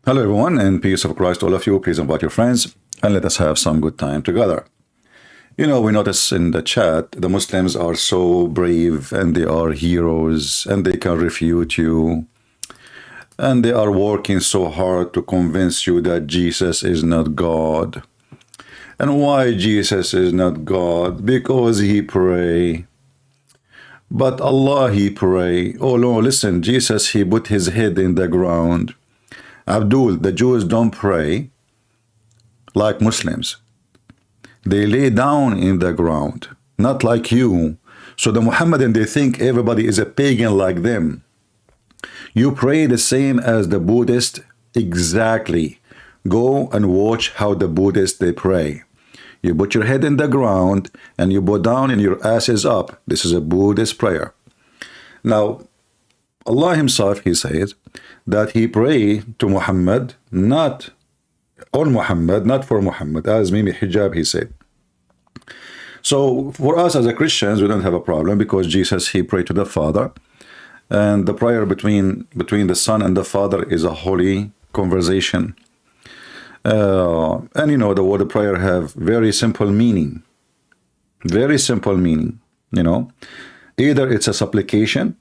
Hello everyone, and peace of Christ to all of you. Please invite your friends and let us have some good time together. You know, we notice in the chat the Muslims are so brave and they are heroes and they can refute you and they are working so hard to convince you that Jesus is not God. And why Jesus is not God? Because he pray. But Allah he pray. Oh no, listen, Jesus he put his head in the ground. Abdul, the Jews don't pray like Muslims. They lay down in the ground, not like you. So the Muhammadan, they think everybody is a pagan like them. You pray the same as the Buddhist, exactly. Go and watch how the Buddhists, they pray. You put your head in the ground and you bow down and your ass is up. This is a Buddhist prayer. Now, Allah himself, he says that he prayed to Muhammad, not on Muhammad, not for Muhammad, as Mimi Hijab, he said. So for us as a Christians, we don't have a problem because Jesus, he prayed to the Father. And the prayer between the Son and the Father is a holy conversation. And you know, the word of prayer have very simple meaning. Very simple meaning, you know. Either it's a supplication,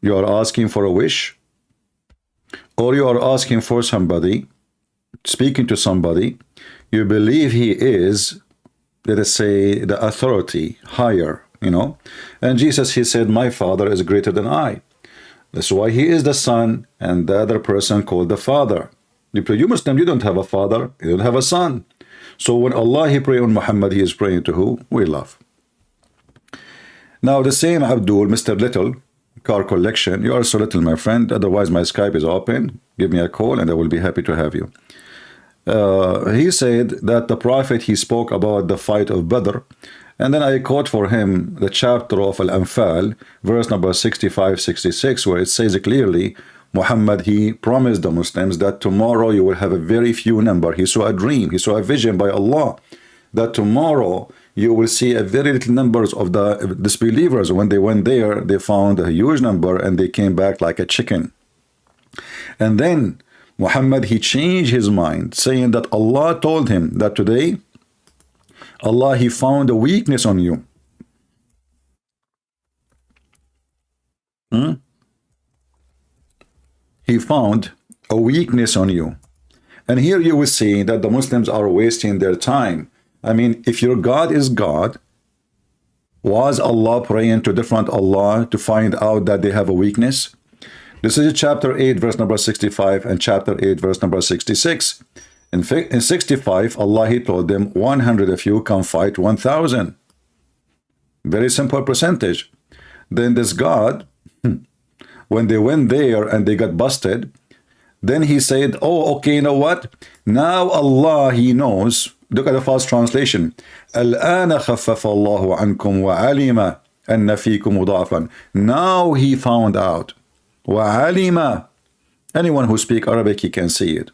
you are asking for a wish, or you are asking for somebody, speaking to somebody, you believe he is, let us say, the authority, higher, you know. And Jesus, he said, my Father is greater than I. That's why he is the Son, and the other person called the Father. You Muslim, you don't have a father, you don't have a son. So when Allah, he pray on Muhammad, he is praying to who? We love. Now the same Abdul, Mr. Little, car collection, you are so little, my friend, otherwise my Skype is open. Give me a call and I will be happy to have you. He said that the Prophet, he spoke about the fight of Badr, and then I quote for him the chapter of Al-Anfal, verse number 65-66, where it says clearly, Muhammad, he promised the Muslims that tomorrow you will have a very few number. He saw a dream, he saw a vision by Allah, that tomorrow you will see a very little numbers of the disbelievers. When they went there, they found a huge number and they came back like a chicken. And then Muhammad, he changed his mind, saying that Allah told him that today, Allah, he found a weakness on you. He found a weakness on you. And here you will see that the Muslims are wasting their time. I mean, if your God is God, was Allah praying to different Allah to find out that they have a weakness? This is chapter 8, verse number 65, and chapter 8, verse number 66. In 65, Allah, he told them, 100 of you can fight 1,000. Very simple percentage. Then this God, when they went there and they got busted, then he said, oh, okay, you know what? Now Allah, he knows. Look at the first translation. الآن خفف الله عنكم وعلم أن فيكم ضعفا. Now he found out. وعلم. Anyone who speaks Arabic, he can see it.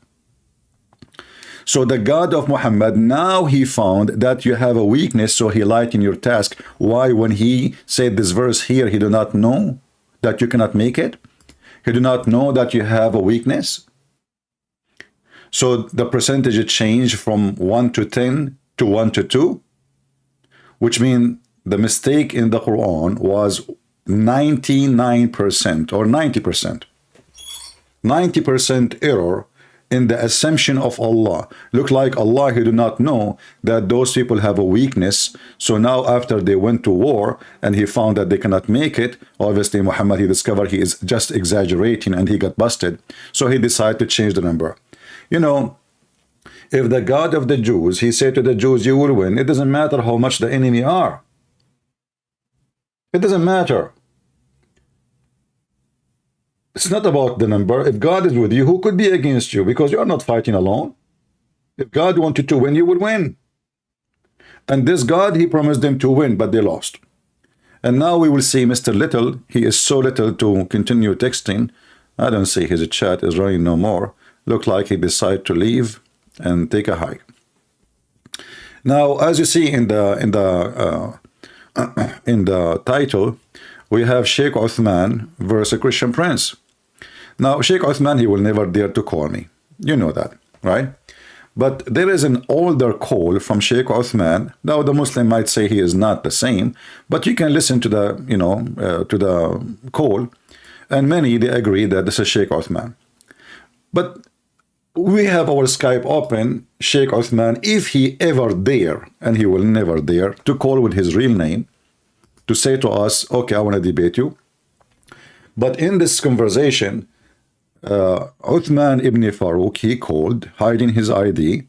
So the God of Muhammad, now he found that you have a weakness, so he lightened your task. Why, when he said this verse here, he do not know that you cannot make it? He do not know that you have a weakness? So the percentage changed from 1 to 10 to 1 to 2, which means the mistake in the Quran was 99% or 90%. 90% error in the assumption of Allah. Look like Allah, he do not know that those people have a weakness. So now after they went to war and he found that they cannot make it, obviously Muhammad, he discovered he is just exaggerating and he got busted. So he decided to change the number. You know, if the God of the Jews, he said to the Jews, you will win, it doesn't matter how much the enemy are. It doesn't matter. It's not about the number. If God is with you, who could be against you? Because you are not fighting alone. If God wanted to win, you would win. And this God, he promised them to win, but they lost. And now we will see Mr. Little. He is so little to continue texting. I don't see his chat is running no more. Look like he decided to leave and take a hike. Now, as you see in the title, we have Sheikh Uthman versus Christian Prince. Now, Sheikh Uthman, he will never dare to call me. You know that, right? But there is an older call from Sheikh Uthman. Now the Muslim might say he is not the same, but you can listen to the, to the call, and many they agree that this is Sheikh Uthman. But we have our Skype open. Sheikh Uthman, if he ever dare, and he will never dare, to call with his real name, to say to us, okay, I want to debate you. But in this conversation, Uthman ibn Farooq, he called, hiding his ID,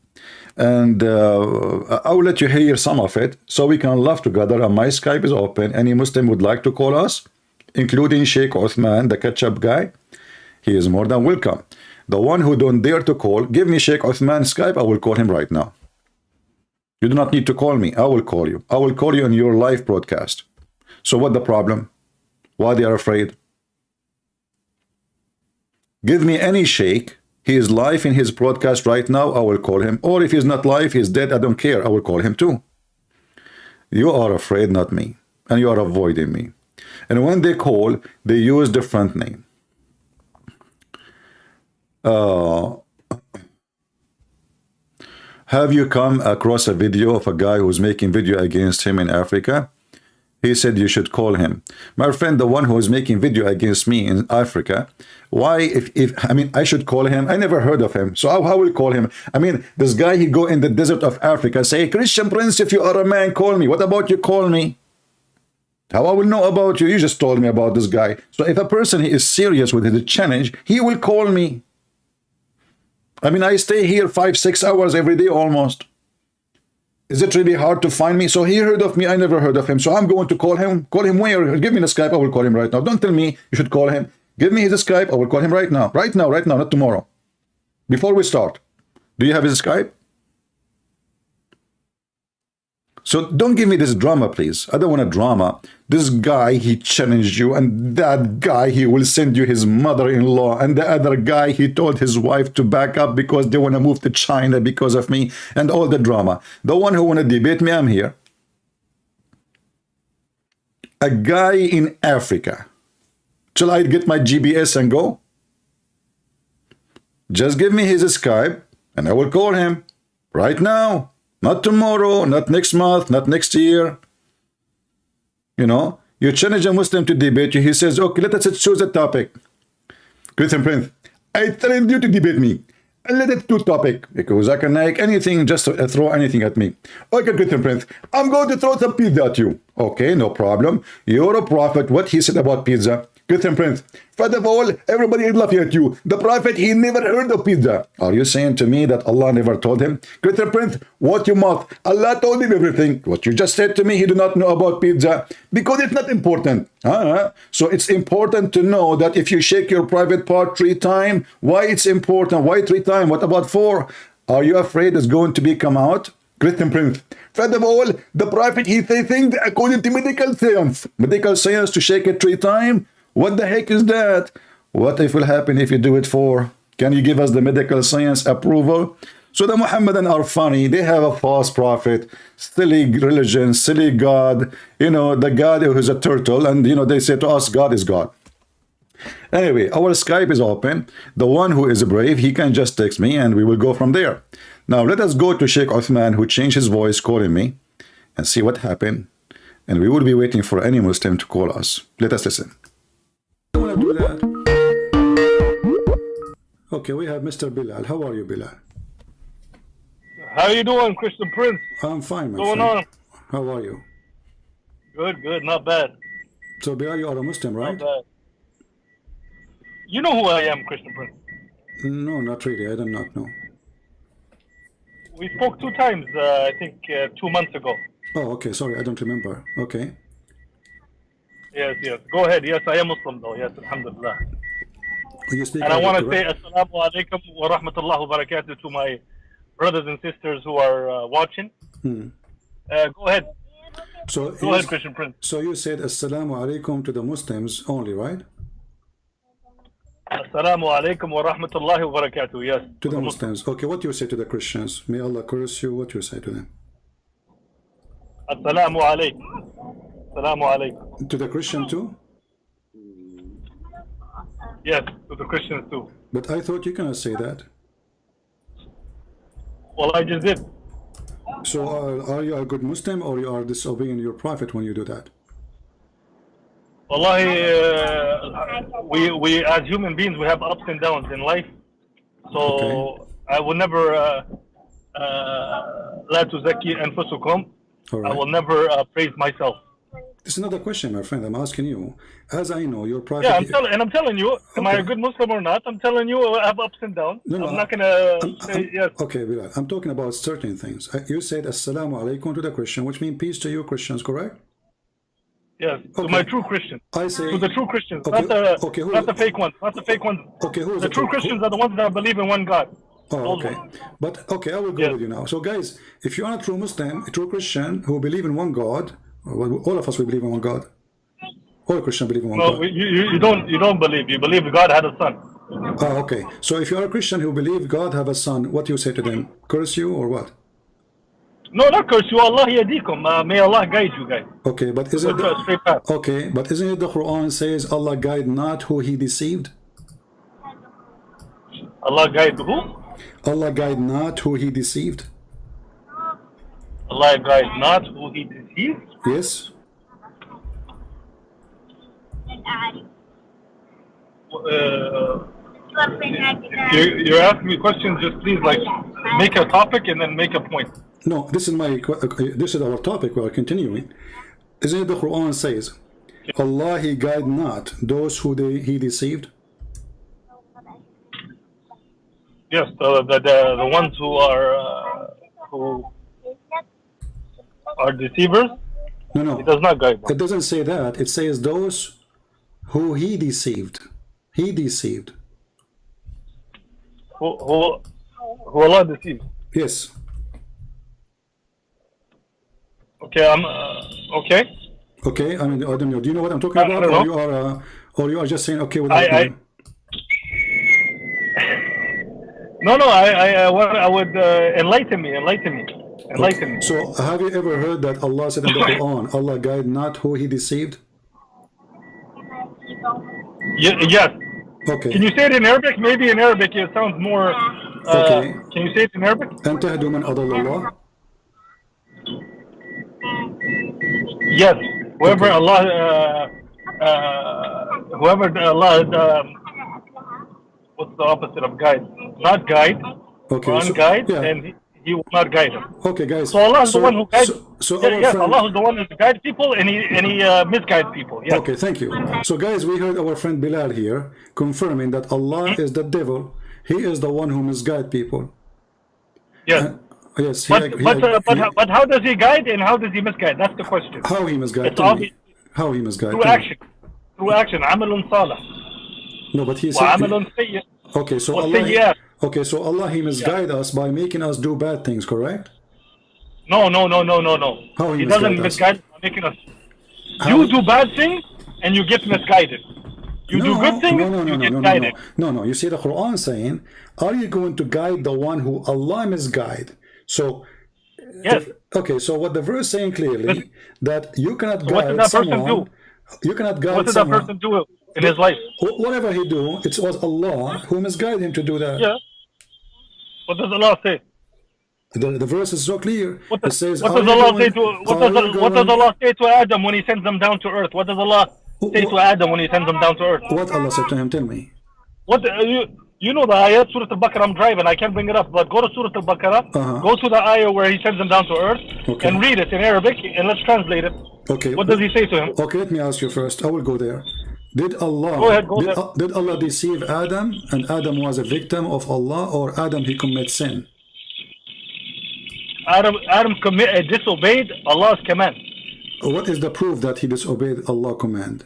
and I will let you hear some of it so we can laugh together. And my Skype is open. Any Muslim would like to call us, including Sheikh Uthman, the ketchup guy, he is more than welcome. The one who don't dare to call, give me Sheikh Uthman Skype, I will call him right now. You do not need to call me, I will call you. I will call you in your live broadcast. So what the problem? Why they are afraid? Give me any sheikh, he is live in his broadcast right now, I will call him. Or if he's not live, he's dead, I don't care, I will call him too. You are afraid, not me. And you are avoiding me. And when they call, they use different name. Have you come across a video of a guy who's making video against him in Africa? He said you should call him. My friend, the one who is making video against me in Africa, why, I mean, I should call him? I never heard of him. So how will I call him? I mean, this guy, he go in the desert of Africa, say, Christian Prince, if you are a man, call me. What about you call me? How I will know about you? You just told me about this guy. So if a person is serious with his challenge, he will call me. I mean, I stay here 5-6 hours every day almost. Is it really hard to find me? So he heard of me, I never heard of him. So I'm going to call him. Call him where? Give me the Skype, I will call him right now. Don't tell me you should call him. Give me his Skype, I will call him right now. Right now, not tomorrow. Before we start. Do you have his Skype? So don't give me this drama, please. I don't want a drama. This guy, he challenged you, and that guy, he will send you his mother-in-law, and the other guy, he told his wife to back up because they want to move to China because of me, and all the drama. The one who want to debate me, I'm here. A guy in Africa. Shall I get my GPS and go? Just give me his Skype, and I will call him right now. Not tomorrow, not next month, not next year. You know, you challenge a Muslim to debate you. He says, okay, let us choose a topic. Christian Prince, I challenge you to debate me. And let it to topic. Because I can make anything, just throw anything at me. Okay, Christian Prince, I'm going to throw some pizza at you. Okay, no problem. You're a prophet. What he said about pizza? Christian Prince, first of all, everybody is laughing at you. The prophet, he never heard of pizza. Are you saying to me that Allah never told him? Christian Prince, what you mouth? Allah told him everything. What you just said to me, he do not know about pizza. Because it's not important. So it's important to know that if you shake your private part 3 times, why it's important? Why 3 times? What about 4? Are you afraid it's going to be come out? Christian Prince, first of all, the prophet, he say things according to medical science. Medical science to shake it 3 times? What the heck is that? What if will happen if you do it 4? Can you give us the medical science approval? So the Mohammedan are funny. They have a false prophet, silly religion, silly God. You know, the God who is a turtle. And, you know, they say to us, God is God. Anyway, our Skype is open. The one who is brave, he can just text me and we will go from there. Now, let us go to Sheikh Uthman, who changed his voice calling me, and see what happened. And we will be waiting for any Muslim to call us. Let us listen. I want to do that. Okay, we have Mr. Bilal. How are you, Bilal? How you doing, Christian Prince? I'm fine, my friend. What's going on? How are you? Good, not bad. So, Bilal, you are a Muslim, right? Not bad. You know who I am, Christian Prince? No, not really. I do not know. We spoke 2 times, I think 2 months ago. Oh, okay. Sorry, I don't remember. Okay. Yes. Go ahead. Yes, I am Muslim though. Yes, alhamdulillah. You speak and I want to say correct? assalamu alaikum wa rahmatullahi wa barakatuh to my brothers and sisters who are watching. Go ahead. So go ahead, Christian Prince. So you said assalamu alaikum to the Muslims only, right? Assalamu alaikum wa rahmatullahi wa barakatuh. Yes. To the Muslims. Okay, what you say to the Christians? May Allah curse you. What you say to them? Assalamu alaikum. Assalamu alaikum. To the Christian too? Yes, to the Christians too. But I thought you cannot say that. Well, I just did. So are you a good Muslim, or you are disobeying your prophet when you do that? Wallahi, we as human beings, we have ups and downs in life. So Okay. I will never لا تزكي أنفسكم. All I right. will never praise myself. This is another question, my friend. I'm asking you. As I know, your prophet. Yeah, I'm telling you, am I Okay. a good Muslim or not? I'm telling you, I have ups and downs. No, I'm not gonna say yes. Okay, Bilal, I'm talking about certain things. You said Assalamu alaikum to the Christian, which means peace to you Christians, correct? Yes, to Okay. my true Christians. I say To the true Christians, okay, not the fake ones, not the fake ones. Okay, who is The true Christians are the ones that believe in one God. Oh, okay. But okay, I will go with you now. So guys, if you are a true Muslim, a true Christian who believe in one God, all of us we believe in one God. All Christians believe in one God. No, you don't believe. You believe God had a son. Oh, okay. So if you are a Christian who believe God have a son, what do you say to them? Curse you or what? No, not curse you. Allah yadikum. May Allah guide you guys. Okay, but is it straight path. Okay, but isn't it the Quran says Allah guide not who he deceived? Allah guide who? Allah guide not who he deceived. Allah guide not who he deceived. Yes. You're asking me questions. Just please, like, make a topic and then make a point. No, this is our topic. We are continuing. Isn't it the Quran says, Allah he guide not those who he deceived? Yes, the ones who are deceivers. No, He does not guide them. it doesn't say that. It says those who he deceived. He deceived. Who Allah deceived. Yes. Okay, okay. Okay. I mean, I don't know. Do you know what I'm talking about, or you are just saying okay without knowing? No. I would enlighten me. Okay. So, have you ever heard that Allah said in the Quran, Allah guide not who he deceived? Yes. Okay. Can you say it in Arabic? Maybe in Arabic it sounds more. Okay. Can you say it in Arabic? أن تهدوا من أضل الله. Yes. Whoever Okay. what's the opposite of guide? Not guide. Okay. Quran guide, yeah. and he will not guide them. Okay, guys. So Allah is the one who guides. Yes, friend, Allah is the one who guides people, and he misguides people. Yes. Okay, thank you. So, guys, we heard our friend Bilal here confirming that Allah is the devil. He is the one who misguides people. Yes. Yes. But how does he guide and how does he misguide? That's the question. How he misguides? How he misguides? Through action. Through action. عمل صالح. No, but he said. وعمل سيء. Okay, so Allah. Okay, so Allah he misguides us by making us do bad things, correct? No. How he doesn't misguide by making us. You do bad things and you get misguided. You do good things, you get guided. No. You see the Quran saying, are you going to guide the one who Allah misguide? So, yes. Okay, so what the verse saying clearly, that you cannot guide what did that someone. Person do? You cannot guide What did someone. that person do in his life? Whatever he do, it was Allah who misguided him to do that. Yeah. What does Allah say? The verse is so clear. It says, what does Allah say to Adam when he sends them down to earth? What does Allah say to Adam when he sends them down to earth? What Allah said to him? Tell me. What you know the ayat Surah Al-Baqarah? I'm driving, I can't bring it up, but go to Surah Al-Baqarah, go to the ayah where he sends them down to earth, and read it in Arabic, and let's translate it. Okay. What does he say to him? Okay, let me ask you first. I will go there. Did Allah did Allah deceive Adam, and Adam was a victim of Allah, or Adam he commit sin? Adam disobeyed Allah's command. What is the proof that he disobeyed Allah's command?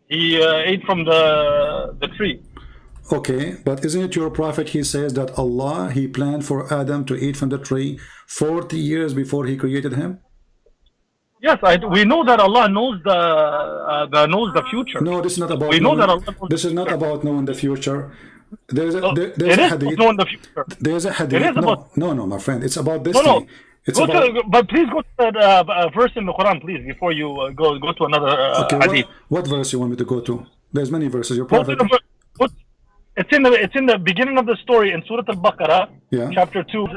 He ate from the tree. Okay, but isn't it your prophet? He says that Allah he planned for Adam to eat from the tree 40 years before he created him. Yes, we know that Allah knows the future. No, this is not about. We know that Allah knows this is not about knowing the future. There's a hadith. Knowing the future. There's a hadith. No, my friend. It's about this thing. It's but please go to the verse in the Quran, please, before you go to another hadith. What verse you want me to go to? There's many verses. Your prophet. It's in the beginning of the story in Surah Al-Baqarah, chapter 2,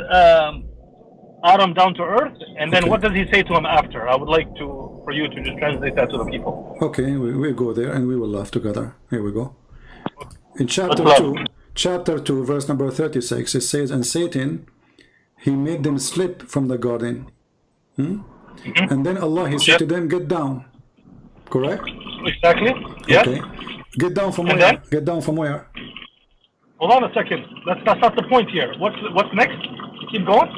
Adam down to earth, and then what does he say to him after? I would like for you to just translate that to the people. Okay, we go there and we will laugh together. Here we go. In chapter 2, verse number 36, it says, and Satan, he made them slip from the garden. And then Allah, he said to them, get down. Correct? Exactly. Yes. Okay. Get down from where? Get down from where? Hold on a second. That's not the point here. What's next? Keep going.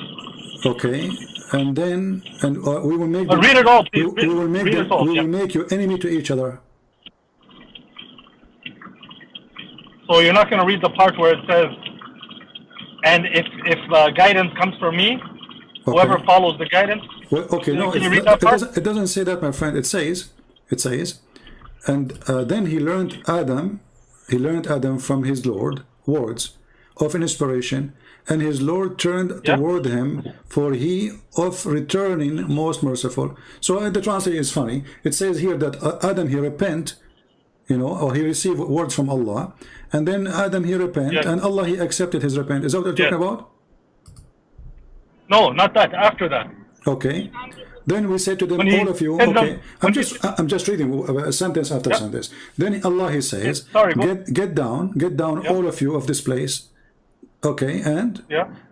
Okay. And then we will make read it all, please. We will make you enemy to each other. So you're not going to read the part where it says, and if guidance comes from me, whoever follows the guidance. Well, okay, no, it doesn't say that, my friend. It says, and then he learned Adam from his Lord words of inspiration, and his Lord turned toward him, for he of returning most merciful. So the translation is funny. It says here that Adam, he repent, or he received words from Allah, and then Adam, he repent, and Allah, he accepted his repent. Is that what you're talking about? No, not that. After that. Okay. Then we say to them, all of you. Okay. I'm just reading sentence after sentence. Then Allah, he says, get down, all of you of this place. Okay, and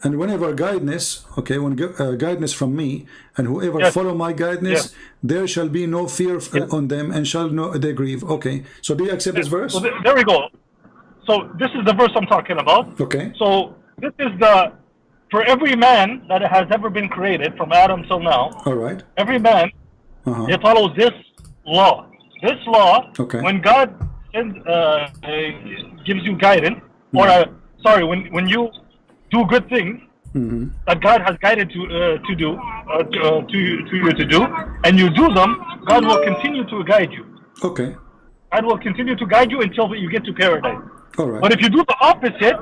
whenever guidance, when guidance from me, and whoever follow my guidance, there shall be no fear on them, and shall not they grieve. Okay, so do you accept this verse? So there we go. So this is the verse I'm talking about. Okay. So this is for every man that has ever been created from Adam till now. All right. Every man, it follows this law. This law, when God gives you guidance, when you do good things that God has guided you to do, and you do them, God will continue to guide you. Okay. God will continue to guide you until you get to paradise. All right. But if you do the opposite,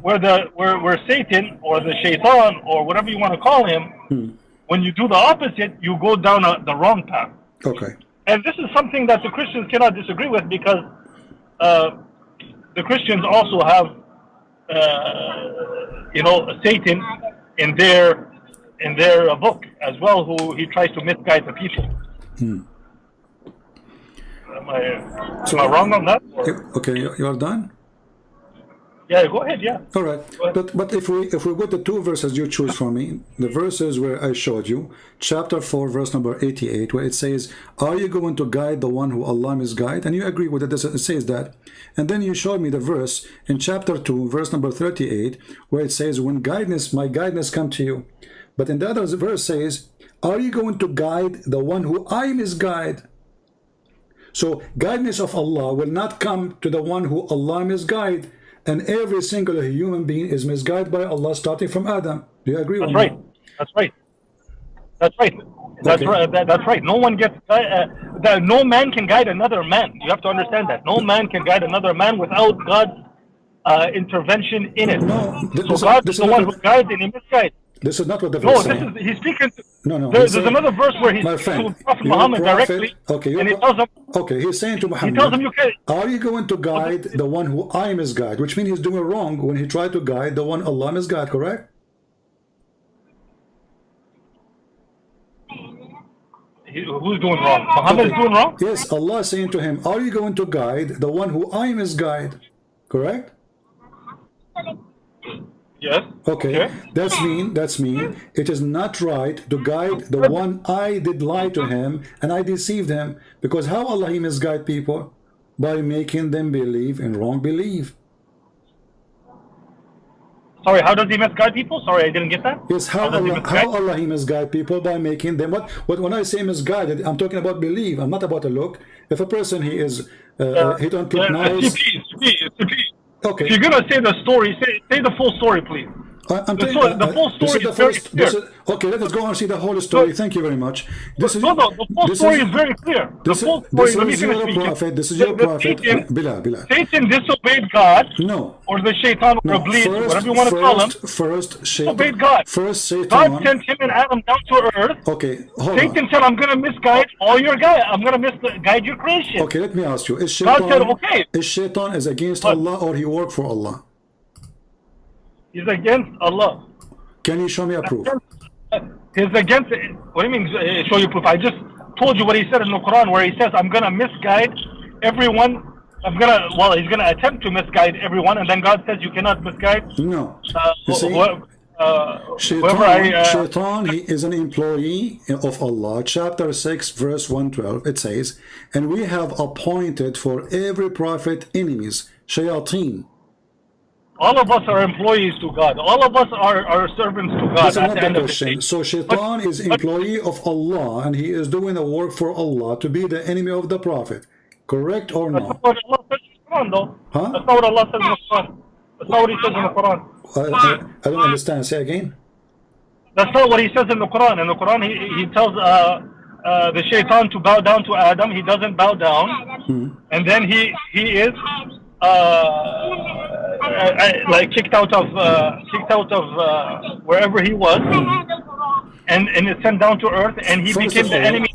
where Satan or the Shaitan or whatever you want to call him, when you do the opposite, you go down the wrong path. Okay. And this is something that the Christians cannot disagree with, because the Christians also have Satan in their book as well, who he tries to misguide the people. Am I wrong on that? Okay, you are done? Yeah, go ahead. Yeah. All right. But if we go to two verses you choose for me, the verses where I showed you, chapter 4, verse number 88, where it says, "Are you going to guide the one who Allah misguide?" And you agree with it. It says that. And then you showed me the verse in chapter 2, verse number 38, where it says, "When my guidance come to you." But in the other verse says, "Are you going to guide the one who I misguide?" So guidance of Allah will not come to the one who Allah misguide. And every single human being is misguided by Allah, starting from Adam. Do you agree with me? That's right. That's right. No one gets no man can guide another man. You have to understand that. No man can guide another man without God's intervention in it. No, so God is the one who guides and he misguides. This is not what the verse says. No, he's speaking to... No. There's another verse where he's to Prophet Muhammad directly. And he tells him... Okay, he's saying to Muhammad, he tells him, are you going to guide the one who I misguide? Which means he's doing wrong when he tried to guide the one Allah misguide, correct? Who's doing wrong? Muhammad is doing wrong? Yes, Allah is saying to him, are you going to guide the one who I misguide? Correct? Yes. Okay. That's mean it is not right to guide the one I did lie to him and I deceived him, because how Allah he misguide people? By making them believe in wrong belief. Sorry, how does he misguide people? Sorry, I didn't get that. Yes, how Allah he misguide people by making them what when I say misguided, I'm talking about believe. I'm not about a look. If a person he is he don't put nice. Okay. If you're gonna say the story, say the full story, please. I'm telling you, the full story is very clear. Okay, let us go and see the whole story. Thank you very much. The full story is very clear. The full story, let me finish speaking. This is your prophet. Bilal. Satan disobeyed God. No. Or the shaitan, or Iblis, whatever you want to call him. First, disobeyed God. First, Satan. God sent him and Adam down to earth. Okay, hold on. Satan said, I'm going to misguide all your guys. I'm going to misguide your creation. Okay, let me ask you. Is Shaitan, God said, okay. Is Shaitan against Allah, or he work for Allah? He's against Allah. Can you show me a proof? He's against, what do you mean show you proof? I just told you what he said in the Quran, where he says, I'm going to misguide everyone. He's going to attempt to misguide everyone, and then God says you cannot misguide. No. Shaitan, he is an employee of Allah. Chapter 6, verse 112, it says, and we have appointed for every prophet enemies, shayateen. All of us are employees to God. All of us are servants to God. That's not the question. So Shaitan is employee of Allah, and he is doing the work for Allah to be the enemy of the prophet. Correct or no? That's not what Allah says in the Quran, though. Huh? That's not what Allah says in the Quran. That's not what he says in the Quran. I don't understand. Say again. That's not what he says in the Quran. In the Quran, he tells the Shaitan to bow down to Adam. He doesn't bow down, and then he is like kicked out of wherever he was, and is sent down to earth, and he became the enemy.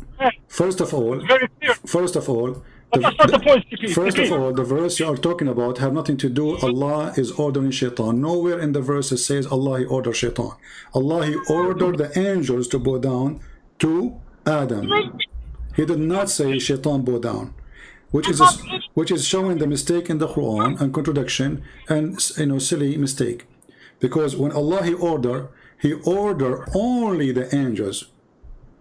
First of all, very clear. First of all, that's not the point. First of all, the verse you are talking about have nothing to do. Allah is ordering Shaitan. Nowhere in the verse it says Allah he ordered Shaitan. Allah he ordered the angels to bow down to Adam. He did not say Shaitan bow down, which is showing the mistake in the Quran and contradiction and silly mistake. Because when Allah he ordered only the angels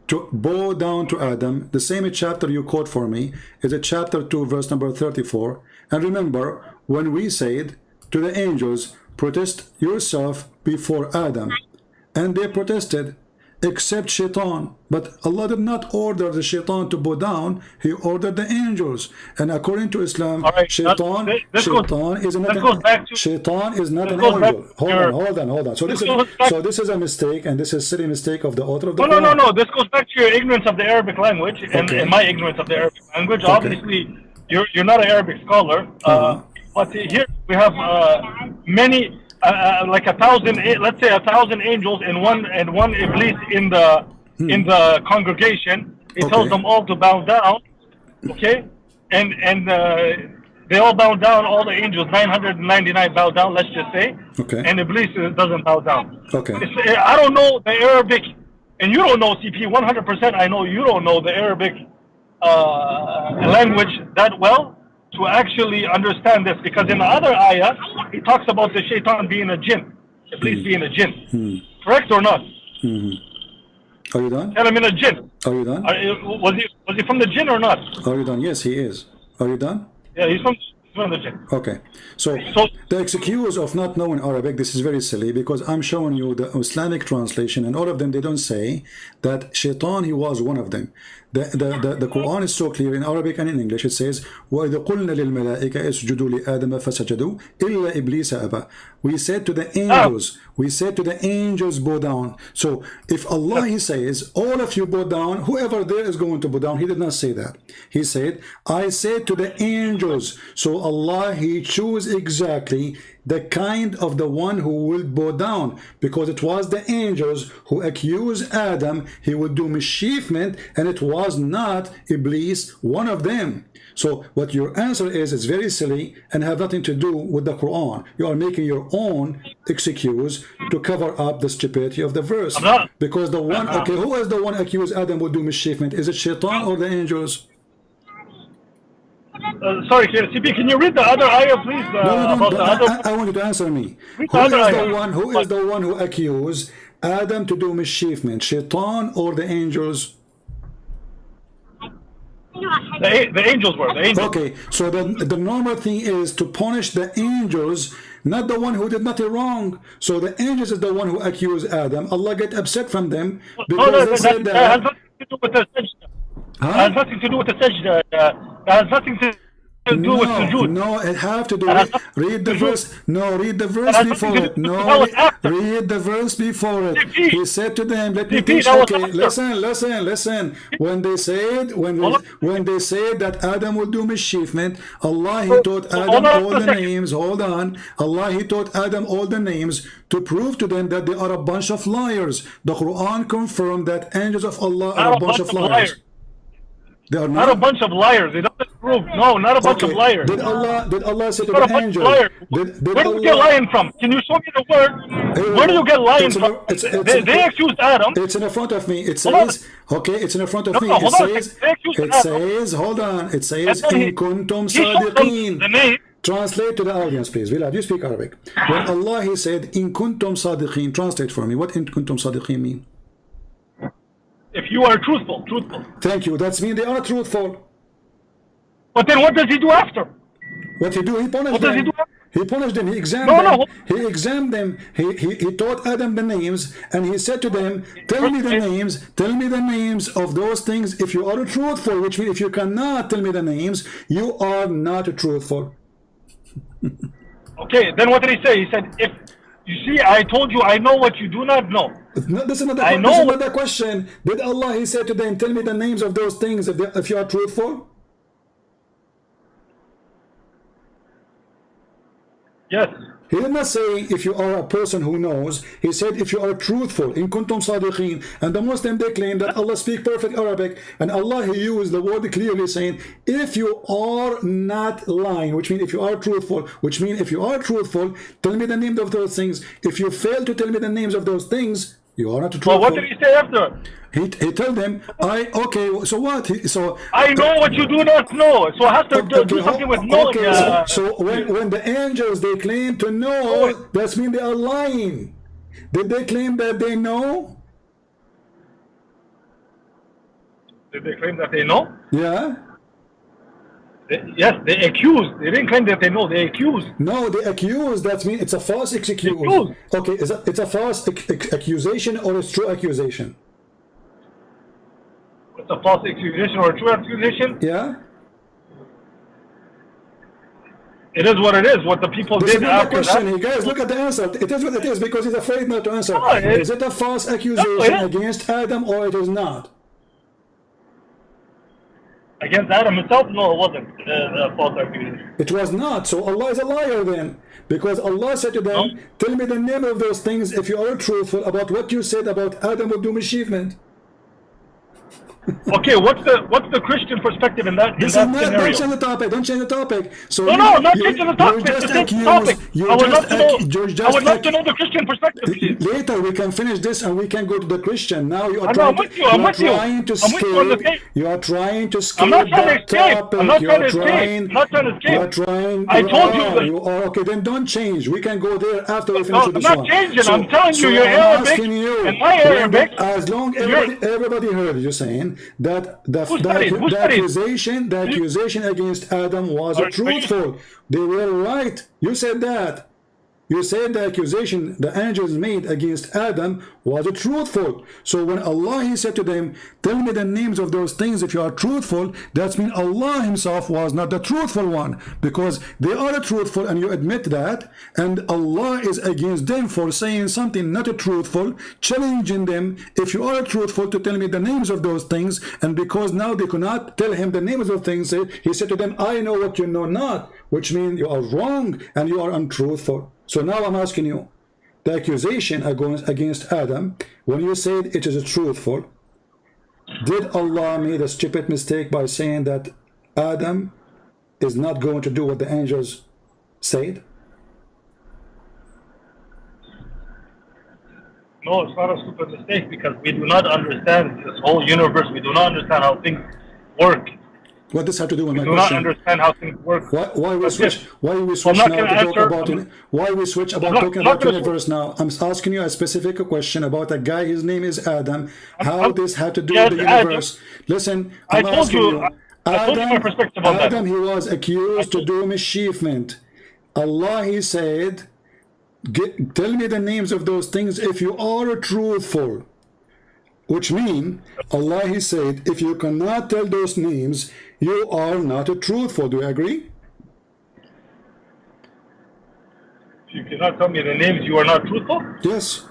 to bow down to Adam. The same chapter you quote for me is a chapter 2 verse number 34. And remember when we said to the angels, protest yourself before Adam, and they protested except Shaitan. But Allah did not order the Shaitan to bow down. He ordered the angels. And according to Islam, right, Shaitan is not an angel. Hold on. So this is a mistake, and this is a silly mistake of the author of the Quran. No. This goes back to your ignorance of the Arabic language and my ignorance of the Arabic language. Okay. Obviously, you're not an Arabic scholar, but here we have many. Like 1,000, let's say 1,000 angels and one Iblis in the congregation. He tells them all to bow down, okay? And they all bow down. All the angels, 999 bow down. Let's just say, okay. And Iblis doesn't bow down. Okay. I don't know the Arabic, and you don't know CP. 100%. I know you don't know the Arabic language that well to actually understand this, because in the other ayah, he talks about the Shaitan being a jinn, Iblis being a jinn. Correct or not? Are you done? Tell him in a jinn. Are you done? Was he from the jinn or not? Are you done? Yes, he is. Are you done? Yeah, he's from the jinn. Okay. So the excuse of not knowing Arabic, this is very silly, because I'm showing you the Islamic translation, and all of them, they don't say that Shaitan, he was one of them. The Quran is so clear in Arabic and in English. It says, وَإِذْ قُلْنَا لِلْمَلَائِكَ اسْجُدُوا لِآدَمَ فَسَجَدُوا إِلَّا إِبْلِيسَ أَبَى. We said to the angels, bow down. So if Allah he says, all of you bow down, whoever there is going to bow down, he did not say that. He said, I said to the angels. So Allah he chose exactly the kind of the one who will bow down, because it was the angels who accused Adam he would do mischievement, and it was not Iblis, one of them. So what your answer is very silly and have nothing to do with the Quran. You are making your own excuse to cover up the stupidity of the verse. Because the one, okay, who is the one accused Adam would do mischievement? Is it Shaitan or the angels? Sorry, CP, can you read the other ayah, please? I want you to answer me. Who is the one who accused Adam to do mischievement? Shaitan or the angels? The angels were. The angels. Okay, so the normal thing is to punish the angels, not the one who did nothing wrong. So the angels is the one who accused Adam. Allah get upset from them because they said that. That has nothing to do with the sajda. That has nothing to do with the sajda. That has nothing to to do with sujood. No, it have to do That has with, nothing to do read with the sujood. verse. No, read the verse That has before nothing to it. do with No, that was after. read the verse before it. TP. He said to them, let me TP, teach. that was Okay, after. listen. When they said, when they said that Adam will do mischievement, Allah, he taught So Adam hold on all a the second. names. Hold on. Allah, he taught Adam all the names to prove to them that they are a bunch of liars. The Quran confirmed that angels of Allah are a bunch of liars. They are Not a bunch of liars. It doesn't prove. No, not a bunch of liars. Did Allah say to Not a the bunch of angel? liars. Did Where do you get Allah? lying from? Can you show me the word? Where do you get lying from? They accused Adam. It's in front of me. It says, okay, it's in front of me. Hold on. It says, hold on. It says, in kuntum sadiqeen. Translate to the audience, please. Bilal, you speak Arabic. When Allah, he said, in kuntum sadiqeen, translate for me. What in kuntum sadiqeen mean? If you are truthful. Thank you. That's mean they are truthful. But then what does he do after? What he do? He punished What them. does he do after? He punished them. He examined them. He examined them. He taught Adam the names, and he said to them, tell me the names of those things if you are truthful, which means if you cannot tell me the names, you are not truthful. Okay, then what did he say? He said, if you see, I told you I know what you do not know. No, this is another question. Did Allah, he said to them, tell me the names of those things if you are truthful? Yes. He did not say if you are a person who knows. He said if you are truthful, in kuntum sadiqeen. And the Muslim, they claim that Allah speaks perfect Arabic, and Allah, he used the word clearly saying if you are not lying, which means if you are truthful, tell me the names of those things. If you fail to tell me the names of those things, you are not truthful. Well, what did he say after? He told them, so what? I know what you do not know. So I have to do something with knowing. So when the angels, they claim to know, that means they are lying. Did they claim that they know? Did they claim that they know? Yeah. Yes, they accused. They didn't claim that they know. They accused. No, they accused. That means it's a false excuse. Okay, it's a false accusation or it's true accusation? It's a false accusation or a true accusation? Yeah. It is what it is. What the people did after that. You guys, look at the answer. It is what it is because he's afraid not to answer. Is it a false accusation against Adam or it is not? Against Adam himself? No, it wasn't a false accusation. It was not. So Allah is a liar then. Because Allah said to them, tell me the name of those things if you are truthful about what you said about Adam will do mischievement. Okay, what's the Christian perspective in that scenario? Don't change the topic. Don't change the topic. So no, not changing the topic. It's the same topic. I would love to know the Christian perspective, please. Later we can finish this and we can go to the Christian. Now you are trying to escape. You are trying to escape. I'm not trying to escape. I'm not trying to escape. I told you. You are okay. Then don't change. We can go there after we finish with this one. I'm not changing. I'm telling you, you're Arabic and my Arabic. As long as everybody heard you saying that the accusation against Adam was truthful. They were right. You said that. You said the accusation the angels made against Adam was truthful. So when Allah, he said to them, tell me the names of those things if you are truthful, that means Allah himself was not the truthful one, because they are truthful and you admit that, and Allah is against them for saying something not truthful, challenging them, if you are truthful, to tell me the names of those things. And because now they could not tell him the names of things, he said to them, I know what you know not, which means you are wrong and you are untruthful. So now I'm asking you, the accusation against Adam, when you said it is truthful, did Allah made a stupid mistake by saying that Adam is not going to do what the angels said? No, it's not a stupid mistake because we do not understand this whole universe. We do not understand how things work. What does have to do with my question? We do not understand how things work. Why we switch now to talk about it? Why we switch about talking about universe now? I'm asking you a specific question about a guy. His name is Adam. How this have to do with the universe? Listen, I'm asking you. Adam, he was accused to do mischievement. Allah, he said, tell me the names of those things if you are truthful. Which means, Allah, he said, if you cannot tell those names, you are not truthful. Do you agree? not tell me the names, you are not truthful? Yes.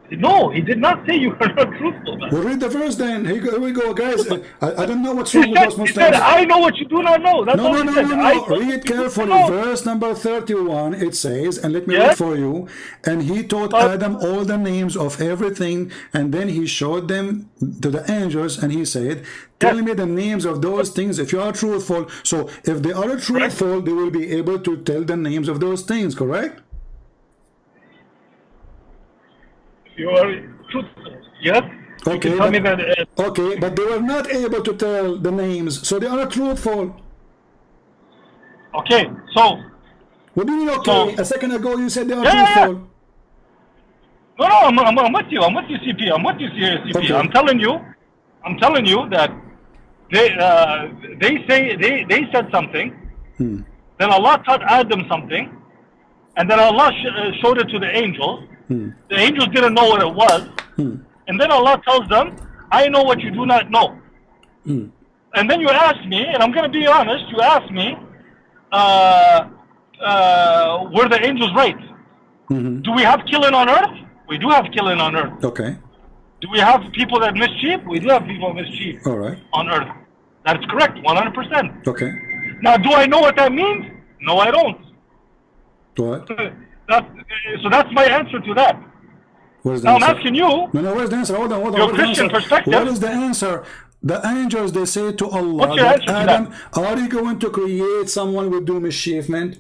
No, he did not say you are not truthful. Well, read the verse then. Here we go, guys. I don't know what's He wrong with said, those he Muslims. said, I know what you do not know. That's all he said. Read carefully. Verse number 31, it says, and let me read for you. And he taught Adam all the names of everything, and then he showed them to the angels, and he said, tell me the names of those things if you are truthful. So if they are truthful, they will be able to tell the names of those things, correct? You are truthful, yes? Okay, tell me that, okay, but they were not able to tell the names, so they are truthful. Okay, so... What do you mean, okay? A second ago you said they are truthful. No, I'm with you. I'm with you, CP. I'm with you, CP. Okay. I'm telling you that they said something. Then Allah taught Adam something, and then Allah showed it to the angels. The angels didn't know what it was, and then Allah tells them, I know what you do not know. And then you ask me, and I'm going to be honest, you ask me, were the angels right? Do we have killing on earth? We do have killing on earth. Okay. Do we have people that mischief? We do have people that mischief on earth. That's correct, 100%. Okay. Now, do I know what that means? No, I don't. What? So that's my answer to that. What is the now answer? I'm asking you. No, where's the answer? Hold on. Your Christian perspective. What is the answer? The angels, they say to Allah, what's your answer Adam, to that? are you going to create someone who will do mischievement?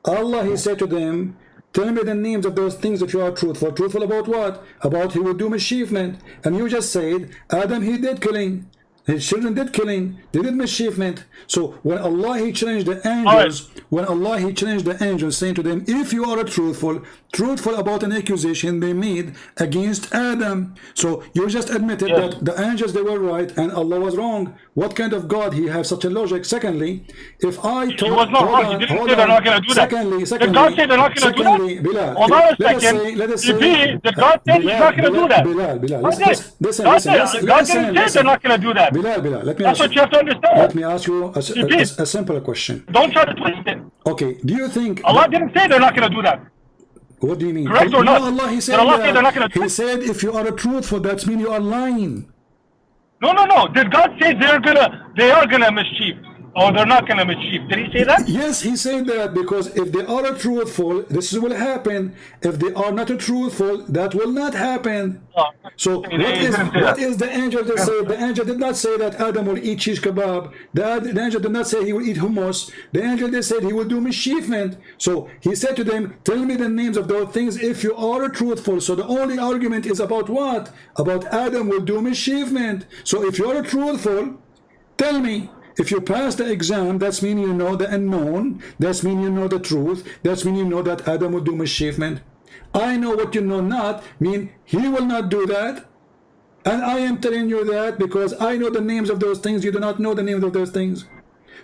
Allah, he said to them, tell me the names of those things if you are truthful. Truthful about what? About he will do mischievement. And you just said, Adam, he did killing. His children did killing. They did mischievement. So when Allah, he challenged the angels, when Allah, he challenged the angels, saying to them, if you are truthful about an accusation they made against Adam. So you just admitted that the angels, they were right and Allah was wrong. What kind of God he have such a logic? Secondly, if I told... He was not wrong. He didn't say they're not going to do that. Did God say they're not going to do that? Bilal, hold on a second. Did God say he's not going to do that? Bilal, listen. God didn't say they're not going to do that. Bilal, let me That's what you have to understand. Let me ask you a simple question. Don't try to twist it. Okay, do you think... Allah didn't say they're not going to do that. What do you mean? Correct or not? Allah, he said, they're not going to do he said if you are truthful, that means you are lying. No. Did God say they are gonna mischief? Or they're not gonna mischief? Did he say that? Yes, he said that, because if they are truthful, this will happen. If they are not truthful, that will not happen. So what is the angel that said? The angel did not say that Adam will eat shish kebab. The angel did not say he will eat hummus. The angel did said he will do mischievement. So he said to them, tell me the names of those things if you are truthful. So the only argument is about what? About Adam will do mischievement. So if you are truthful, tell me. If you pass the exam, that's mean you know the unknown. That's mean you know the truth. That's mean you know that Adam will do mischievement. I know what you know not, mean he will not do that. And I am telling you that because I know the names of those things. You do not know the names of those things.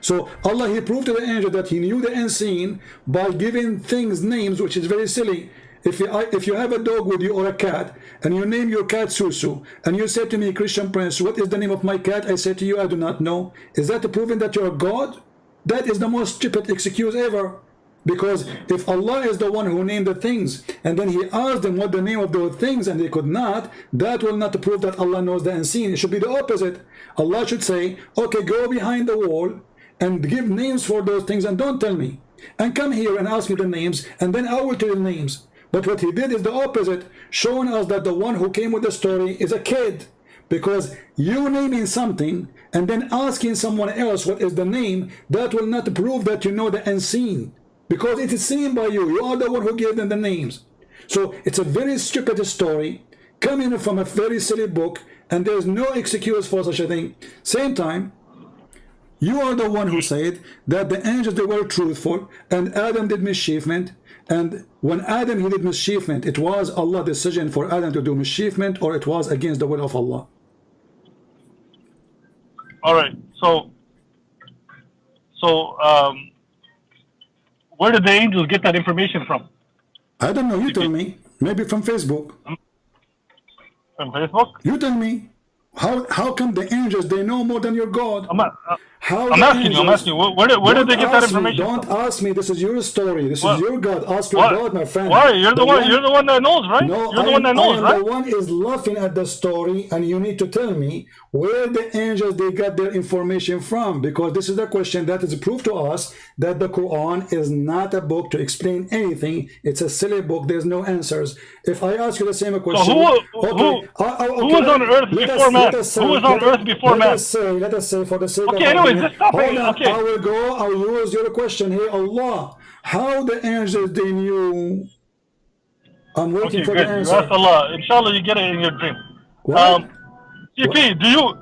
So Allah, he proved to the angel that he knew the unseen by giving things names, which is very silly. If you have a dog with you or a cat, and you name your cat Susu, and you say to me, Christian Prince, what is the name of my cat? I say to you, I do not know. Is that proving that you're God? That is the most stupid excuse ever. Because if Allah is the one who named the things, and then he asked them what the name of those things, and they could not, that will not prove that Allah knows the unseen. It should be the opposite. Allah should say, okay, go behind the wall, and give names for those things, and don't tell me. And come here and ask me the names, and then I will tell you the names. But what he did is the opposite, showing us that the one who came with the story is a kid. Because you naming something and then asking someone else what is the name, that will not prove that you know the unseen. Because it is seen by you. You are the one who gave them the names. So it's a very stupid story coming from a very silly book, and there's no excuse for such a thing. Same time, you are the one who said that the angels, they were truthful and Adam did mischievement. And when Adam, he did mischievement, it was Allah's decision for Adam to do mischievement, or it was against the will of Allah. All right. So where did the angels get that information from? I don't know. You tell me. Maybe from Facebook. From Facebook? You tell me. How come the angels, they know more than your God? I'm asking you. Where did they get that information from? Don't ask me. This is your story. This is your God. Ask your God, my friend. Why? You're the one that knows, right? No, you're the one that knows, right? The one is laughing at the story, and you need to tell me where the angels they got their information from, because this is the question that is proof to us that the Quran is not a book to explain anything. It's a silly book. There's no answers. If I ask you the same question, so who was on earth before man? Who was on earth before man? Let us say for the sake of anyways, this topic, I'll use your question here. Allah, how the angels they knew? I'm waiting for the answer. You asked Allah. Inshallah, you get it in your dream. CP, do you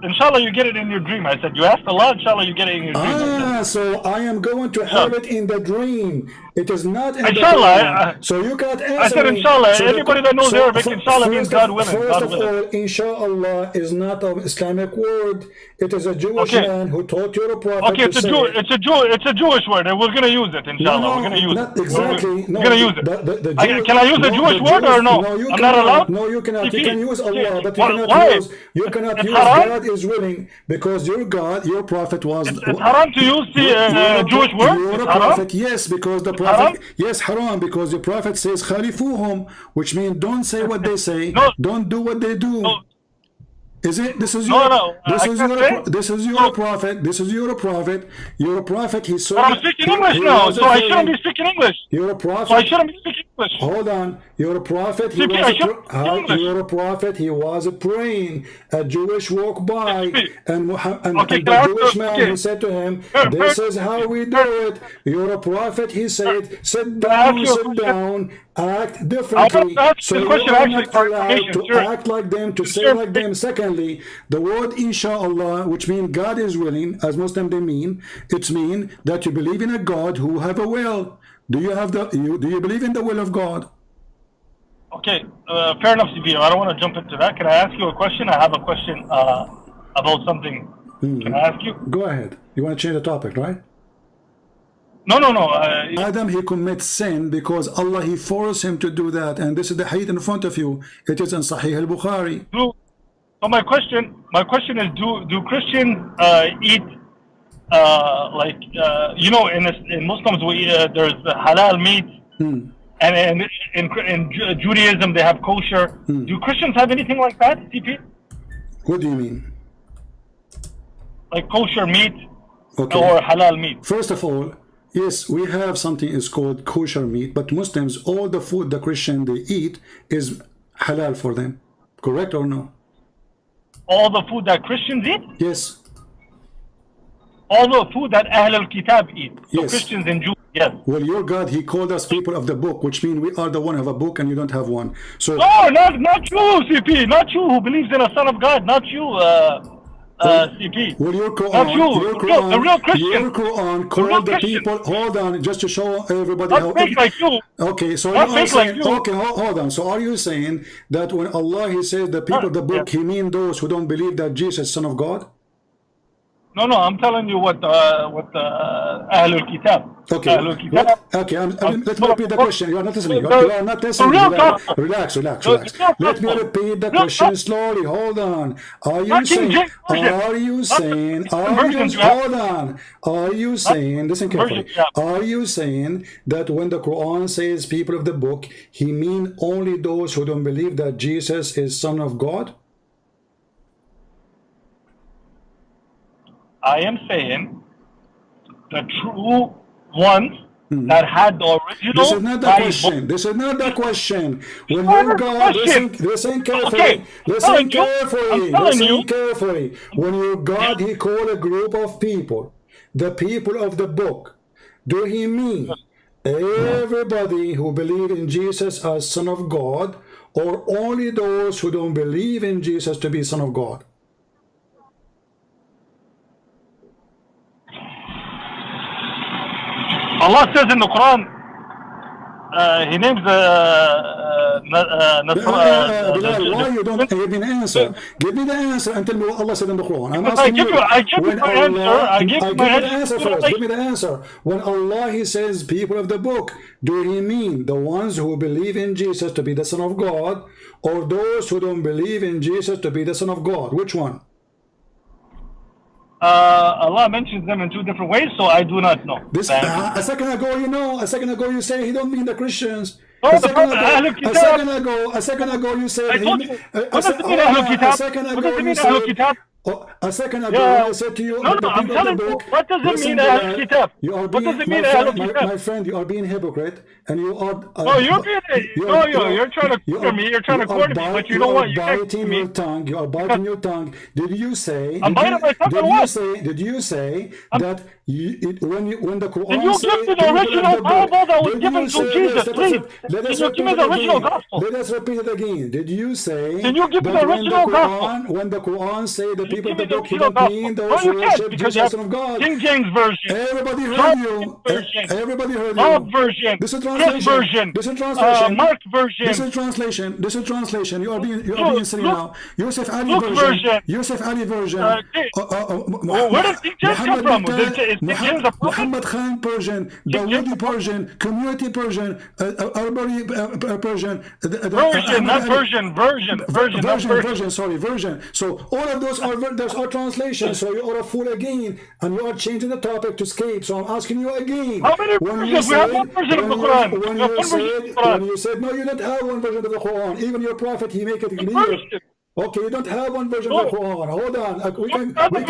inshallah you get it in your dream. I said you asked Allah, inshallah you get it in your dream. So I am going to have it in the dream. It is not in inshallah, the dream. So you can't answer I said inshallah. So anybody that knows Arabic, inshallah means God willing. First of all, inshallah is not an Islamic word. It is a Jewish man who taught your prophet. Okay, it's a Jewish word, and we're gonna use it, inshallah. We're gonna use it. Exactly. We're gonna use it. Can I use a Jewish word or no? I'm not allowed? No, you cannot. You can use Allah, but you cannot use God is willing, because your God, your prophet was. It's haram to use the Jewish word? Your prophet, yes, because the prophet, yes, haram, because the prophet says khalifuhum, which means don't say what they say, don't do what they do. Is it? This is your prophet. This is your prophet. Your prophet. He saw. I'm speaking English now, so I shouldn't be speaking English. You're a prophet. So I shouldn't be speaking English. Hold on. You're a prophet. You're a prophet. He was praying. A Jewish walked by, and the Jewish man, he said to him, "This is how we do it." You're a prophet. He said, "Sit down, act differently." So you are not allowed to act like them, to say like them. Secondly, the word inshallah, which means God is willing, as Muslims they mean, it means that you believe in a God who have a will. Do you believe in the will of God? Okay, fair enough, CB. I don't want to jump into that. Can I ask you a question? I have a question about something. Can I ask you? Go ahead. You want to change the topic, right? No. Adam, he commits sin because Allah, he forced him to do that, and this is the hadith in front of you. It is in Sahih al-Bukhari. So my question is, do Christians eat you know, in Muslims we there's halal meat, and in Judaism they have kosher. Do Christians have anything like that, CP? What do you mean? Like kosher meat or halal meat? First of all, yes, we have something is called kosher meat, but Muslims, all the food the Christian they eat is halal for them. Correct or no? All the food that Christians eat? Yes. All the food that Ahl al-Kitab eat. So yes. Christians and Jews, yes. Well, your God, he called us people of the book, which means we are the one who have a book and you don't have one. So no, not you, CP. Not you who believes in a son of God. Not you, CP. Well, your Quran, not you. The real Christian. Your Quran called the people. Hold on, just to show everybody how. Fake like you. Okay, so you are saying. Okay, hold on. So are you saying that when Allah he says the people of the book, he mean those who don't believe that Jesus is son of God? No, I'm telling you what Ahl al-Kitab. Okay. Let me repeat the question. You are not listening. You are not listening. Relax. Let me repeat the question slowly. Hold on. Are you saying? Listen carefully. Are you saying that when the Quran says people of the book, he mean only those who don't believe that Jesus is son of God? I am saying the true ones that had the original. This is not the question. This is not the question. When your God, listen carefully. Listen carefully. When your God, he called a group of people, the people of the book, do he mean everybody who believe in Jesus as son of God, or only those who don't believe in Jesus to be son of God? Allah says in the Quran, he names Bilal, why you don't give me the answer? Give me the answer and tell me what Allah said in the Quran. I'm asking you. I give you my answer. I give you my answer first. Give me the answer. When Allah He says people of the book, do He mean the ones who believe in Jesus to be the Son of God, or those who don't believe in Jesus to be the Son of God? Which one? Allah mentions them in two different ways, so I do not know. This a second ago, you know, a second ago you say He don't mean the Christians. Oh, a second ago you said I told you. What does it mean, Ahlul Kitab? What does it mean, Ahlul Kitab? A second ago, I said to you, no, I'm telling you, what does it mean, Ahlul Kitab? What does it mean, Ahlul Kitab? My friend, you are being hypocrite, and you are. No, you're trying to corner me. You're trying to corner me, but you know what? You're biting your tongue. You are biting your tongue. Did you say? I'm biting my tongue. Did you say that when the Quran? Can you give me the original Bible that was given to Jesus, please? Can you give me the original gospel? Let us repeat it again. Did you say? Can you give me the original gospel? When the Quran say the people of the book, He don't mean those who worship Jesus, Son of God. King James version. Everybody heard you. Everybody heard you. Bob version. This is translation. This is translation. Mark version. This is translation. This is translation. You are being silly now. Yusuf Ali version. Yusuf Ali version. Where does King James come from? Muhammad Khan Persian, Dawoodi Persian, Community Persian, Arbari Persian. Version, not version. Version. Sorry, version. So all of those are translations. So you are a fool again, and you are changing the topic to escape. So I'm asking you again. How many versions? We have one version of the Quran. When you said no, you don't have one version of the Quran. Even your prophet, he make it clear. Okay, you don't have one version of the Quran. Hold on. We can don't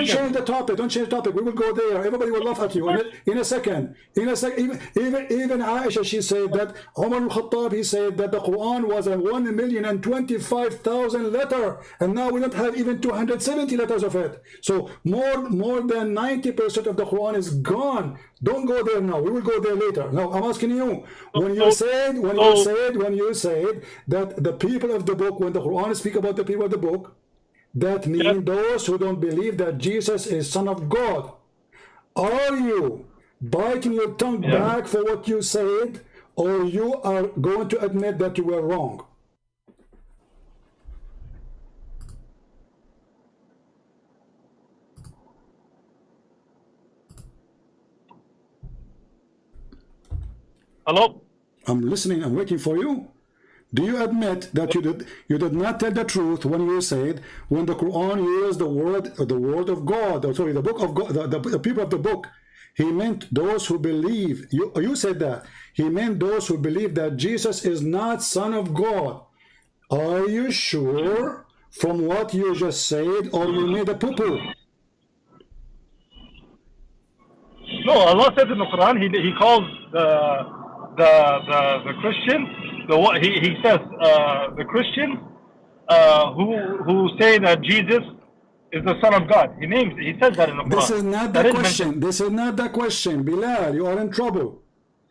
change the topic. Don't change the topic. We will go there. Everybody will laugh at you in a second. Even Aisha, she said that Umar al-Khattab, he said that the Quran was a 1,025,000 letter, and now we don't have even 270 letters of it. So more than 90% of the Quran is gone. Don't go there now. We will go there later. Now I'm asking you, when you said that the people of the book, when the Quran speak about the people of the book, that means those who don't believe that Jesus is Son of God. Are you biting your tongue back for what you said, or you are going to admit that you were wrong? Hello? I'm listening. I'm waiting for you. Do you admit that you did not tell the truth when you said when the Quran used the word of God, or sorry, the book of God, the people of the book, He meant those who believe. You said that He meant those who believe that Jesus is not Son of God. Are you sure from what you just said, or you made a poo-poo? No, Allah says in the Quran, He calls the Christian, he says the Christian who say that Jesus is the Son of God. He says that in the Quran. This is not the question. This is not the question. Bilal, you are in trouble.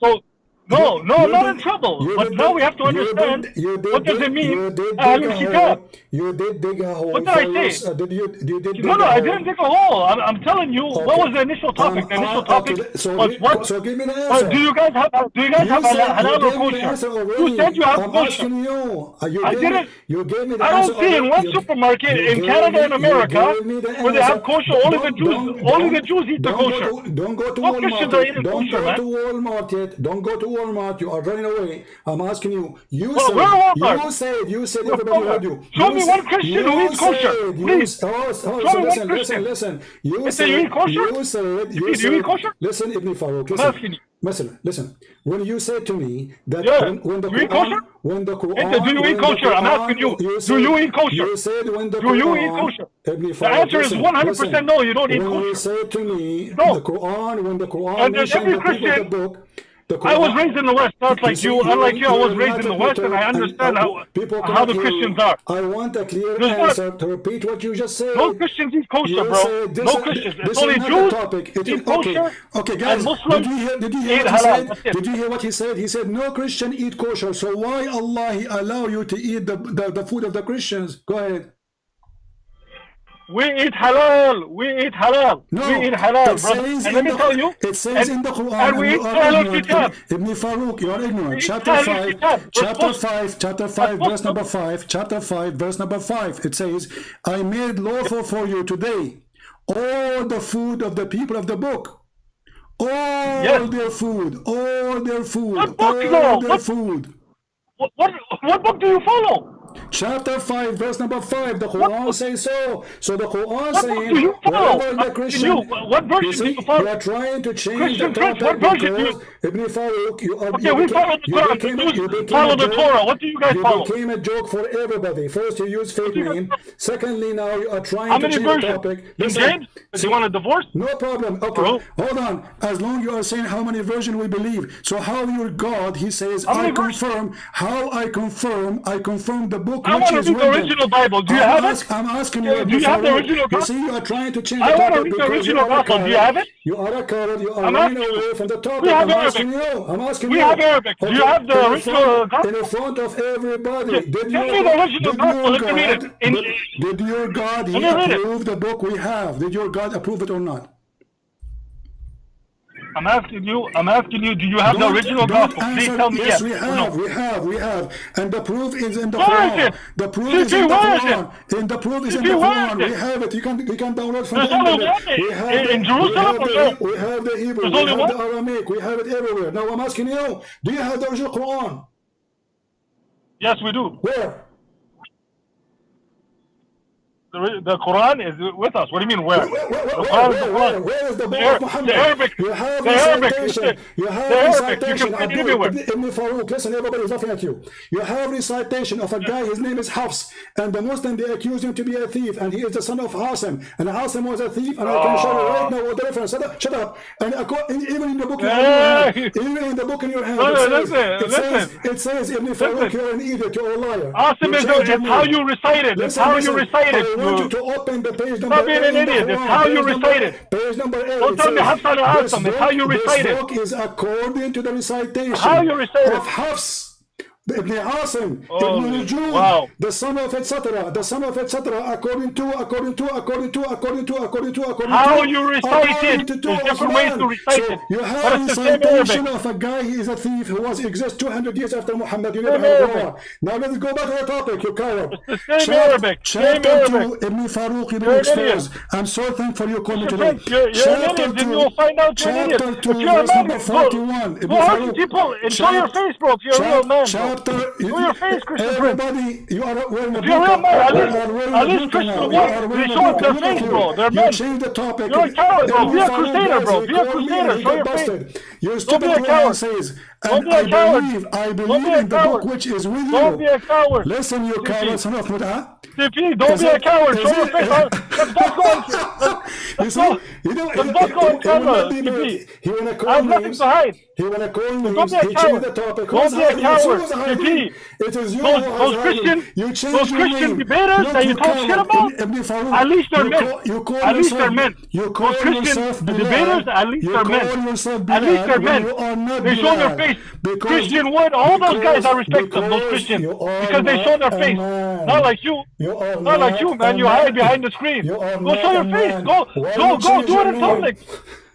So no, not in trouble. But now we have to understand what does it mean. You did dig a hole. What did I say? I didn't dig a hole. I'm telling you, what was the initial topic? The initial topic was what? So give me the answer. Do you guys have halal or kosher? You said you have kosher. I didn't. You gave me the I don't see in one supermarket in Canada and America where they have kosher. Only the Jews eat the kosher. Don't go to Christians are eating Don't kosher, go man. to Walmart yet. Don't go to Walmart. You are running away. I'm asking you. You said everybody heard you. Show me one Christian who eats kosher, please. Listen. You eat kosher? You said. You eat kosher? Listen, Ibn Farooq. Listen. When you say to me that when the Quran, do you eat kosher? I'm asking you. Do you eat kosher? You said when the Do you eat kosher? The answer is 100% no. You don't eat kosher. When you say to me no. the Quran, when the Quran and mentioned every the people of the Christian, book. I was raised in the West, not like you. Unlike you, I was raised in the West, and I understand how the Christians are. I want a clear answer to repeat what you just said. No Christians eat kosher, bro. No Christians. It's only Jews eat kosher. Okay, guys, and Muslims did you hear what he said? Did you hear what he said? He said no Christian eat kosher. So why Allah allow you to eat the food of the Christians? Go ahead. We eat halal. We eat halal. No, we eat halal, it brother. says And let me tell you. it says in the Quran, and we and eat you are halal ignorant. kitab. Ibn Farooq, you are ignorant. We eat Chapter halal 5, kitab. chapter 5, verse number 5, chapter 5, verse number 5. It says, I made lawful for you today all the food of the people of the book. All their food, all their food, What book, all though? their food. What book do you follow? Chapter 5, verse number 5, the Quran says so. So the Quran What book do you follow? wherever the Christian, What version do you follow? you are trying to change Christian the Prince, topic what version do because Ibn Farooq, we follow the Quran. you became follow a the joke. Torah. What do you guys follow? You became a joke for everybody. First you use fake name. Secondly, now you are trying How to many change versions? the topic. King James? Do you want a divorce? No problem. Okay, hold on. As long you are saying how many versions we believe. So how your God, he says, I confirm the book I which want is to read the written. original Bible. Do you have it? I'm asking you. Do you have the original You gospel? see, you are trying to change I the want to topic read the because original gospel. Do you have it? You are a coward. You are I'm running asking away you. from the topic. We have I'm Arabic. asking you. I'm asking We you. have Arabic. Do you have the original gospel? In front of everybody. Tell me the original gospel. Let me read it. Did your God he approve the book we have? Did your God approve it or not? I'm asking you, do you have the original gospel? Please tell me yes. We have. And the proof is in the Where is Quran. it? The proof is in the Quran. And the proof is in the where is Quran. it? We have it. You can download from There's the only internet. one We have in Jerusalem or no? We have the Hebrew. There's We only have one? the Aramaic. We have it everywhere. Now I'm asking you, do you have the original Quran? Yes, we do. Where? The Quran is with us. What do you mean where? Where is the book of Mohammed? The Arabic. You have The Arabic. recitation. You have The Arabic. recitation. You can find it everywhere. Ibn Farooq, listen, everybody is laughing at you. You have recitation of a guy, his name is Hafs, and the Muslim, they accuse him to be a thief, and he is the son of Hasim, and Hasim was a thief, and I can show you right now what the reference. Shut up. And even in the book, even in the book in your hand, it says Ibn Farooq, you're an idiot, you're a liar. Hasim is how you recite it. It's how you recite it. I want you to open the page number. Stop being an idiot. It's how you recite it. Page number 8. Don't tell me Hafsan or Hasim. It's how you recite it. This book is according to the recitation How you recite it. of Hafs. Ibn Asim, Ibn Nujum, the son of etc. The son of etc. According to. How you recite it. There's different ways to recite it. You have but a it's the same recitation Arabic. of a guy, he is a thief who was exist 200 years after Muhammad. You never heard of Dawah. Now let's go back to the topic, you coward. It's the same Arabic. Chapter 2, Ibn Farooq, Ibn exposed. I'm so thankful you called me today. You're an idiot, then you'll find out you're an idiot. Chapter 2, verse number 41. Go hug people and show your face, bro. If you're a real man, show your face, Christian Prince. Everybody, you are wearing a If you're a real man, at least Christian now. what? They show us their face, bro. They're men. You change the topic. You're a coward, bro. Be a crusader, bro. Be a crusader. Show your face. Your Don't be stupid a coward. Quran says, Don't and be a coward. I Don't believe be a in the book coward. which is with Don't be you. a coward. Listen, you coward, son of Mut'ah. CP, don't be a coward. Show your face. Let's both go on. You see, you know, Let's both go on camera, CP. he wanna I call have nothing names. to hide. He wanna call Don't names. be a He changed coward. the topic. Don't be a coward. CP. It is you Those who has Christian, you those changed your Christian name. debaters Look, that you talk coward. shit about, Ibn Farooq, at least they're men. You call At least yourself- they're men. You call Those Christian yourself debaters, at least you they're men. call yourself At least they're when men. you are not They show their Bilal. face. Because- Christian Wood, all those guys, I respect them, those because Christians. you are Because they show their not a face. man. Not like you. You are Not like you, man. You hide behind the screen. You are Go not show your a face. man. Go, Why go, you go, change do your it in name? public.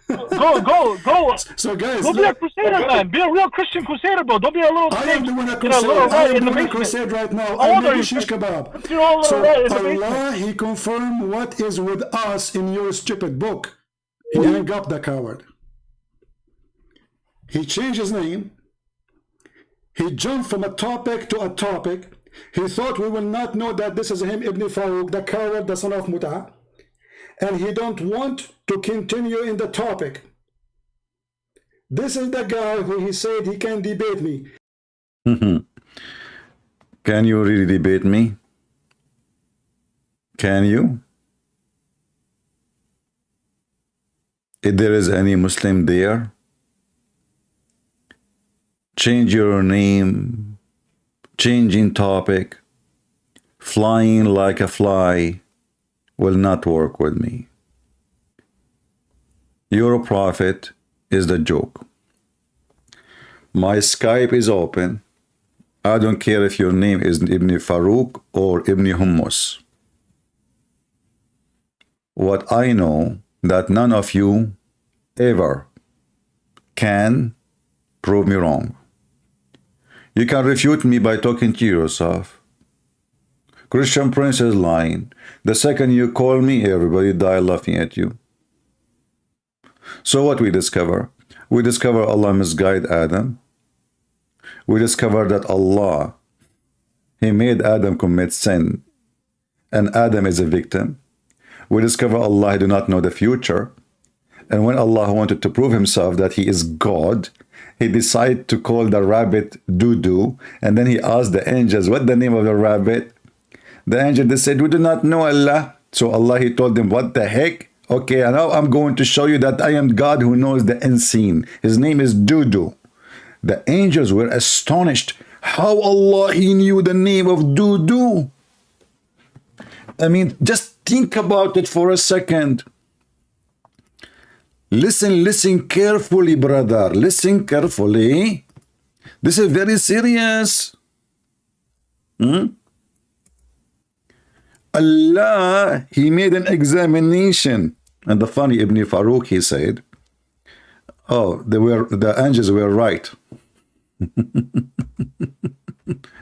Go. So guys, Go be a crusader, man. Be a real Christian crusader, bro. Don't be a little I am snake doing a in a crusade. little I rat am in the doing a basement. crusade right now. How I'm old are making you? shish kebab. You're all So little rat in the basement. Allah, He confirmed what is with us in your stupid book. He hung up the coward. He changed his name. He jumped from a topic to a topic. He thought we will not know that this is him, Ibn Farooq, the coward, the son of Mut'ah. And he don't want to continue in the topic. This is the guy who he said he can debate me. Can you really debate me? Can you? If there is any Muslim there, change your name, changing topic, flying like a fly will not work with me. Your prophet is the joke. My Skype is open. I don't care if your name is Ibn Farooq or Ibn Hummus. what I know that none of you ever can prove me wrong. You can refute me by talking to yourself. Christian Prince is lying. The second you call me, everybody die laughing at you. So what we discover? We discover Allah misguided Adam. We discover that Allah, He made Adam commit sin, and Adam is a victim. We discover Allah do not know the future, and when Allah wanted to prove Himself that He is God, He decided to call the rabbit doo-doo, and then He asked the angels, what the name of the rabbit? The angel, they said, we do not know, Allah. So Allah, He told them, what the heck? Okay, and now I'm going to show you that I am God who knows the unseen. His name is doo-doo. The angels were astonished. How Allah, He knew the name of doo-doo? I mean, just think about it for a second. Listen carefully, brother. Listen carefully. This is very serious. Allah, He made an examination. And the funny Ibn Farooq, he said, oh, the angels were right.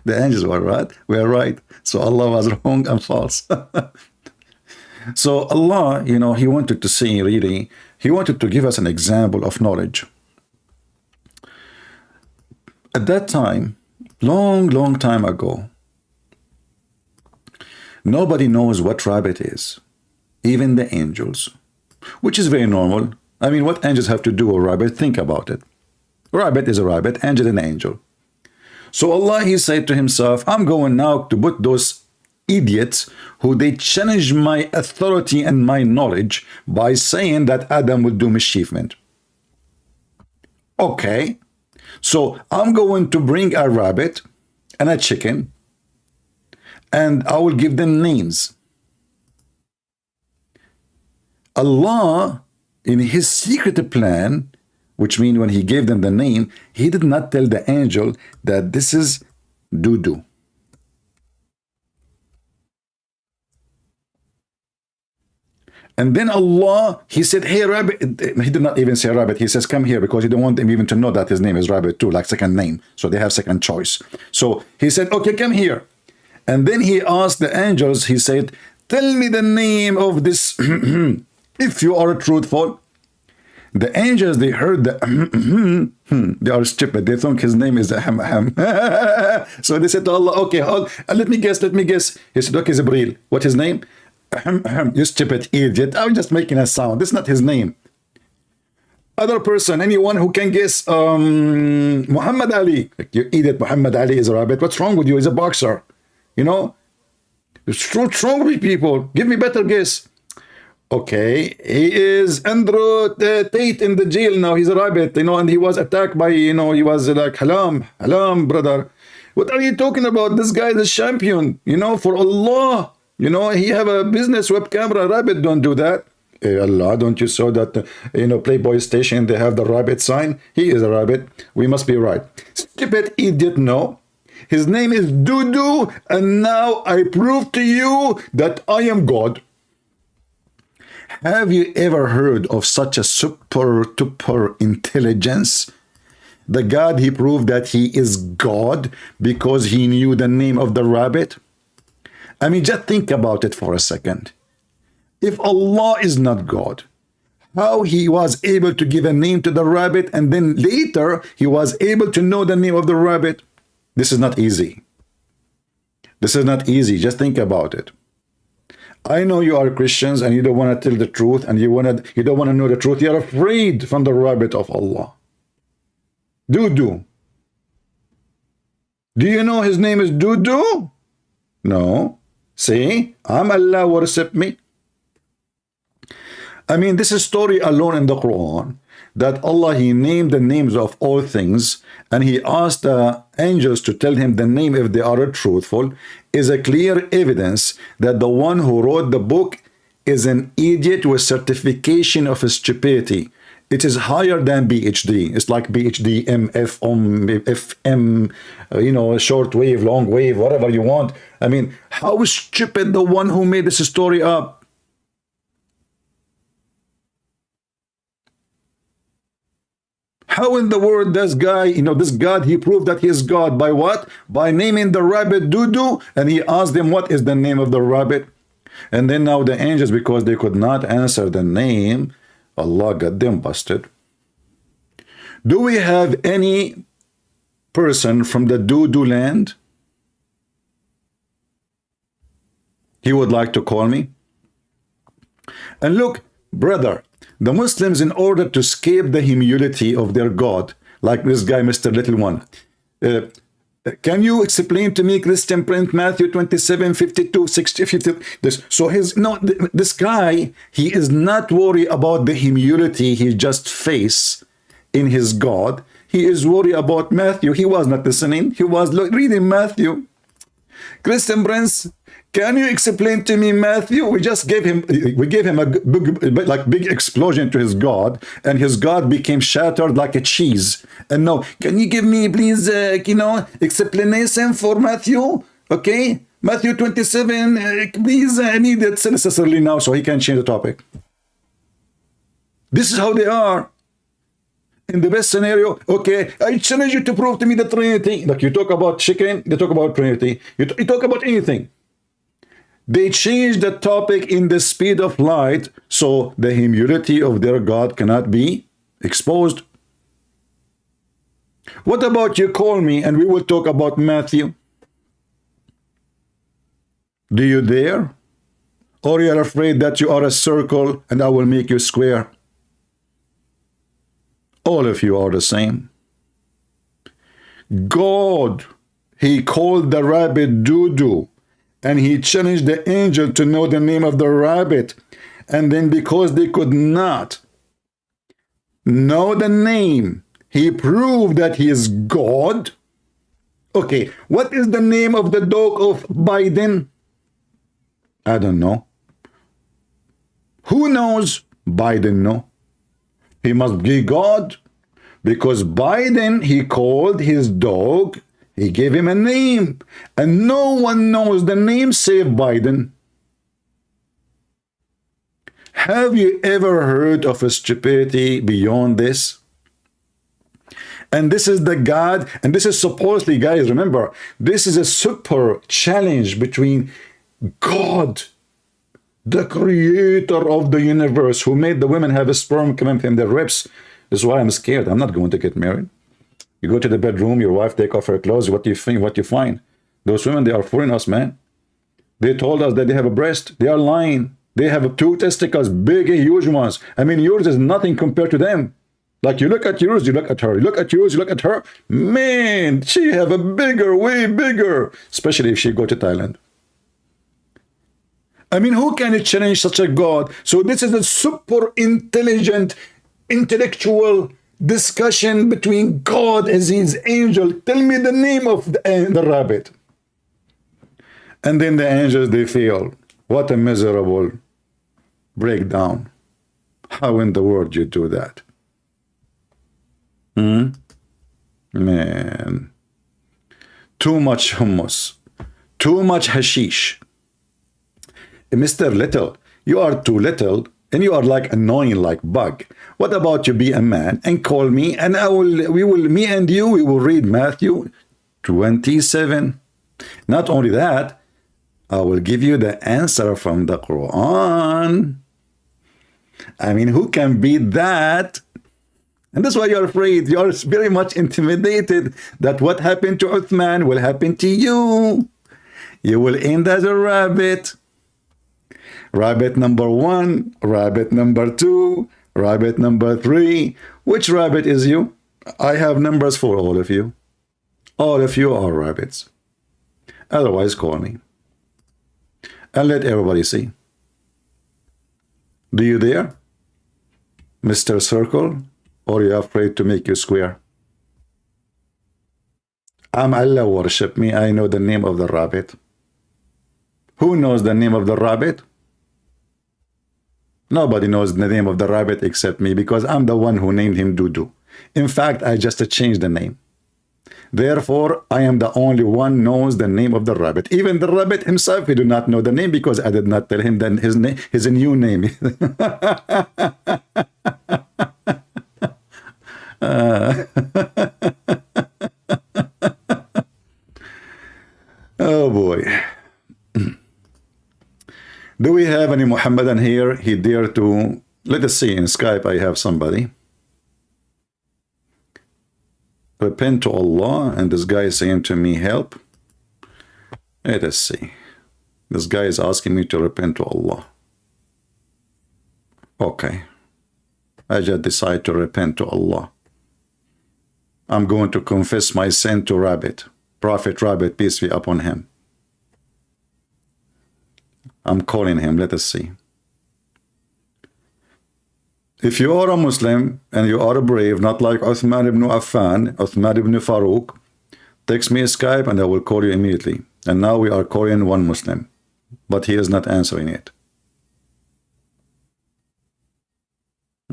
The angels were right. So Allah was wrong and false. So Allah, you know, He wanted to say, really, He wanted to give us an example of knowledge. At that time, long time ago, nobody knows what rabbit is, even the angels, which is very normal. I mean, what angels have to do with rabbit? Think about it. Rabbit is a rabbit, angel an angel. So Allah, He said to Himself, I'm going now to put those idiots who they challenge my authority and my knowledge by saying that Adam would do mischievement. Okay, so I'm going to bring a rabbit and a chicken, and I will give them names. Allah, in His secret plan, which means when He gave them the name, He did not tell the angel that this is doo-doo. And then Allah, He said, hey, rabbit. He did not even say rabbit. He says, come here, because He don't want them even to know that his name is rabbit too, like second name. So they have second choice. So He said, okay, come here. And then He asked the angels, He said, tell me the name of this, if you are truthful. The angels, they heard the they are stupid. They think his name is Ham. So they said to Allah, okay, let me guess. He said, okay, Zibril. What his name? You stupid idiot. I'm just making a sound. That's not his name. Other person, anyone who can guess, Muhammad Ali. You idiot, Muhammad Ali is a rabbit. What's wrong with you? He's a boxer. You know? What's wrong with people? Give me better guess. Okay, he is Andrew Tate in the jail now. He's a rabbit, you know, and he was attacked by, you know, he was like, halam, brother. What are you talking about? This guy is a champion, you know, for Allah. You know, he have a business web camera. Rabbit don't do that. Hey Allah, don't you saw that, you know, Playboy station, they have the rabbit sign? He is a rabbit. We must be right. Stupid idiot, no. His name is Doo-Doo, and now I prove to you that I am God. Have you ever heard of such a super intelligence? The God, He proved that He is God because He knew the name of the rabbit. I mean, just think about it for a second. If Allah is not God, how He was able to give a name to the rabbit, and then later He was able to know the name of the rabbit? This is not easy. This is not easy. Just think about it. I know you are Christians and you don't want to tell the truth, and you don't want to know the truth. You're afraid from the rabbit of Allah. Doo-doo. Do you know his name is Doo-doo? No. See, I'm Allah, worship me. I mean, this is story alone in the Quran, that Allah, He named the names of all things, and He asked the angels to tell Him the name if they are truthful, is a clear evidence that the one who wrote the book is an idiot with certification of stupidity. It is higher than PhD. It's like PhD, MF, FM, you know, short wave, long wave, whatever you want. I mean, how stupid the one who made this story up. How in the world this guy, you know, this God, he proved that he is God by what? By naming the rabbit Dudu, and he asked them what is the name of the rabbit. And then now the angels, because they could not answer the name, Allah got them busted. Do we have any person from the Dudu land? He would like to call me. And look, brother, the Muslims, in order to escape the humility of their God, like this guy, Mr. Little One, can you explain to me Christian print Matthew 27, 52, 60, 50? This, so this guy, he is not worried about the humility he just faced in his God. He is worried about Matthew. He was not listening. He was reading Matthew. Christian Prince, can you explain to me Matthew? We gave him a big explosion to his God, and his God became shattered like a cheese. And now, can you give me please, explanation for Matthew? Okay, Matthew 27. Please, I need it necessarily now so he can change the topic. This is how they are. In the best scenario, okay, I challenge you to prove to me the Trinity. Like you talk about chicken, they talk about Trinity. You talk about anything. They change the topic in the speed of light, so the humility of their God cannot be exposed. What about you call me and we will talk about Matthew? Do you dare? Or you are afraid that you are a circle and I will make you square? All of you are the same. God, he called the rabbit Dudu, and he challenged the angel to know the name of the rabbit. And then because they could not know the name, he proved that he is God. Okay, what is the name of the dog of Biden? I don't know. Who knows? Biden know. He must be God, because Biden, he called his dog, he gave him a name, and no one knows the name save Biden. Have you ever heard of a stupidity beyond this? And this is the God, and this is supposedly, guys, remember, this is a super challenge between God, the creator of the universe, who made the women have a sperm coming from their ribs. This is why I'm scared. I'm not going to get married. You go to the bedroom, your wife take off her clothes. What do you think? What you find? Those women, they are fooling us, man. They told us that they have a breast. They are lying. They have 2 testicles, big, huge ones. I mean, yours is nothing compared to them. Like you look at yours, you look at her. You look at yours, you look at her. Man, she have a bigger, way bigger. Especially if she go to Thailand. I mean, who can challenge such a God? So this is a super intelligent, intellectual discussion between God and his angel. Tell me the name of the rabbit. And then the angels, they fail. What a miserable breakdown. How in the world you do that? Man. Too much hummus. Too much hashish. Mr. Little, you are too little and you are like annoying like bug. What about you be a man and call me and me and you, we will read Matthew 27. Not only that, I will give you the answer from the Quran. I mean, who can beat that? And that's why you're afraid. You're very much intimidated that what happened to Uthman will happen to you. You will end as a rabbit. Rabbit number 1, rabbit number 2, rabbit number 3. Which rabbit is you? I have numbers for all of you. All of you are rabbits. Otherwise, call me. And let everybody see. Do you dare, Mr. Circle? Or are you afraid to make you square? Allah worship me. I know the name of the rabbit. Who knows the name of the rabbit? Nobody knows the name of the rabbit except me, because I'm the one who named him Dudu. In fact, I just changed the name. Therefore, I am the only one knows the name of the rabbit. Even the rabbit himself, he do not know the name, because I did not tell him that his new name. Oh boy. Do we have any Muhammadan here? He dare to, let us see, in Skype I have somebody. Repent to Allah, and this guy is saying to me, help. Let us see. This guy is asking me to repent to Allah. Okay. I just decide to repent to Allah. I'm going to confess my sin to Rabbit. Prophet Rabbit, peace be upon him. I'm calling him. Let us see. If you are a Muslim and you are brave, not like Uthman ibn Affan, Uthman ibn Farooq, text me a Skype and I will call you immediately. And now we are calling one Muslim, but he is not answering it.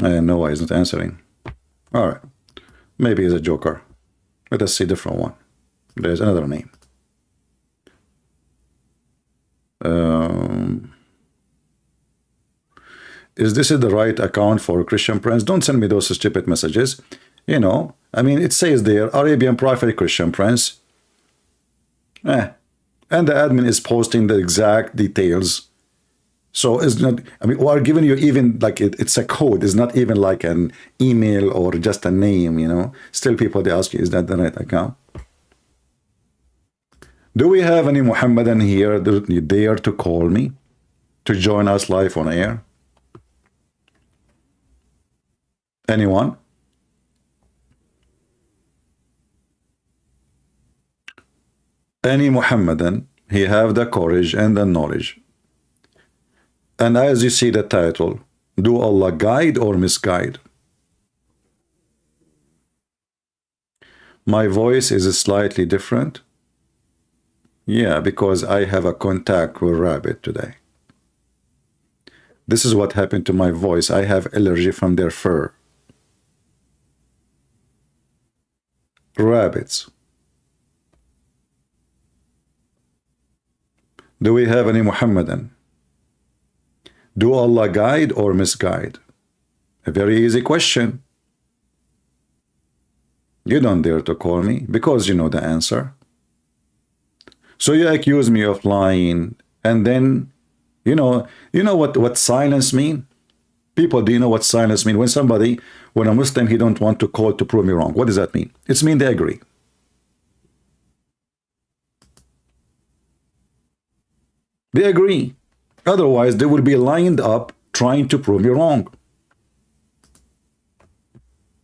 I know why he's not answering. All right. Maybe he's a joker. Let us see a different one. There's another name. Is this the right account for Christian Prince? Don't send me those stupid messages. You know, I mean, it says there, Arabian Prophet Christian Prince. And the admin is posting the exact details. So it's not, I mean, we are giving you even like it's a code. It's not even like an email or just a name, you know. Still people, they ask you, is that the right account? Do we have any Muhammadan here that you dare to call me to join us live on air? Anyone? Any Muhammadan, he have the courage and the knowledge. And as you see the title, do Allah guide or misguide? My voice is slightly different. Yeah, because I have a contact with Rabbit today. This is what happened to my voice. I have allergy from their fur. Rabbits. Do we have any Muhammadan? Do Allah guide or misguide? A very easy question. You don't dare to call me because you know the answer. So you accuse me of lying, and then you know what silence mean? People, do you know what silence mean? When a Muslim, he don't want to call to prove me wrong. What does that mean? It's mean they agree. They agree. Otherwise, they will be lined up trying to prove you wrong.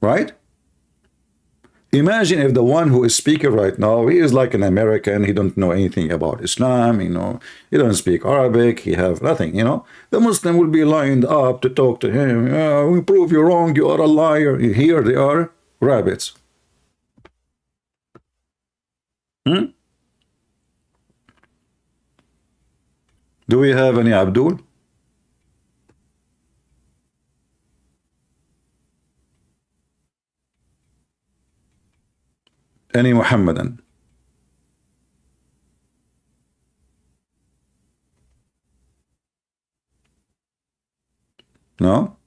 Right? Imagine if the one who is speaking right now, he is like an American, he don't know anything about Islam, you know, he doesn't speak Arabic, he have nothing, you know. The Muslim will be lined up to talk to him. We prove you wrong, you are a liar. Here they are, rabbits. Do we have any Abdul? Any Muhammadan? No?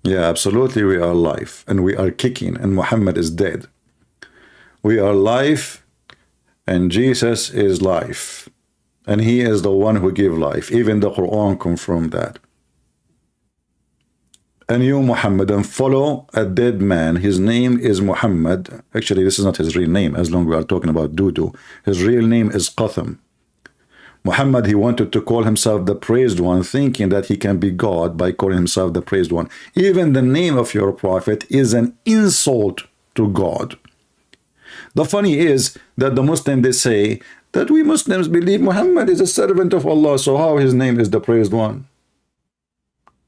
Yeah, absolutely, we are alive and we are kicking and Muhammad is dead. We are alive and Jesus is life. And he is the one who gives life. Even the Quran confirmed that. And you, Muhammadan, follow a dead man. His name is Muhammad. Actually, this is not his real name, as long as we are talking about Dudu. His real name is Qatham. Muhammad, he wanted to call himself the praised one, thinking that he can be God by calling himself the praised one. Even the name of your prophet is an insult to God. The funny is that the Muslims, they say that we Muslims believe Muhammad is a servant of Allah, so how his name is the praised one?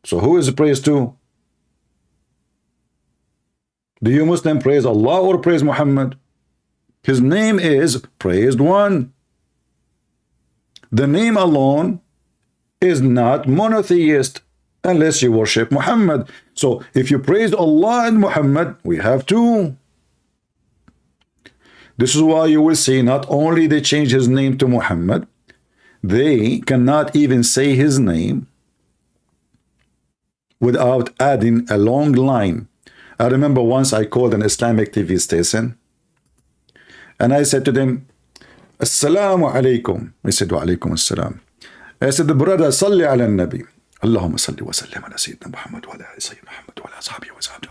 So who is praised to? Do you Muslim praise Allah or praise Muhammad? His name is praised one. The name alone is not monotheist unless you worship Muhammad. So if you praise Allah and Muhammad, we have two. This is why you will see not only they change his name to Muhammad, They cannot even say his name without adding a long line. I remember once I called an Islamic TV station and I said to them, Assalamu alaikum. They said, Wa alaikum assalam. I said, brother, salli ala nabi. Allahumma salli wa sallim ala Sayyidina Muhammad wa ala Sayyidina Muhammad wa ala ashabihi wa sahbihi.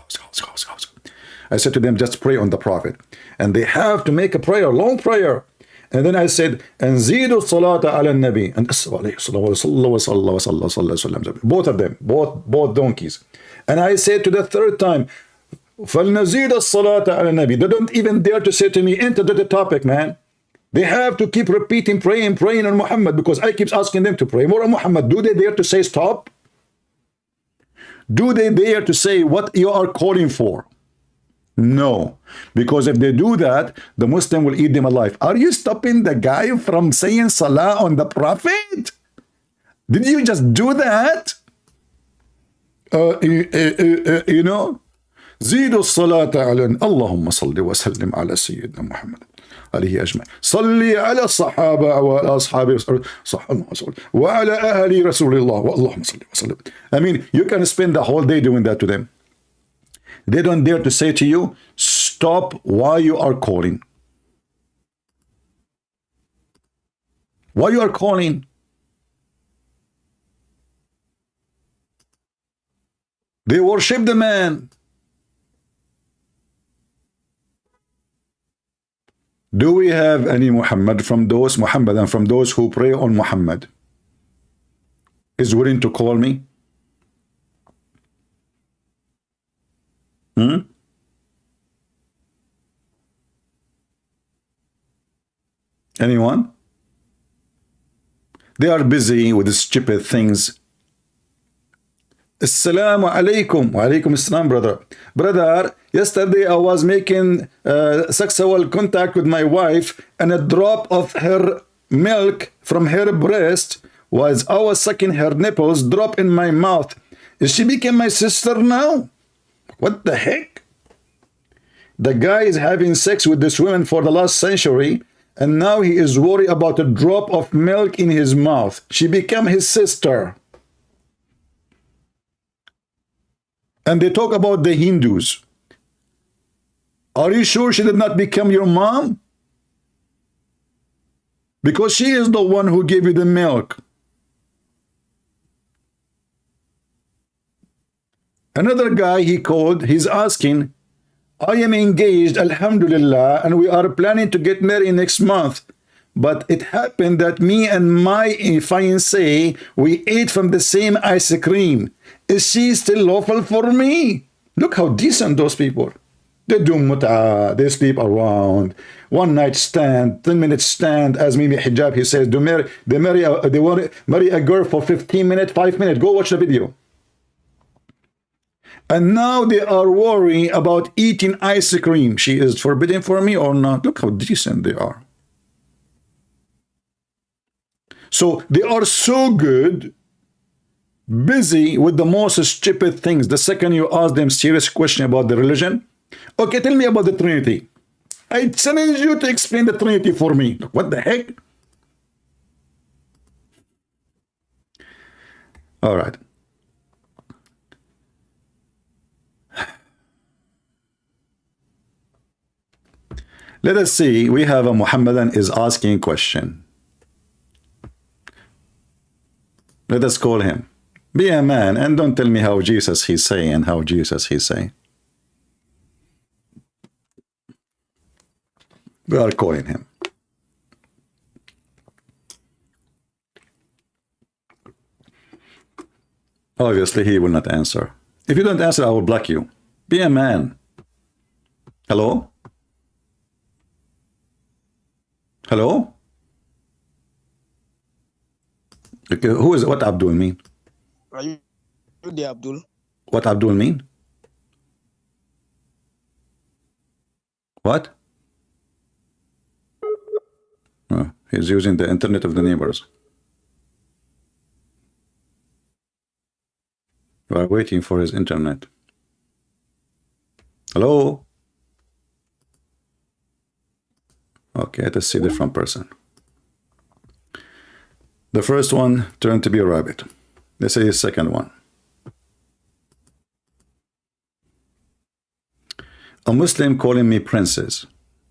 I said to them, just pray on the Prophet. And they have to make a prayer, long prayer. And then I said, and zidu salata ala nabi. And both of them, both donkeys. And I said to the third time, فَلْنَزِيدَ الصَّلَاةَ عَلَى النَّبِي. They don't even dare to say to me, enter the topic, man. They have to keep repeating, praying on Muhammad, because I keep asking them to pray more on Muhammad. Do they dare to say stop? Do they dare to say what you are calling for? No. Because if they do that, the Muslim will eat them alive. Are you stopping the guy from saying salah on the Prophet? Did you just do that? You know? زيدوا الصلاة على اللهم صل وسلم على سيدنا محمد عليه أجمعين. صلي على الصحابة وعلى أصحاب وعلى أهل رسول الله واللهم صل وسلم. I mean, you can spend the whole day doing that to them. They don't dare to say to you, stop why you are calling. Why you are calling? They worship the man. Do we have any Muhammad and from those who pray on Muhammad is willing to call me? Anyone? They are busy with the stupid things. Assalamu alaikum. Wa alaikum assalam, brother. Brother, yesterday I was making sexual contact with my wife, and a drop of her milk from her breast was I was sucking her nipples, drop in my mouth. She became my sister now? What the heck? The guy is having sex with this woman for the last century, and now he is worried about a drop of milk in his mouth. She became his sister. And they talk about the Hindus. Are you sure she did not become your mom? Because she is the one who gave you the milk. Another guy he called, he's asking, I am engaged, alhamdulillah, and we are planning to get married next month. But it happened that me and my fiancé, we ate from the same ice cream. Is she still lawful for me? Look how decent those people. They do mut'ah, they sleep around, one night stand, 10-minute stand, as maybe Hijab, he says, they want to marry a girl for 15 minutes, 5 minutes. Go watch the video. And now they are worrying about eating ice cream. She is forbidden for me or not? Look how decent they are. So they are so good, busy with the most stupid things. The second you ask them serious question about the religion, okay, tell me about the Trinity. I challenge you to explain the Trinity for me. What the heck? All right. Let us see. We have a Muhammadan is asking a question. Let us call him. Be a man and don't tell me how Jesus he's saying and how Jesus he's saying. We are calling him. Obviously, he will not answer. If you don't answer, I will block you. Be a man. Hello? Hello? Okay, who is what Abdul mean? Are you the Abdul? What Abdul mean? What? Oh, he's using the internet of the neighbors. We are waiting for his internet. Hello? Okay, let us see the different person. The first one turned to be a rabbit. Let's say the second one. A Muslim calling me princess.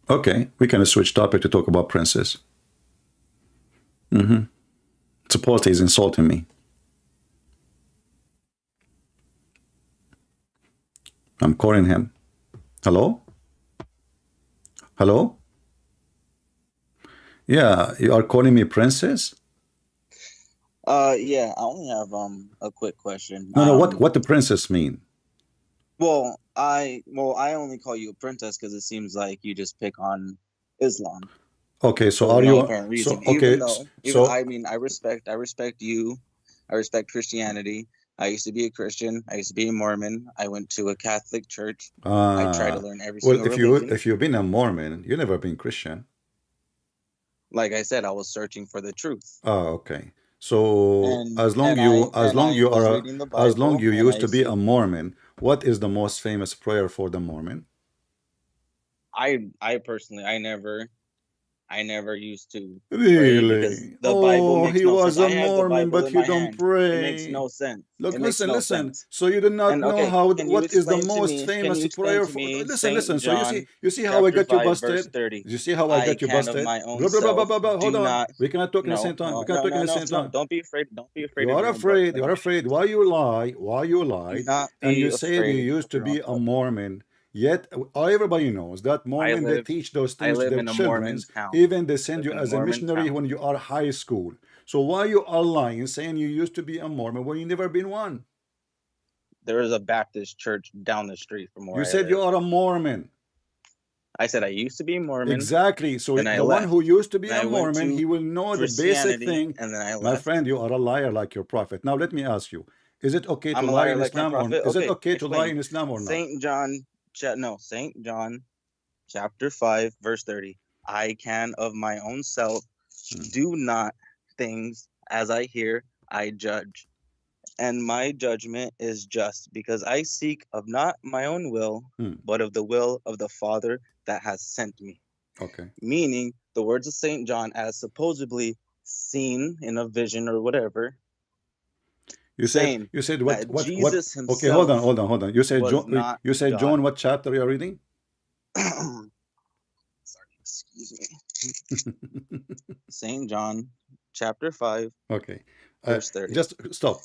Okay, we can switch topic to talk about princess. Suppose he's insulting me. I'm calling him. Hello? Hello? Yeah, you are calling me princess? Yeah, I only have a quick question. No, what the princess mean? Well, I only call you a princess because it seems like you just pick on Islam. Okay, so for are no you apparent reason. okay? I mean, I respect you. I respect Christianity. I used to be a Christian. I used to be a Mormon. I went to a Catholic church. I try to learn every single religion. If you've been a Mormon, you never been Christian. Like I said, I was searching for the truth. Oh, okay. So as long you used to be a Mormon, what is the most famous prayer for the Mormon? I personally, I never used to really. The Bible makes he no was sense. a Mormon, but he don't pray. It makes no sense. Look, listen. So you do not know what is the most famous prayer for. Listen. So you see how I got you busted. You see how I got you busted. Hold on. We cannot talk in the same time. We cannot talk in the same time. Don't be afraid. You are afraid. You are afraid. Why you lied? And you said you used to be a Mormon. Yet everybody knows that Mormon, they teach those things to their children. Even they send you as a missionary when you are high school. So why you are lying, saying you used to be a Mormon when you never been one? There is a Baptist church down the street from where you said you are a Mormon. I said I used to be Mormon. Exactly. So the one who used to be a Mormon, he will know the basic thing. And then I left. My friend, you are a liar like your prophet. Now let me ask you: is it okay to lie in Islam or is it okay to lie in Islam or not? Saint John chapter 5 verse 30. I can of my own self do not things as I hear, I judge. And my judgment is just, because I seek of not my own will, but of the will of the Father that has sent me. Okay. Meaning the words of Saint John as supposedly seen in a vision or whatever. You said what Jesus himself. Okay, hold on. You said John, what chapter you are reading? Sorry, excuse me. Saint John chapter 5. Okay. Verse 30. Just stop.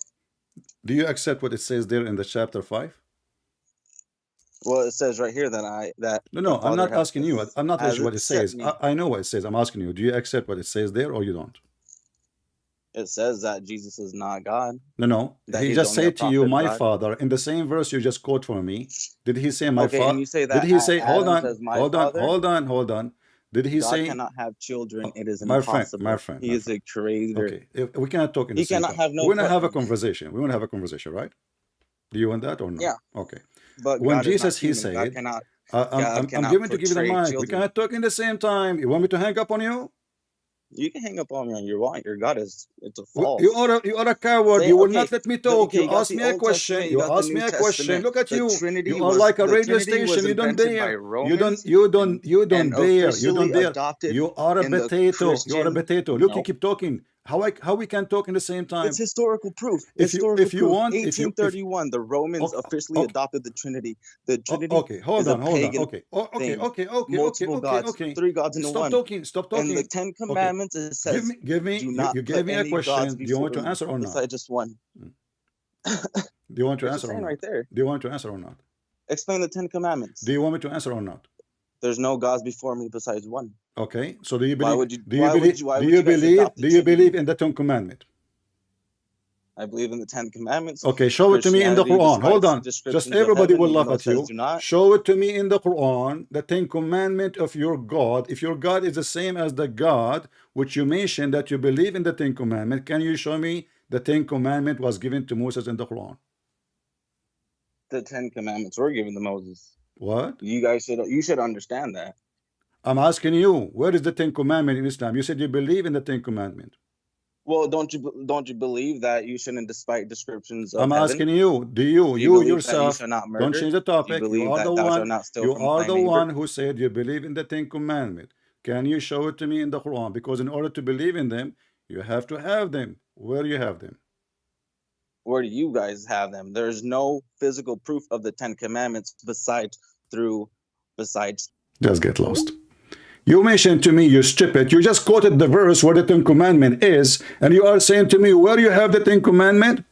Do you accept what it says there in the chapter 5? Well, it says right here that No, I'm not asking you. I'm not asking what it says. I know what it says. I'm asking you. Do you accept what it says there or you don't? It says that Jesus is not God. No. He just said to you, my Father, in the same verse you just quote for me. Did he say my Father? And you say that did he say, hold on. Did he God say? cannot have children. It is impossible. My friend. He is a creator. Okay. We cannot talk in the same time. We want to have a conversation. We want to have a conversation, right? Do you want that or not? Yeah. Okay. But when God Jesus, he said, I'm giving to give you the mic. We cannot talk in the same time. You want me to hang up on you? You can hang up on me on your want. Your God it's a false. You are a coward. You will not let me talk. You ask me a question. You ask me a question. Look at you. You are like a radio station. You don't dare. You don't dare. You don't dare. You are a potato. You are a potato. Look, you keep talking. How we can talk in the same time? It's historical proof. If you want, 1831, the Romans officially adopted the Trinity. The Trinity. Okay, hold on. Okay. Multiple gods, 3 gods in one. Stop talking. In the 10 Commandments, it says, you gave me a question. Do you want to answer or not? Besides just one. Do you want to answer or not? Right there. Do you want to answer or not? Explain the 10 Commandments. Do you want me to answer or not? There's no gods before me besides one. Okay, so do you believe? Do you believe in the 10 Commandments? I believe in the 10 Commandments. Okay, show it to me in the Quran. Hold on, just everybody will laugh at you. Show it to me in the Quran, the 10 Commandments of your God. If your God is the same as the God which you mentioned that you believe in the 10 Commandments, can you show me the 10 Commandments was given to Moses in the Quran? The 10 Commandments were given to Moses. What? You should understand that. I'm asking you, where is the 10 Commandments in Islam? You said you believe in the 10 Commandments. Well, don't you believe that you shouldn't despite descriptions of I'm heaven? asking you, do you yourself, don't change the topic, you are the one who said you believe in the 10 Commandments. Can you show it to me in the Quran? Because in order to believe in them, You have to have them. Where do you have them? Where do you guys have them? There's no physical proof of the 10 Commandments besides. Just get lost. You mentioned to me, you stupid, you just quoted the verse where the 10 Commandment is, and you are saying to me, where you have the 10 Commandment?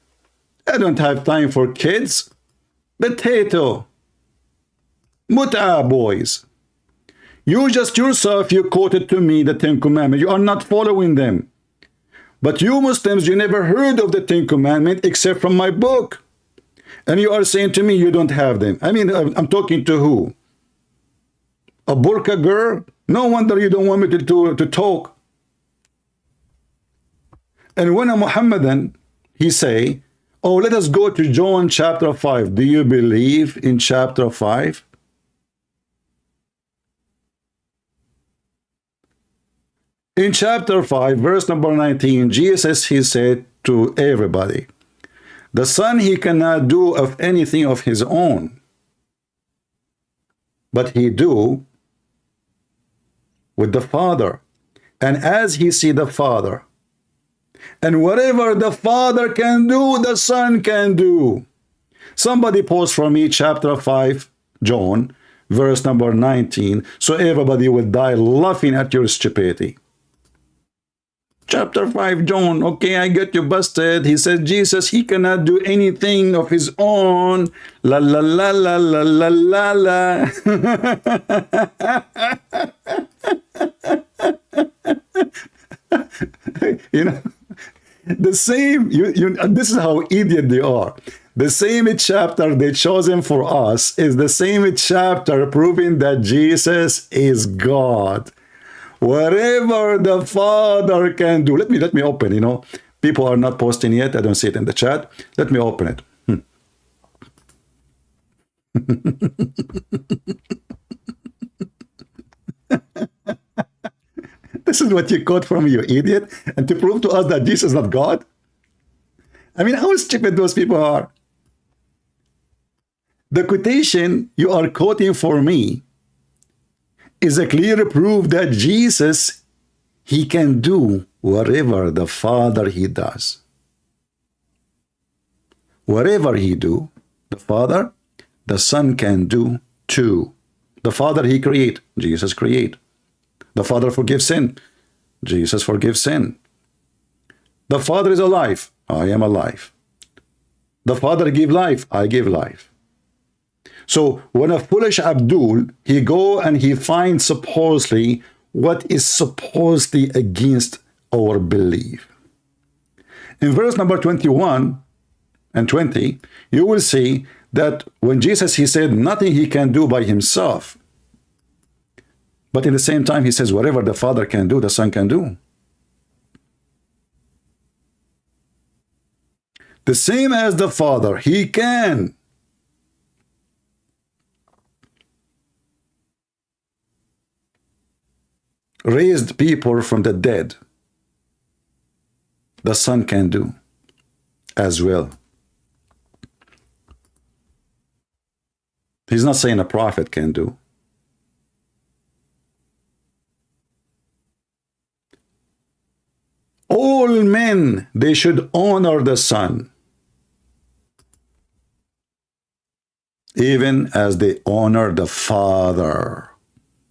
I don't have time for kids. Potato. Mut'a, boys. You just yourself, you quoted to me the 10 Commandments. You are not following them. But you Muslims, you never heard of the 10 Commandments except from my book. And you are saying to me, you don't have them. I mean, I'm talking to who? A burqa girl? No wonder you don't want me to talk. And when a Mohammedan, he say, oh, let us go to John chapter 5. Do you believe in chapter 5? In chapter 5, verse number 19, Jesus, he said to everybody, the Son, he cannot do of anything of his own, but he do with the Father, and as he see the Father. And whatever the Father can do, the Son can do. Somebody post for me chapter 5, John, verse number 19, so everybody will die laughing at your stupidity. Chapter 5, John, okay, I get you busted. He said, Jesus, he cannot do anything of his own. La la la la la la la la. You know, the same, this is how idiot they are. The same chapter they chosen for us is the same chapter proving that Jesus is God. Whatever the Father can do. Let me open, you know. People are not posting yet. I don't see it in the chat. Let me open it. This is what you quote from, you idiot. And to prove to us that Jesus is not God? I mean, how stupid those people are. The quotation you are quoting for me is a clear proof that Jesus, he can do whatever the Father he does. Whatever he do, the Father, the Son can do too. The Father he create, Jesus create. The Father forgives sin, Jesus forgives sin. The Father is alive, I am alive. The Father give life, I give life. So when a foolish Abdul, he go and he finds supposedly what is supposedly against our belief. In verse number 21 and 20, you will see that when Jesus, he said nothing he can do by himself. But in the same time, he says whatever the Father can do, the Son can do. The same as the Father, he can. Raised people from the dead, the Son can do as well. He's not saying a prophet can do. All men, they should honor the Son, even as they honor the Father.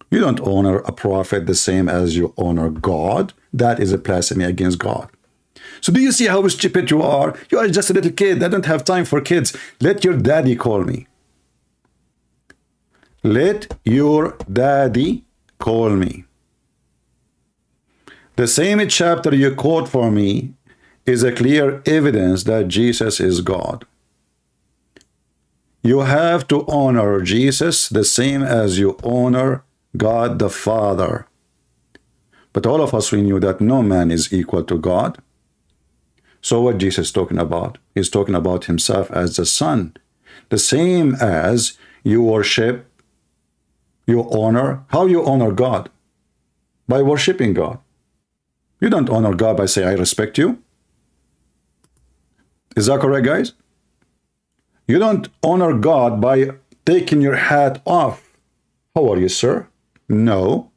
You don't honor a prophet the same as you honor God. That is a blasphemy against God. So do you see how stupid you are? You are just a little kid. I don't have time for kids. Let your daddy call me. Let your daddy call me. The same chapter you quote for me is a clear evidence that Jesus is God. You have to honor Jesus the same as you honor God the Father. But all of us, we knew that no man is equal to God. So what Jesus is talking about? He's talking about himself as the Son. The same as you worship, you honor. How you honor God? By worshiping God. You don't honor God by saying, I respect you. Is that correct, guys? You don't honor God by taking your hat off. How are you, sir? No.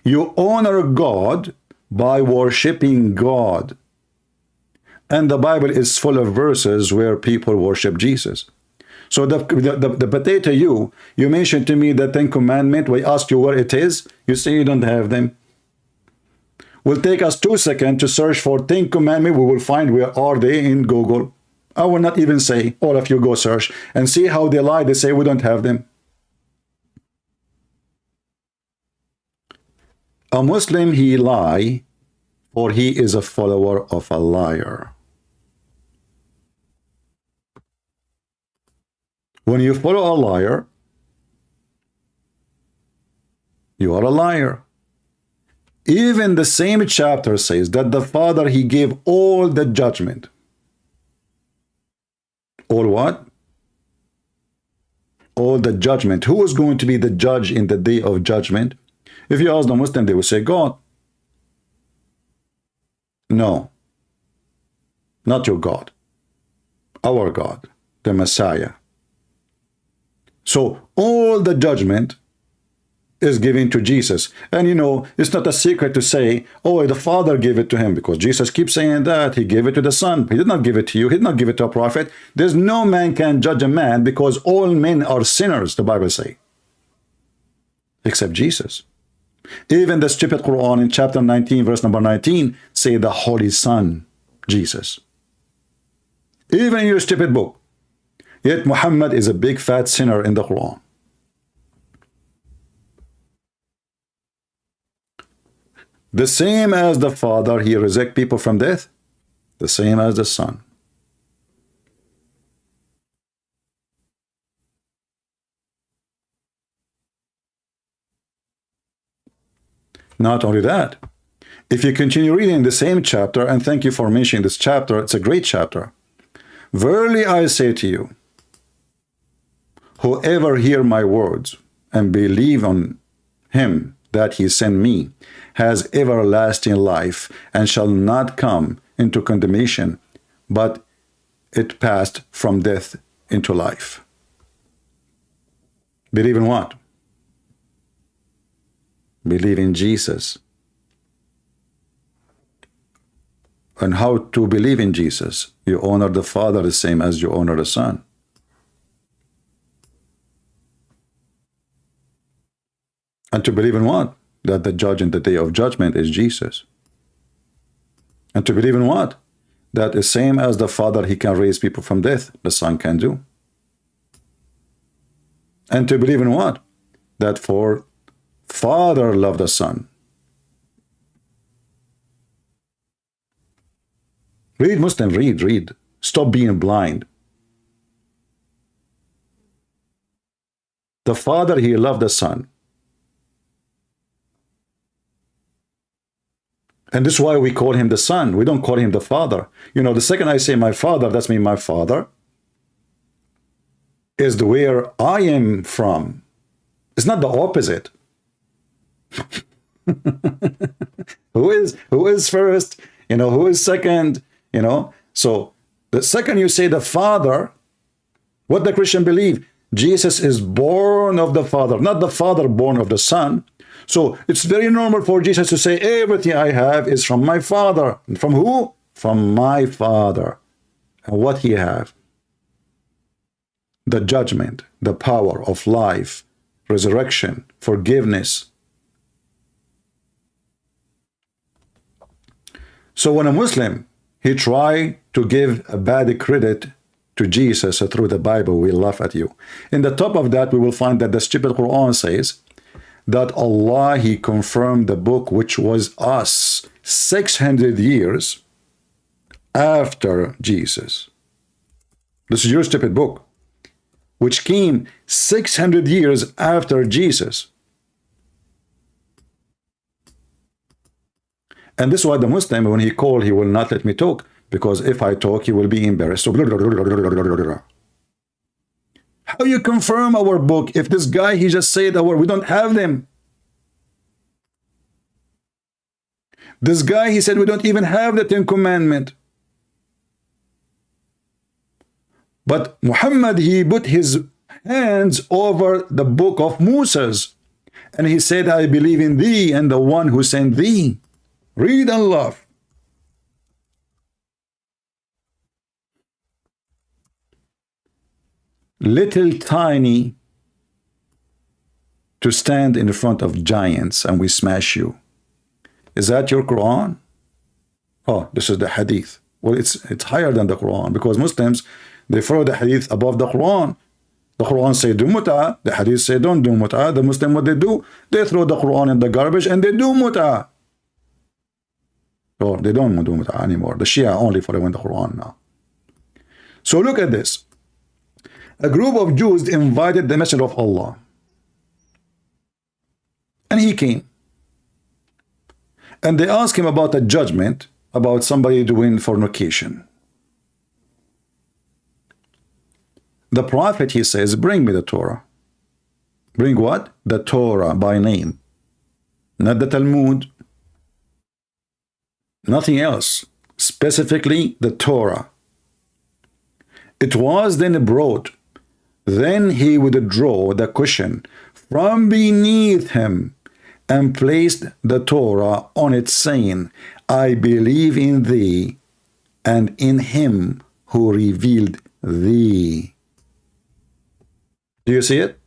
You honor God by worshiping God. And the Bible is full of verses where people worship Jesus. So the potato you mentioned to me the 10 Commandments. We ask you where it is. You say you don't have them. Will take us 2 seconds to search for 10 Commandments. We will find where are they in Google. I will not even say, all of you go search and see how they lie. They say we don't have them. A Muslim, he lie, for he is a follower of a liar. When you follow a liar, you are a liar. Even the same chapter says that the Father, he gave all the judgment. All what? All the judgment. Who is going to be the judge in the day of judgment? If you ask the Muslim, they will say God. No. Not your God. Our God, the Messiah. So all the judgment is given to Jesus. And you know, it's not a secret to say, oh, the Father gave it to him, because Jesus keeps saying that he gave it to the Son. He did not give it to you. He did not give it to a prophet. There's no man can judge a man, because all men are sinners, the Bible says, except Jesus. Even the stupid Quran in chapter 19, verse number 19, say the Holy Son, Jesus. Even in your stupid book. Yet Muhammad is a big fat sinner in the Quran. The same as the Father, he resurrects people from death. The same as the Son. Not only that, if you continue reading the same chapter, and thank you for mentioning this chapter, it's a great chapter. Verily I say to you, whoever hear my words and believe on him that he sent me has everlasting life and shall not come into condemnation, but it passed from death into life. Believe in what? Believe in Jesus. And how to believe in Jesus? You honor the Father the same as you honor the Son. And to believe in what? That the judge in the day of judgment is Jesus. And to believe in what? That the same as the Father, he can raise people from death, the Son can do. And to believe in what? That for Father loved the Son. Read, Muslim, read. Stop being blind. The Father, he loved the Son. And this is why we call him the Son. We don't call him the Father. You know, the second I say my Father, that's mean my Father is the where I am from. It's not the opposite. Who is first? You know, who is second? You know, so the second you say the Father, what the Christian believe? Jesus is born of the Father, not the Father born of the Son. So it's very normal for Jesus to say, everything I have is from my Father. And from who? From my Father. And what he have? The judgment, the power of life, resurrection, forgiveness. So when a Muslim, he try to give a bad credit to Jesus through the Bible, we laugh at you. In the top of that, we will find that the stupid Quran says that Allah, he confirmed the book which was us 600 years after Jesus. This is your stupid book, which came 600 years after Jesus. And this is why the Muslim, when he called, he will not let me talk, because if I talk, he will be embarrassed. So how you confirm our book if this guy, he just said we don't have them? This guy, he said we don't even have the 10 Commandments. But Muhammad, he put his hands over the book of Moses, and he said, I believe in thee and the one who sent thee. Read and laugh. Little tiny to stand in front of giants and we smash you. Is that your Quran? Oh, this is the Hadith. Well, it's higher than the Quran, because Muslims, they follow the Hadith above the Quran. The Quran say do mut'ah, the Hadith say don't do mut'ah. The Muslim, what they do? They throw the Quran in the garbage and they do mut'ah. Oh, they don't do mut'ah anymore. The Shia only following the Quran now. So look at this. A group of Jews invited the Messenger of Allah, and he came. And they asked him about a judgment about somebody doing fornication. The Prophet, he says, bring me the Torah. Bring what? The Torah by name. Not the Talmud. Nothing else. Specifically the Torah. It was then brought. Then he would draw the cushion from beneath him and placed the Torah on it, saying, I believe in thee and in him who revealed thee. Do you see it?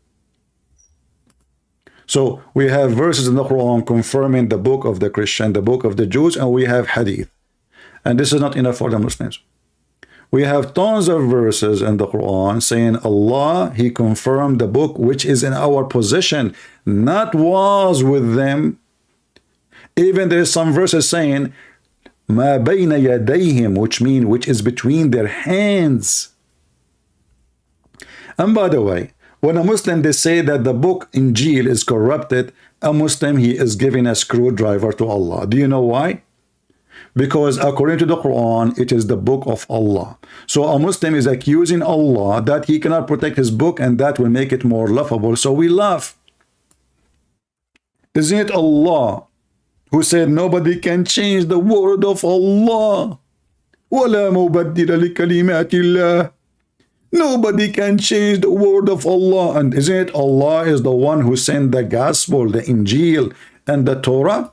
So we have verses in the Quran confirming the book of the Christian, the book of the Jews, and we have Hadith. And this is not enough for the Muslims. We have tons of verses in the Quran saying Allah, he confirmed the book which is in our possession, not was with them. Even there is some verses saying ma bayna yadayhim, which is between their hands. And by the way, when a Muslim, they say that the book Injil is corrupted, a Muslim, he is giving a screwdriver to Allah. Do you know why? Because according to the Quran, it is the book of Allah. So a Muslim is accusing Allah that he cannot protect his book, and that will make it more laughable. So we laugh. Isn't it Allah who said nobody can change the word of Allah? وَلَا مُبَدِّلَ لِكَلِمَاتِ اللَّهِ. Nobody can change the word of Allah. And isn't it Allah is the one who sent the gospel, the Injil, and the Torah?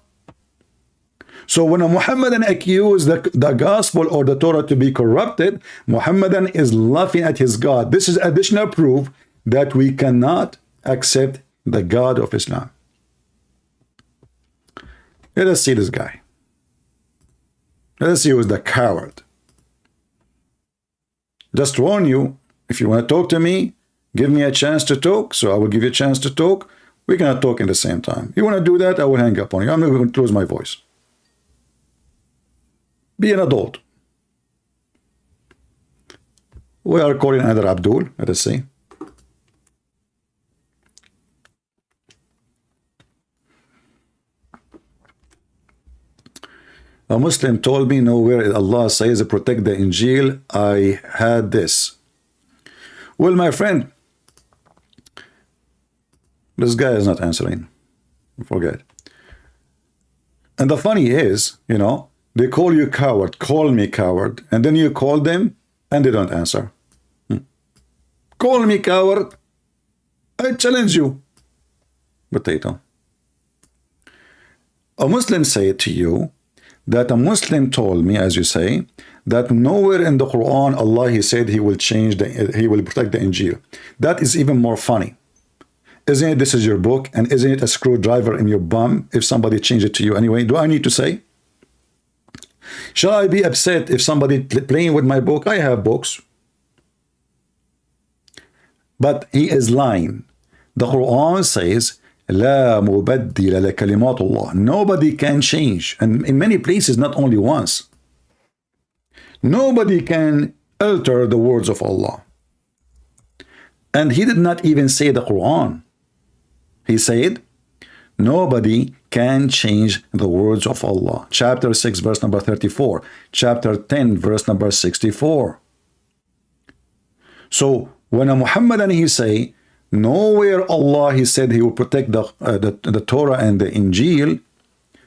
So when a Muhammadan accused the gospel or the Torah to be corrupted, Muhammadan is laughing at his God. This is additional proof that we cannot accept the God of Islam. Let us see this guy. Let us see who is the coward. Just warn you, if you want to talk to me, give me a chance to talk, so I will give you a chance to talk. We cannot talk in the same time. You want to do that, I will hang up on you. I'm not going to close my voice. Be an adult. We are calling another Abdul. Let us see. A Muslim told me nowhere Allah says protect the Injil. I had this. Well, my friend, this guy is not answering. Forget. And the funny is, you know, they call you coward, call me coward, and then you call them and they don't answer. Call me coward, I challenge you. But they don't. A Muslim say to you that a Muslim told me, as you say, that nowhere in the Quran Allah, he said he will change he will protect the Injil. That is even more funny. Isn't it this is your book, and isn't it a screwdriver in your bum if somebody changed it to you anyway? Do I need to say? Shall I be upset if somebody playing with my book? I have books. But he is lying. The Quran says, لا مبدل لكلمات الله. Nobody can change. And in many places, not only once. Nobody can alter the words of Allah. And he did not even say the Quran. He said, nobody can change the words of Allah. Chapter 6, verse number 34. Chapter 10, verse number 64. So when a Muhammadan, he say, nowhere Allah, he said he will protect the Torah and the Injil.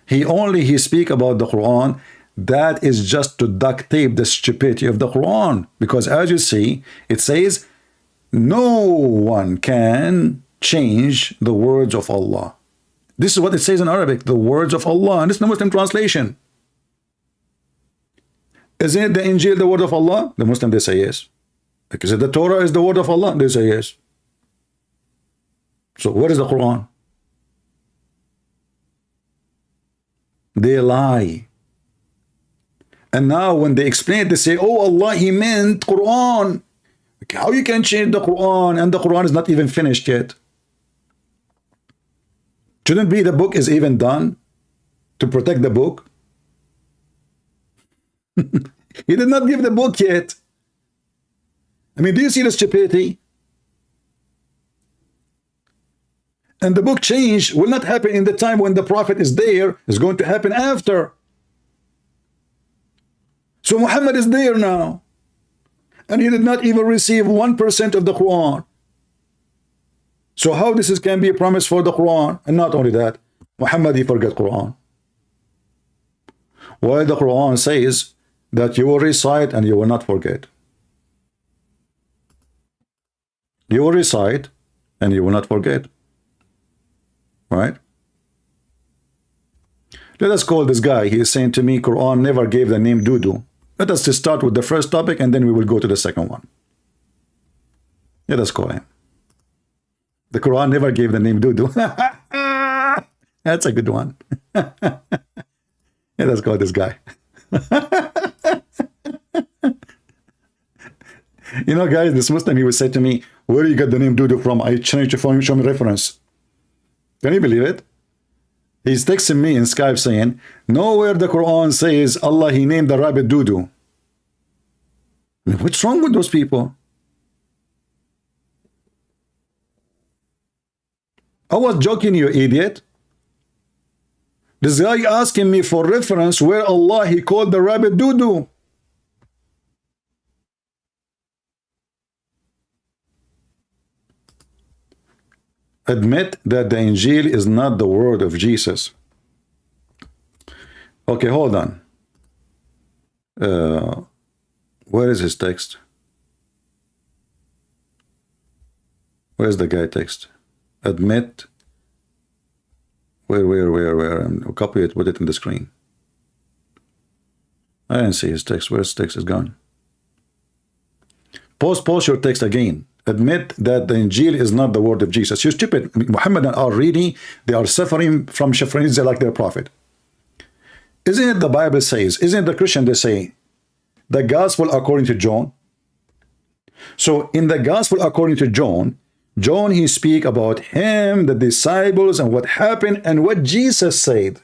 He speak about the Quran. That is just to duct tape the stupidity of the Quran. Because as you see, it says, no one can change the words of Allah. This is what it says in Arabic, the words of Allah. And this is the Muslim translation. Isn't the Injil the word of Allah? The Muslim, they say yes. Because the Torah is the word of Allah, they say yes. So what is the Quran? They lie. And now when they explain it, they say, oh Allah, he meant Quran. How you can change the Quran, and the Quran is not even finished yet? Shouldn't be the book is even done to protect the book? He did not give the book yet. I mean, do you see the stupidity? And the book change will not happen in the time when the prophet is there. It's going to happen after. So Muhammad is there now. And he did not even receive 1% of the Quran. So how this can be a promise for the Quran? And not only that, Muhammad, he forgot Quran. While the Quran says that you will recite and you will not forget. You will recite and you will not forget. Right? Let us call this guy. He is saying to me, Quran never gave the name Dudu. Let us just start with the first topic and then we will go to the second one. Let us call him. The Quran never gave the name Dudu. That's a good one. Let us call this guy. You know, guys, this Muslim, he would say to me, where do you get the name Dudu from? I changed your phone, show me reference. Can you believe it? He's texting me in Skype saying, nowhere the Quran says Allah, he named the rabbit Dudu. I mean, what's wrong with those people? I was joking, you idiot. This guy asking me for reference where Allah, he called the rabbit Dudu. Admit that the Injil is not the word of Jesus. Okay, hold on. Where is his text? Where's the guy text? Admit. Where? Copy it, put it in the screen. I didn't see his text. Where's his text is gone? Post your text again. Admit that the Injil is not the word of Jesus. You stupid. I mean, Muhammad are reading, they are suffering from shafranizah like their prophet. Isn't it the Bible says, isn't the Christian they say, the gospel according to John? So in the gospel according to John, he speak about him, the disciples, and what happened, and what Jesus said.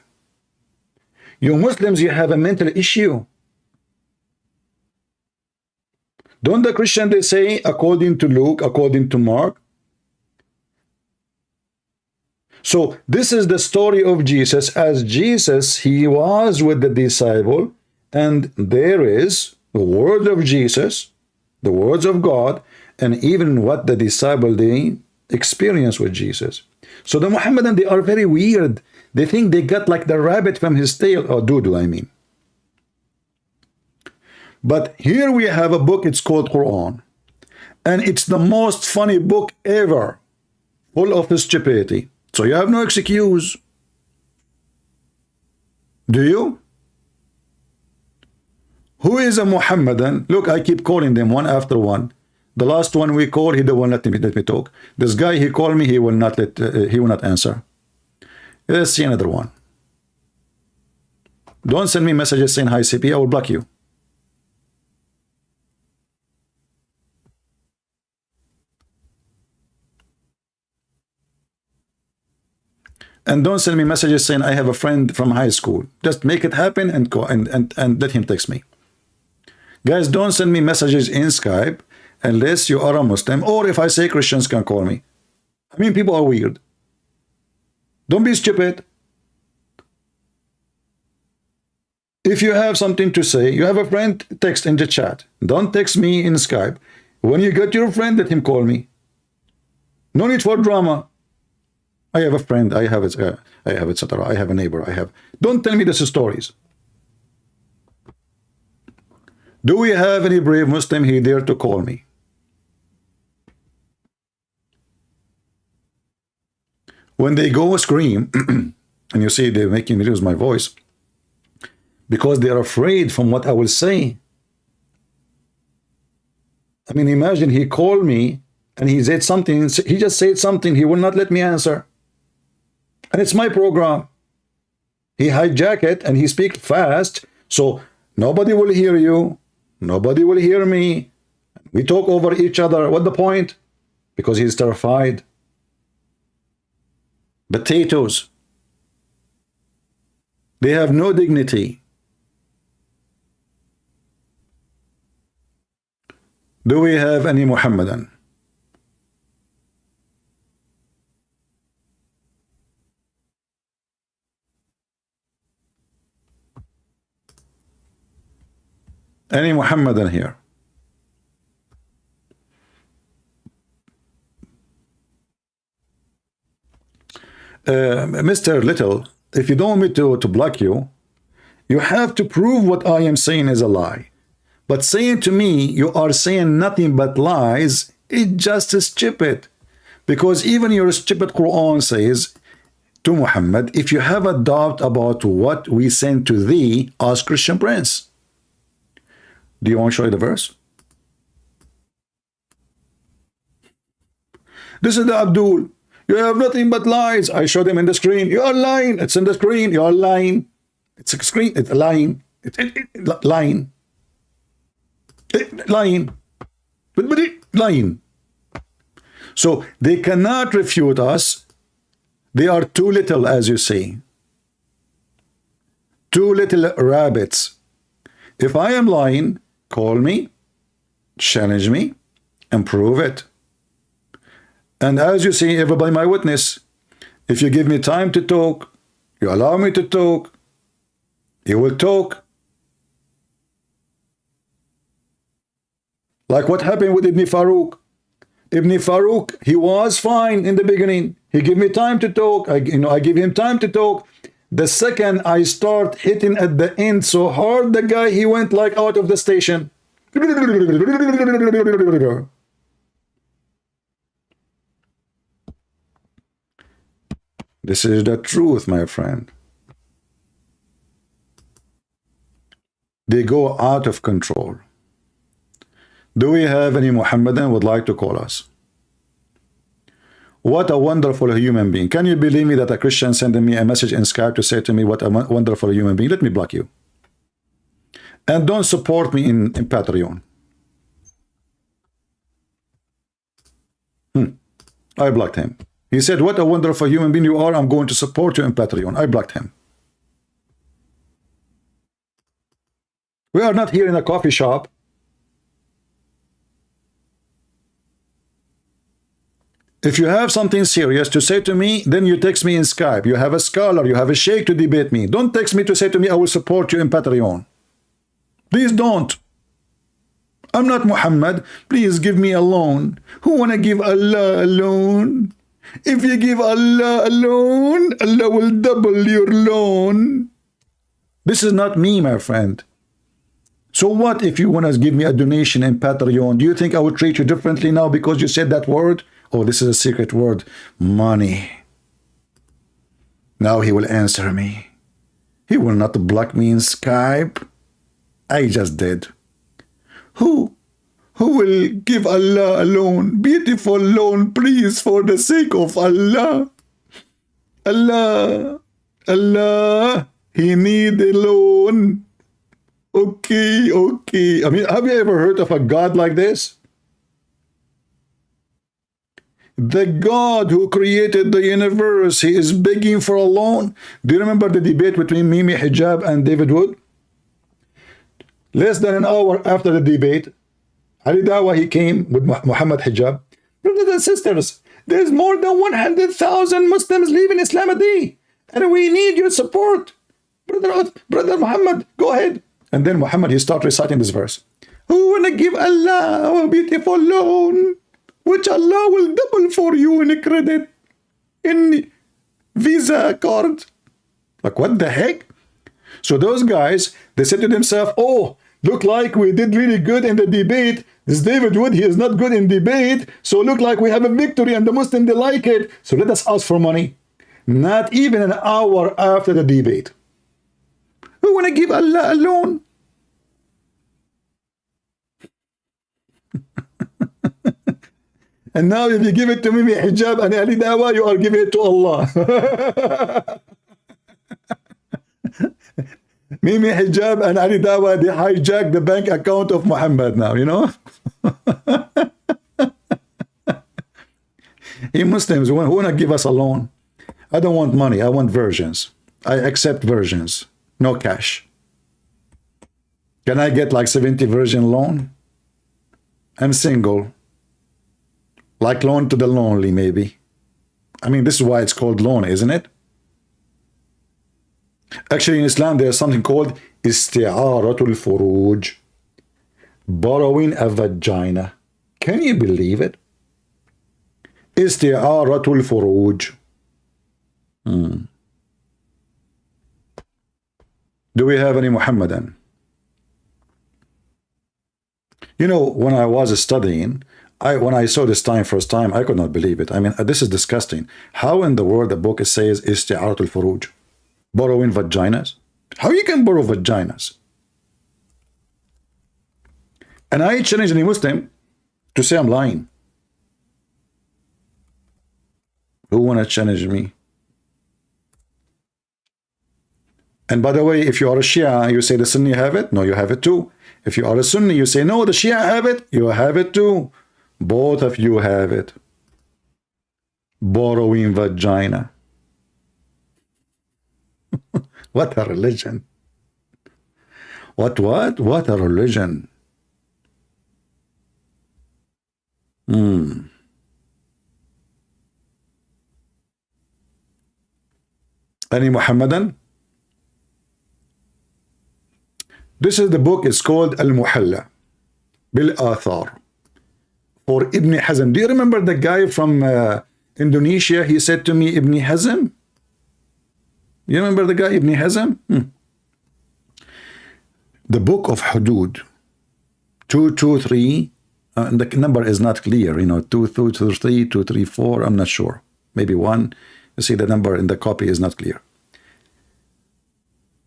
You Muslims, you have a mental issue. Don't the Christian they say according to Luke, according to Mark? So this is the story of Jesus. As Jesus, he was with the disciple, and there is the word of Jesus, the words of God, and even what the disciple they experience with Jesus. So the Muhammadan, they are very weird. They think they got like the rabbit from his tail, or Dudu, I mean. But here we have a book, it's called Quran. And it's the most funny book ever, full of stupidity. So you have no excuse. Do you? Who is a Muhammadan? Look, I keep calling them one after one. The last one we called, he don't let me talk. This guy, he called me, he will not answer. Let's see another one. Don't send me messages saying hi CP, I will block you. And don't send me messages saying I have a friend from high school. Just make it happen and go and let him text me. Guys, don't send me messages in Skype unless you are a Muslim, or if I say Christians can call me. I mean, people are weird. Don't be stupid. If you have something to say, you have a friend, text in the chat. Don't text me in Skype. When you get your friend, let him call me. No need for drama. I have a friend, I have etc. I have a neighbor, I have. Don't tell me this is stories. Do we have any brave Muslim here dare to call me? When they go scream, and you see they're making me lose my voice, because they're afraid from what I will say. I mean, imagine he called me and he said something. He just said something. He will not let me answer. And it's my program. He hijacked it and he speaks fast. So nobody will hear you. Nobody will hear me. We talk over each other. What the point? Because he's terrified. Potatoes. They have no dignity. Do we have any Muhammadan? Any Muhammadan here? Mr. Little, if you don't want me to block you, you have to prove what I am saying is a lie. But saying to me, you are saying nothing but lies, it's just stupid. Because even your stupid Quran says to Muhammad, if you have a doubt about what we sent to thee, ask Christian Prince. Do you want to show you the verse? This is the Abdul. You have nothing but lies. I showed him in the screen. You are lying. It's in the screen. You are lying. It's a screen. It's lying. Lying. Lying. Lying. So they cannot refute us. They are too little, as you say. Too little rabbits. If I am lying, call me, challenge me, and prove it. And as you see, everybody my witness. If you give me time to talk, you allow me to talk, you will talk. Like what happened with Ibn Farooq. Ibn Farooq, he was fine in the beginning. He gave me time to talk. I give him time to talk. The second I start hitting at the end so hard, the guy, he went like out of the station. This is the truth, my friend. They go out of control. Do we have any Muhammadan would like to call us? What a wonderful human being. Can you believe me that a Christian sending me a message in Skype to say to me what a wonderful human being? Let me block you. And don't support me in Patreon. I blocked him. He said, what a wonderful human being you are. I'm going to support you in Patreon. I blocked him. We are not here in a coffee shop. If you have something serious to say to me, then you text me in Skype. You have a scholar, you have a sheikh to debate me. Don't text me to say to me, I will support you in Patreon. Please don't. I'm not Muhammad. Please give me a loan. Who want to give Allah a loan? If you give Allah a loan, Allah will double your loan. This is not me, my friend. So what if you want to give me a donation in Patreon? Do you think I would treat you differently now because you said that word? Oh, this is a secret word. Money. Now he will answer me. He will not block me in Skype. I just did. Who will give Allah a loan? Beautiful loan, please, for the sake of Allah. Allah. He need a loan. Okay. I mean, have you ever heard of a God like this? The God who created the universe, he is begging for a loan. Do you remember the debate between Mimi Hijab and David Wood? Less than an hour after the debate, Ali Dawah, he came with Muhammad Hijab. Brothers and sisters, there's more than 100,000 Muslims leaving Islam a day, and we need your support. Brother Muhammad, go ahead. And then Muhammad, he started reciting this verse. Who wanna give Allah a beautiful loan, which Allah will double for you in credit, in Visa card. Like, what the heck? So those guys, they said to themselves, oh, look like we did really good in the debate. This David Wood, he is not good in debate. So look like we have a victory and the Muslim, they like it. So let us ask for money. Not even an hour after the debate. Who want to give Allah a loan? And now if you give it to Mimi Hijab and Ali Dawah, you are giving it to Allah. Mimi Hijab and Ali Dawah, they hijack the bank account of Muhammad now, you know. You Muslims who want to give us a loan. I don't want money, I want versions. I accept versions, no cash. Can I get like 70 version loan? I'm single. Like loan to the lonely, maybe. I mean, this is why it's called loan, isn't it? Actually, in Islam, there's something called isti'aratul furuj, borrowing a vagina. Can you believe it? Isti'aratul furuj. Do we have any Muhammadan? You know, when I was studying, when I saw this first time, I could not believe it. I mean, this is disgusting. How in the world the book says isti'aratul furuj? Borrowing vaginas? How you can borrow vaginas? And I challenge any Muslim to say I'm lying. Who want to challenge me? And by the way, if you are a Shia, you say the Sunni have it. No, you have it too. If you are a Sunni, you say, no, the Shia have it. You have it too. Both of you have it. Borrowing vagina. What a religion. What a religion. Any Muhammadan? This is the book, it's called Al-Muhalla Bil Athar for Ibn Hazm. Do you remember the guy from Indonesia? He said to me, Ibn Hazm? You remember the guy, Ibn Hazm? The book of Hudud 223, the number is not clear, you know, 223, 234, I'm not sure. Maybe 1. You see the number in the copy is not clear.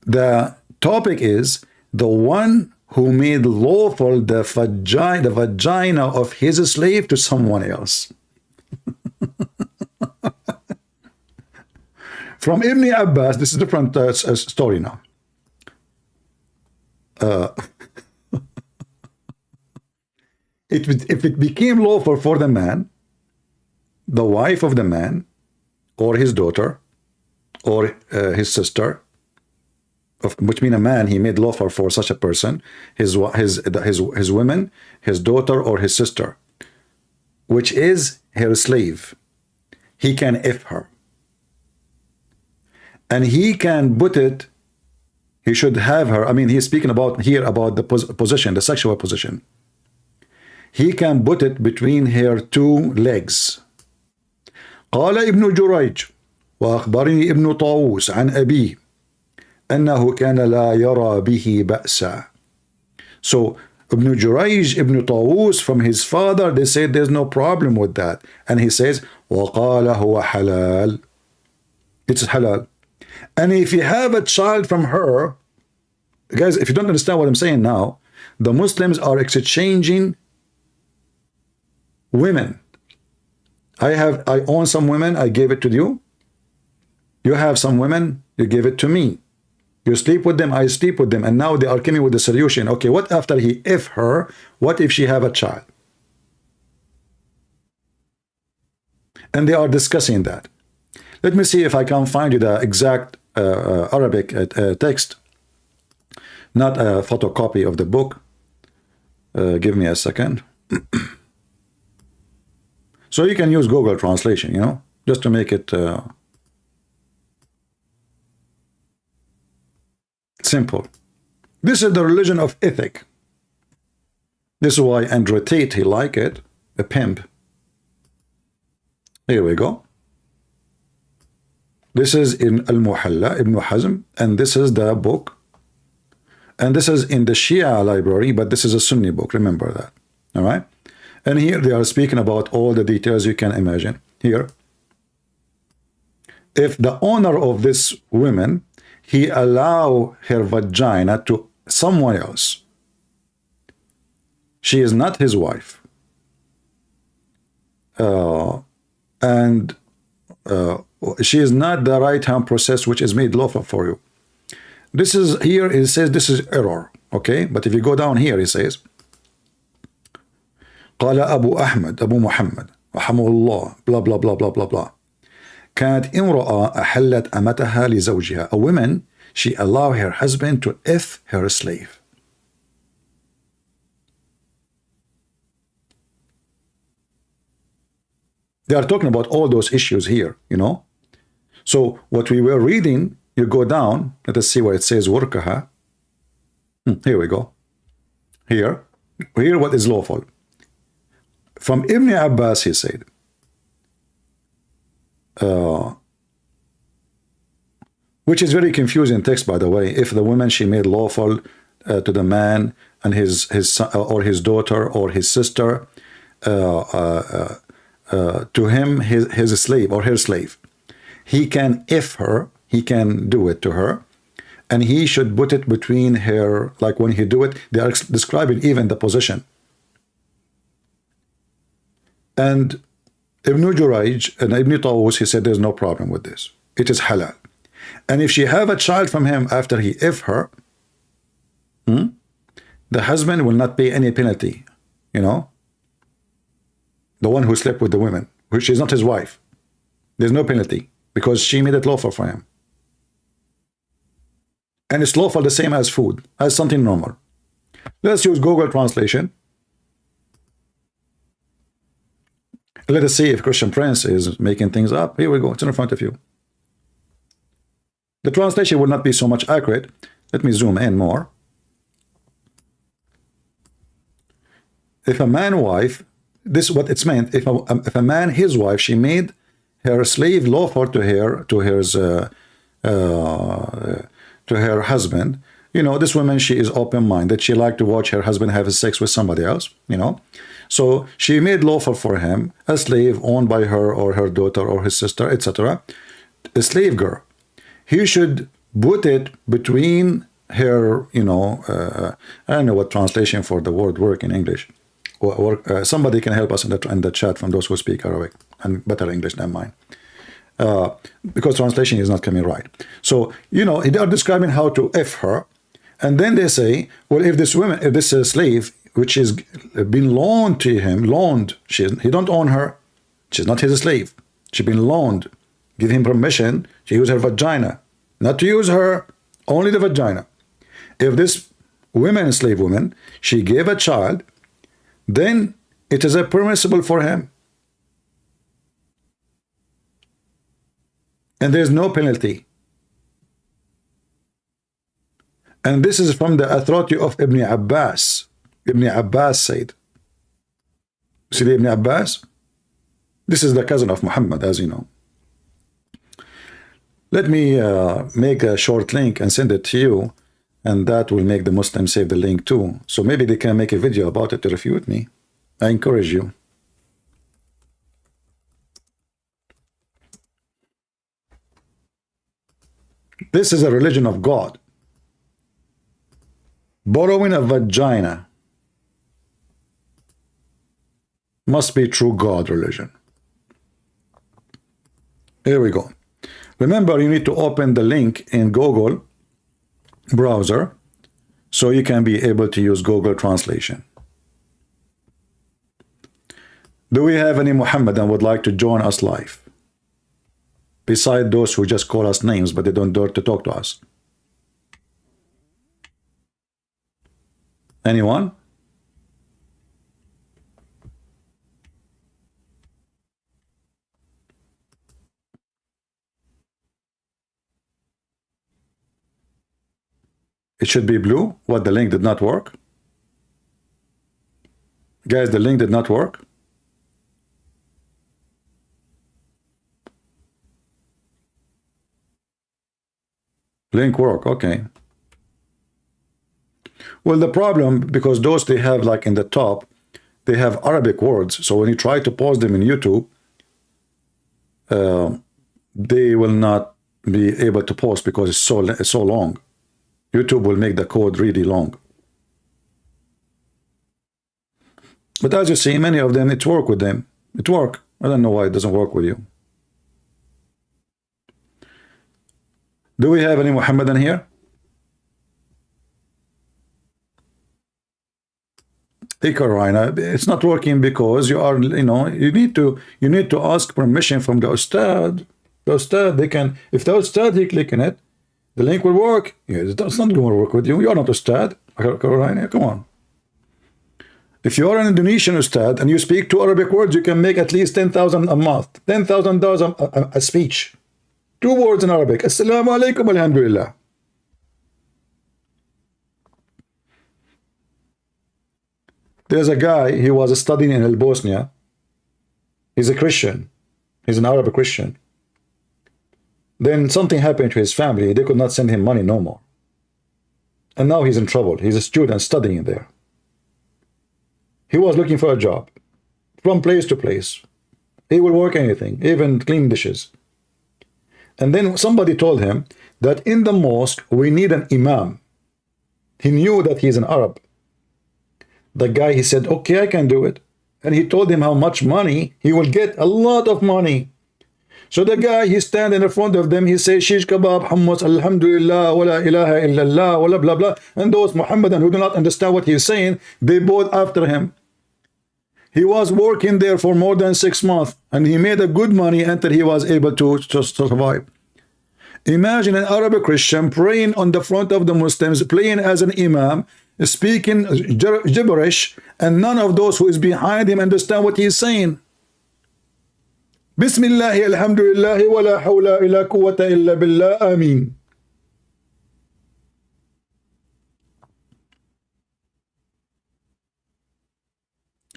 The topic is the one who made lawful the vagina of his slave to someone else. From Ibn Abbas, this is a different story now. If it became lawful for the man, the wife of the man, or his daughter, or his sister, which means a man, he made lawful for such a person, his women, his daughter or his sister, which is her slave. He can F her. And he can put it, he should have her, I mean, he's speaking about here about the position, the sexual position. He can put it between her two legs. قال ابن جريج وأخبرني ابن طاووس عن أبيه أنه كان لا يرى به بأسا. So Ibn Jurayj, Ibn Tawus, from his father, they said there's no problem with that. And he says, وَقَالَ هُوَ حَلَال. It's halal. And if you have a child from her, guys, if you don't understand what I'm saying now, the Muslims are exchanging women. I own some women, I gave it to you. You have some women, you give it to me. You sleep with them, I sleep with them, and now they are coming with the solution. Okay, what after he F her? What if she have a child? And they are discussing that. Let me see if I can find you the exact Arabic text, not a photocopy of the book. Give me a second. So you can use Google translation, you know, just to make it simple. This is the religion of ethic. This is why Andrew Tate, he like it, a pimp. Here we go. This is in Al-Muhalla, Ibn Hazm, and this is the book. And this is in the Shia library, but this is a Sunni book, remember that. All right? And here they are speaking about all the details you can imagine. Here, if the owner of this woman, he allow her vagina to someone else, she is not his wife. and she is not the right hand process which is made lawful for you. This is here, it says this is error. Okay, but if you go down here, it says قال أبو أحمد أبو محمد رحمه الله blah blah blah blah blah blah. كانت امرأة أحلت أمتها لزوجها. A woman, she allowed her husband to F her slave. They are talking about all those issues here, you know. So what we were reading, you go down, let us see where it says وركها. Here we go. Here what is lawful. From Ibn Abbas, he said, which is very confusing text, by the way. If the woman she made lawful to the man and his son, or his daughter or his sister, to him his slave or her slave, he can F her, he can do it to her, and he should put it between her, like when he do it, they are describing even the position. And Ibn Jurayj and Ibn Tawus, he said there's no problem with this. It is halal. And if she have a child from him after he F her, the husband will not pay any penalty, you know. The one who slept with the women, which is not his wife. There's no penalty because she made it lawful for him. And it's lawful the same as food, as something normal. Let's use Google translation. Let us see if Christian Prince is making things up. Here we go. It's in front of you. The translation will not be so much accurate. Let me zoom in more. If a man wife, this is what it's meant. If a man, his wife, she made her slave lawful to her husband. You know, this woman, she is open-minded. She liked to watch her husband have sex with somebody else, you know. So she made lawful for him a slave owned by her or her daughter or his sister, etc. A slave girl. He should put it between her, you know, I don't know what translation for the word work in English. Somebody can help us in the chat from those who speak Arabic and better English than mine. Because translation is not coming right. So, you know, they are describing how to F her. And then they say, well, if this woman, if this slave, which is been loaned to him, he don't own her. She's not his slave. She's been loaned. Give him permission to use her vagina. Not to use her, only the vagina. If this woman, slave woman, she gave a child, then it is permissible for him. And there's no penalty. And this is from the authority of Ibn Abbas. Ibn Abbas said. See the Ibn Abbas? This is the cousin of Muhammad, as you know. Let me make a short link and send it to you, and that will make the Muslims save the link too. So maybe they can make a video about it to refute me. I encourage you. This is a religion of God. Borrowing a vagina must be true God religion. Here we go. Remember, you need to open the link in Google browser so you can be able to use Google translation. Do we have any Mohammedan would like to join us live? Beside those who just call us names, but they don't dare to talk to us. Anyone? It should be blue. What, the link did not work? Guys, the link did not work. Link work, okay. Well, the problem, because those they have like in the top, they have Arabic words. So when you try to post them in YouTube, they will not be able to post because it's so long. YouTube will make the code really long. But as you see, many of them, it work with them. It work. I don't know why it doesn't work with you. Do we have any Mohammedan here? Hey, Carolina, it's not working because you are, you know, you need to ask permission from the Ustad. The Ustad, they can, if the Ustad, he click on it, the link will work. Yeah, it's not going to work with you. You are not Ustad, Carolina, come on. If you are an Indonesian Ustad and you speak 2 Arabic words, you can make at least 10,000 a month, $10,000 a speech. 2 words in Arabic. Assalamu alaikum, alhamdulillah. There's a guy, he was studying in Bosnia. He's a Christian. He's an Arab Christian. Then something happened to his family. They could not send him money no more. And now he's in trouble. He's a student studying there. He was looking for a job from place to place. He will work anything, even clean dishes. And then somebody told him that in the mosque, we need an imam. He knew that he's an Arab. The guy, he said, okay, I can do it. And he told him how much money he will get, a lot of money. So the guy, he stand in front of them, he says, shish kebab, hummus, alhamdulillah, wa la ilaha illallah, wa la blah blah. And those Muhammadan who do not understand what he's saying, they both after him. He was working there for more than 6 months, and he made a good money until he was able to just survive. Imagine an Arab Christian praying on the front of the Muslims, playing as an imam, speaking gibberish, and none of those who is behind him understand what he is saying. Bismillah, alhamdulillah, wa la hawla illa quwwata illa billah, ameen.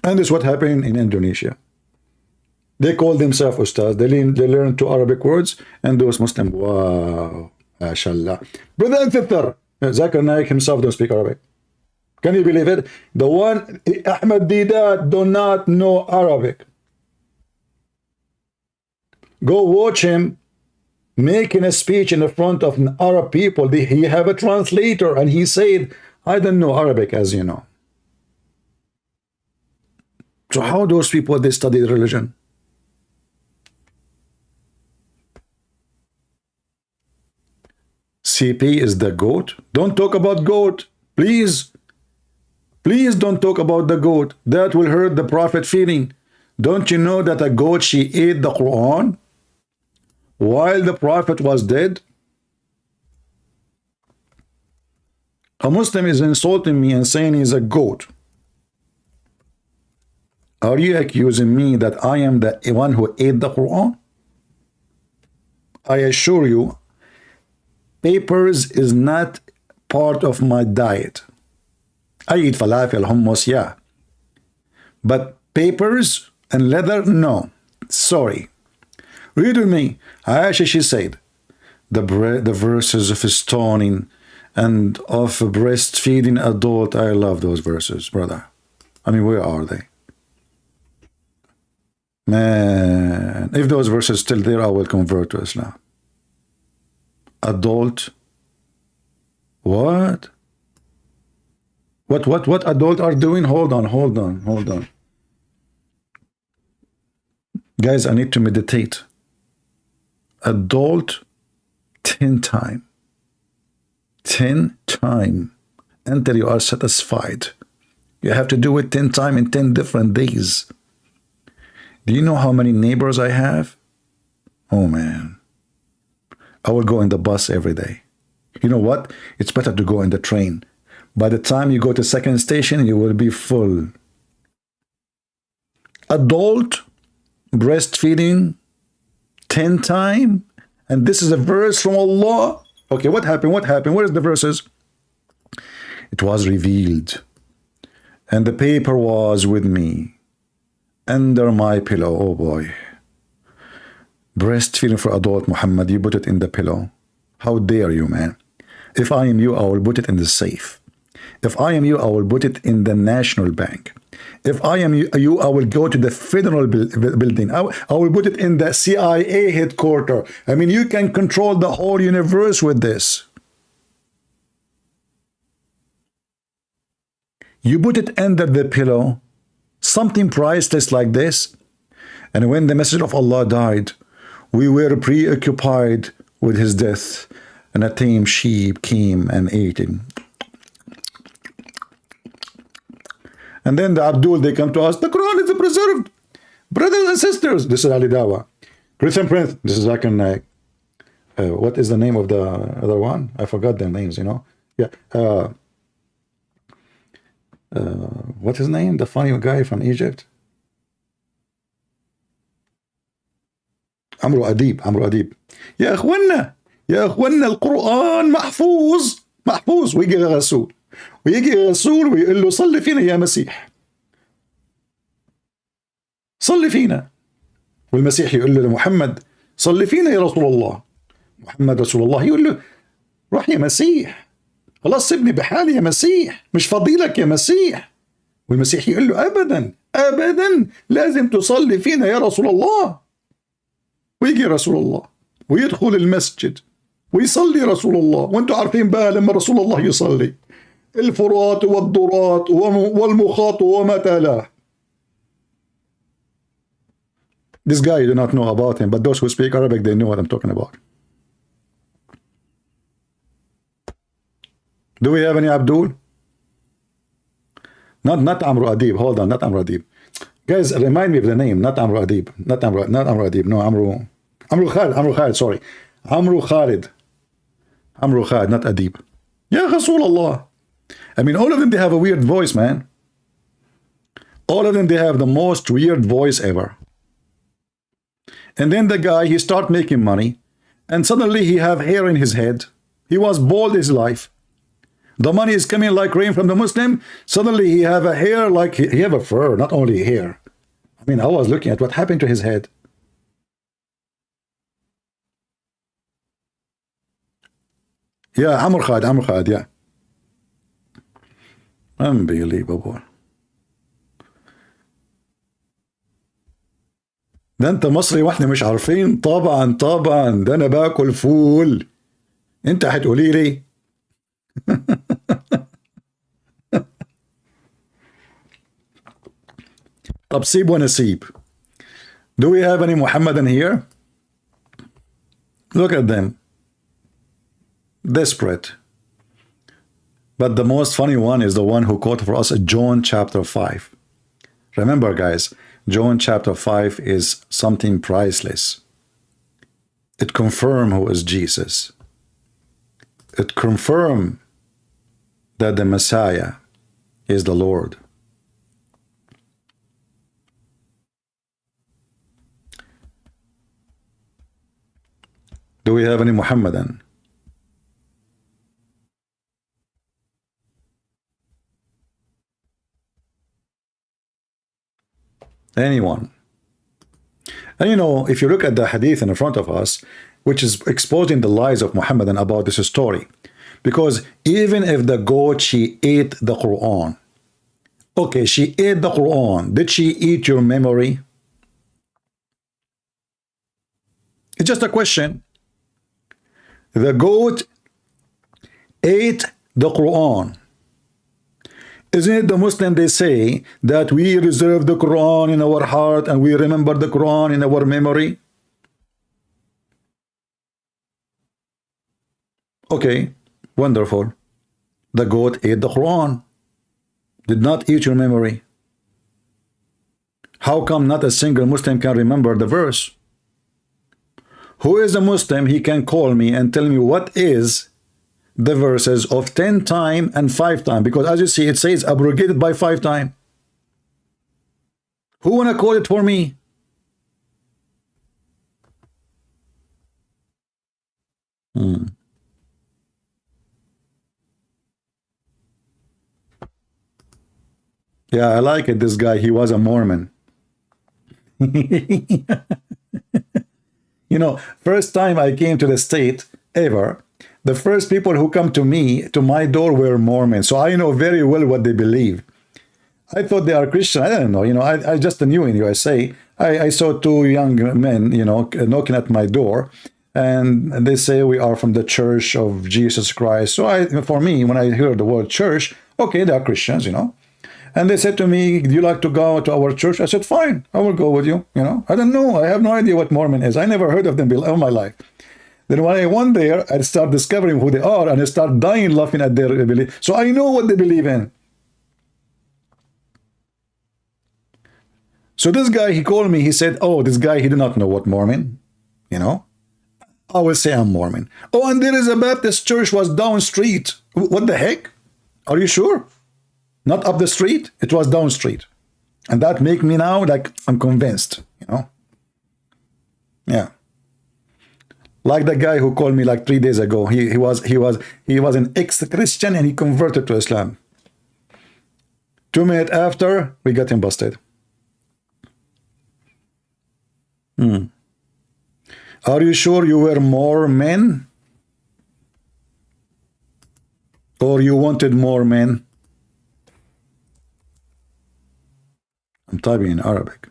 And this is what happened in Indonesia. They call themselves Ustaz. They learn 2 Arabic words, and those Muslims, wow, mashallah. Brother and sister, Zakir Naik himself don't speak Arabic. Can you believe it? The one, Ahmed Didat, do not know Arabic. Go watch him making a speech in the front of Arab people. He have a translator, and he said, I don't know Arabic, as you know. So how those people, they study religion? CP is the goat. Don't talk about goat, please. Please don't talk about the goat. That will hurt the Prophet feeling. Don't you know that a goat, she ate the Quran while the Prophet was dead? A Muslim is insulting me and saying he's a goat. Are you accusing me that I am the one who ate the Quran? I assure you, papers is not part of my diet. I eat falafel, hummus, yeah. But papers and leather, no. Sorry. Read with me. Aisha, she said, the verses of stoning and of breastfeeding adult. I love those verses, brother. I mean, where are they? Man, if those verses still there, I will convert to Islam. Adult. What? What adult are doing? Hold on. Guys, I need to meditate. Adult 10 times. 10 times until you are satisfied. You have to do it 10 times in 10 different days. Do you know how many neighbors I have? Oh man. I will go in the bus every day. You know what? It's better to go in the train. By the time you go to second station, you will be full. Adult breastfeeding 10 times, and this is a verse from Allah. Okay, what happened? What is the verses? It was revealed, and the paper was with me under my pillow. Oh boy. Breastfeeding for adult, Muhammad, you put it in the pillow. How dare you, man? If I am you, I will put it in the safe. If I am you, I will put it in the National Bank. If I am you, I will go to the federal building. I will put it in the CIA headquarters. I mean, you can control the whole universe with this. You put it under the pillow, something priceless like this. And when the Messenger of Allah died, we were preoccupied with his death, and a tame sheep came and ate him. And then the Abdul, they come to us, the Quran is preserved. Brothers and sisters, this is Ali Dawah. Christian Prince, this is Zakir Naik. What is the name of the other one? I forgot their names, you know. Yeah. What's his name? The funny guy from Egypt? عمرو أديب. يا اخوانا القرآن محفوظ ويجي الرسول ويقول له صلي فينا يا مسيح، صلي فينا. والمسيح يقول له لمحمد صلي فينا يا رسول الله. محمد رسول الله يقول له روح يا مسيح، خلاص سيبني بحالي يا مسيح، مش فضيلك يا مسيح. والمسيح يقول له أبدا لازم تصلي فينا يا رسول الله. ويجي رسول الله ويدخل المسجد ويصلي رسول الله. وانتم عارفين بقى لما رسول الله يصلي الفرات والضرات والمخاط وما تلاه. This guy, you do not know about him, but those who speak Arabic, they know what I'm talking about. Do we have any Abdul? Not Amru Adib. Hold on, not Amru Adib. Guys, remind me of the name. Not Amru Adib. Not Amru Adib. No, Amru Khalid. Sorry, Amru Khalid, not Adib. Ya Rasulullah. I mean, all of them, they have a weird voice, man. All of them, they have the most weird voice ever. And then the guy, he start making money, and suddenly he have hair in his head. He was bald his life. The money is coming like rain from the Muslim. Suddenly he have a hair like he have a fur, not only hair. I mean, I was looking at what happened to his head. Yeah, Amr Khalid, yeah. Unbelievable. ده انت مصري واحنا مش عارفين. طبعا ده انا باكل فول، انت هتقولي لي؟ طب سيب ونسيب. Do we have any Mohammedan here? Look at them. Desperate. But the most funny one is the one who quoted for us John chapter 5. Remember, guys, John chapter 5 is something priceless. It confirms who is Jesus. It confirms that the Messiah is the Lord. Do we have any Muhammadan? Anyone? And you know, if you look at the hadith in front of us, which is exposing the lies of Muhammadan about this story, because even if the goat, she ate the Quran. Okay, she ate the Quran. Did she eat your memory? It's just a question. The goat ate the Quran. Isn't it the Muslim, they say that we reserve the Quran in our heart and we remember the Quran in our memory? Okay, wonderful. The goat ate the Quran, did not eat your memory. How come not a single Muslim can remember the verse? Who is a Muslim? He can call me and tell me what is the verses of 10 times and 5 times, because as you see, it says abrogated by 5 times. Who wanna call it for me? Yeah, I like it. This guy, he was a Mormon. You know, first time I came to the state ever, the first people who come to me, to my door, were Mormons. So I know very well what they believe. I thought they are Christian. I don't know. You know, I just knew in USA. I saw 2 young men, you know, knocking at my door, and they say we are from the Church of Jesus Christ. So for me, when I hear the word church, okay, they are Christians, you know. And they said to me, do you like to go to our church? I said, fine, I will go with you. You know, I don't know. I have no idea what Mormon is. I never heard of them all my life. Then when I went there, I start discovering who they are, and I start dying laughing at their belief. So I know what they believe in. So this guy, he called me, he said, oh, this guy, he did not know what Mormon, you know. I will say I'm Mormon. Oh, and there is a Baptist church was down street. What the heck? Are you sure? Not up the street, it was down street. And that make me now, like, I'm convinced, you know. Yeah. Like the guy who called me like 3 days ago. He was an ex-Christian and he converted to Islam. 2 minutes after, we got him busted. Are you sure you were more men? Or you wanted more men? I'm typing in Arabic.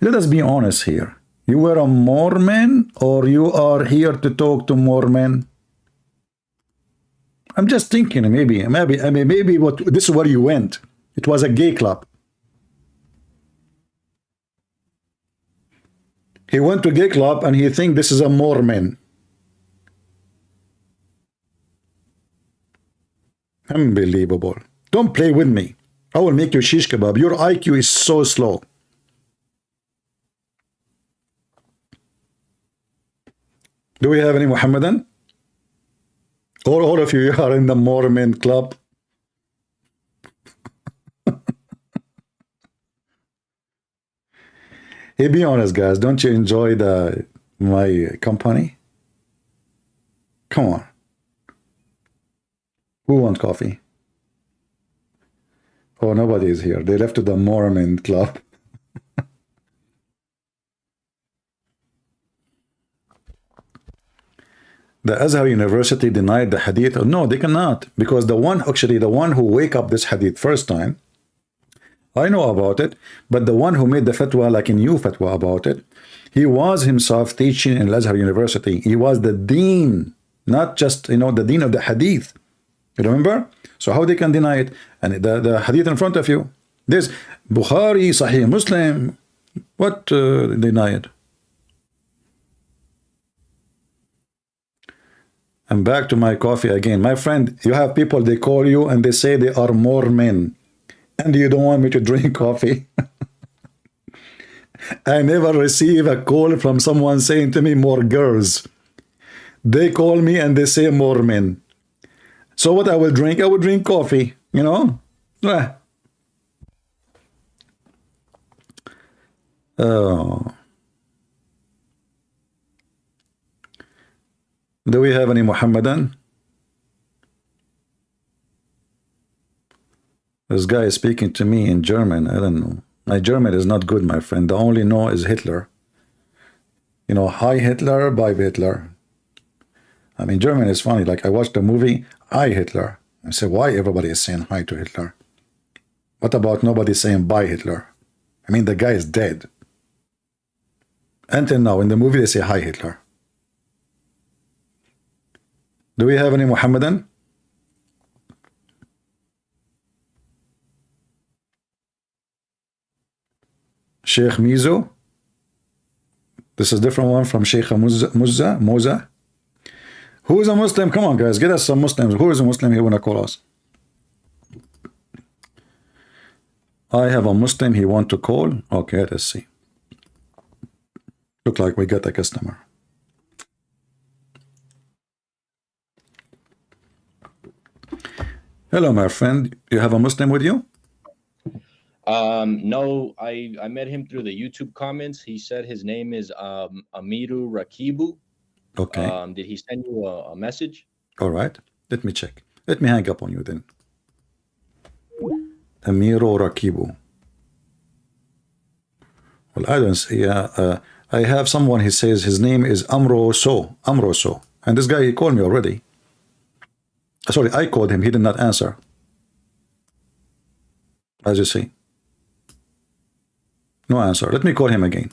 Let us be honest here. You were a Mormon or you are here to talk to Mormon? I'm just thinking maybe this is where you went. It was a gay club. He went to a gay club and he think this is a Mormon. Unbelievable. Don't play with me. I will make you shish kebab. Your IQ is so slow. Do we have any Mohammedan? Or all of you are in the Mormon club? Hey, be honest, guys. Don't you enjoy my company? Come on. Who wants coffee? Oh, nobody is here. They left to the Mormon club. The Azhar University denied the hadith. No, they cannot, because the one who wake up this hadith first time, I know about it, but the one who made the fatwa, like a new fatwa about it, he was himself teaching in Azhar University. He was the dean, not just, you know, the dean of the hadith. You remember? So how they can deny it? And the hadith in front of you, there's Bukhari, Sahih Muslim. What deny it? I'm back to my coffee again. My friend, you have people, they call you and they say they are Mormon. And you don't want me to drink coffee? I never receive a call from someone saying to me, more girls. They call me and they say Mormon. So what I will drink? I will drink coffee, you know? Oh. Do we have any Mohammedan? This guy is speaking to me in German. I don't know. My German is not good, my friend. The only no is Hitler. You know, hi Hitler, bye Hitler. I mean, German is funny. Like, I watched the movie, Hi Hitler. I said, why everybody is saying hi to Hitler? What about nobody saying bye Hitler? I mean, the guy is dead. Until now, in the movie, they say hi Hitler. Do we have any Mohammedan? Sheikh Mizo? This is a different one from Sheikh Moza. Who is a Muslim? Come on, guys, get us some Muslims. Who is a Muslim he want to call us? I have a Muslim he want to call. Okay, let's see. Look like we got a customer. Hello, my friend. You have a Muslim with you? No, I met him through the YouTube comments. He said his name is Amiru Rakibu. Okay. Did he send you a message? All right. Let me check. Let me hang up on you then. Amiru Rakibu. Well, I don't see. I have someone, he says his name is Amro So. And this guy, he called me already. Sorry, I called him. He did not answer. As you see. No answer. Let me call him again.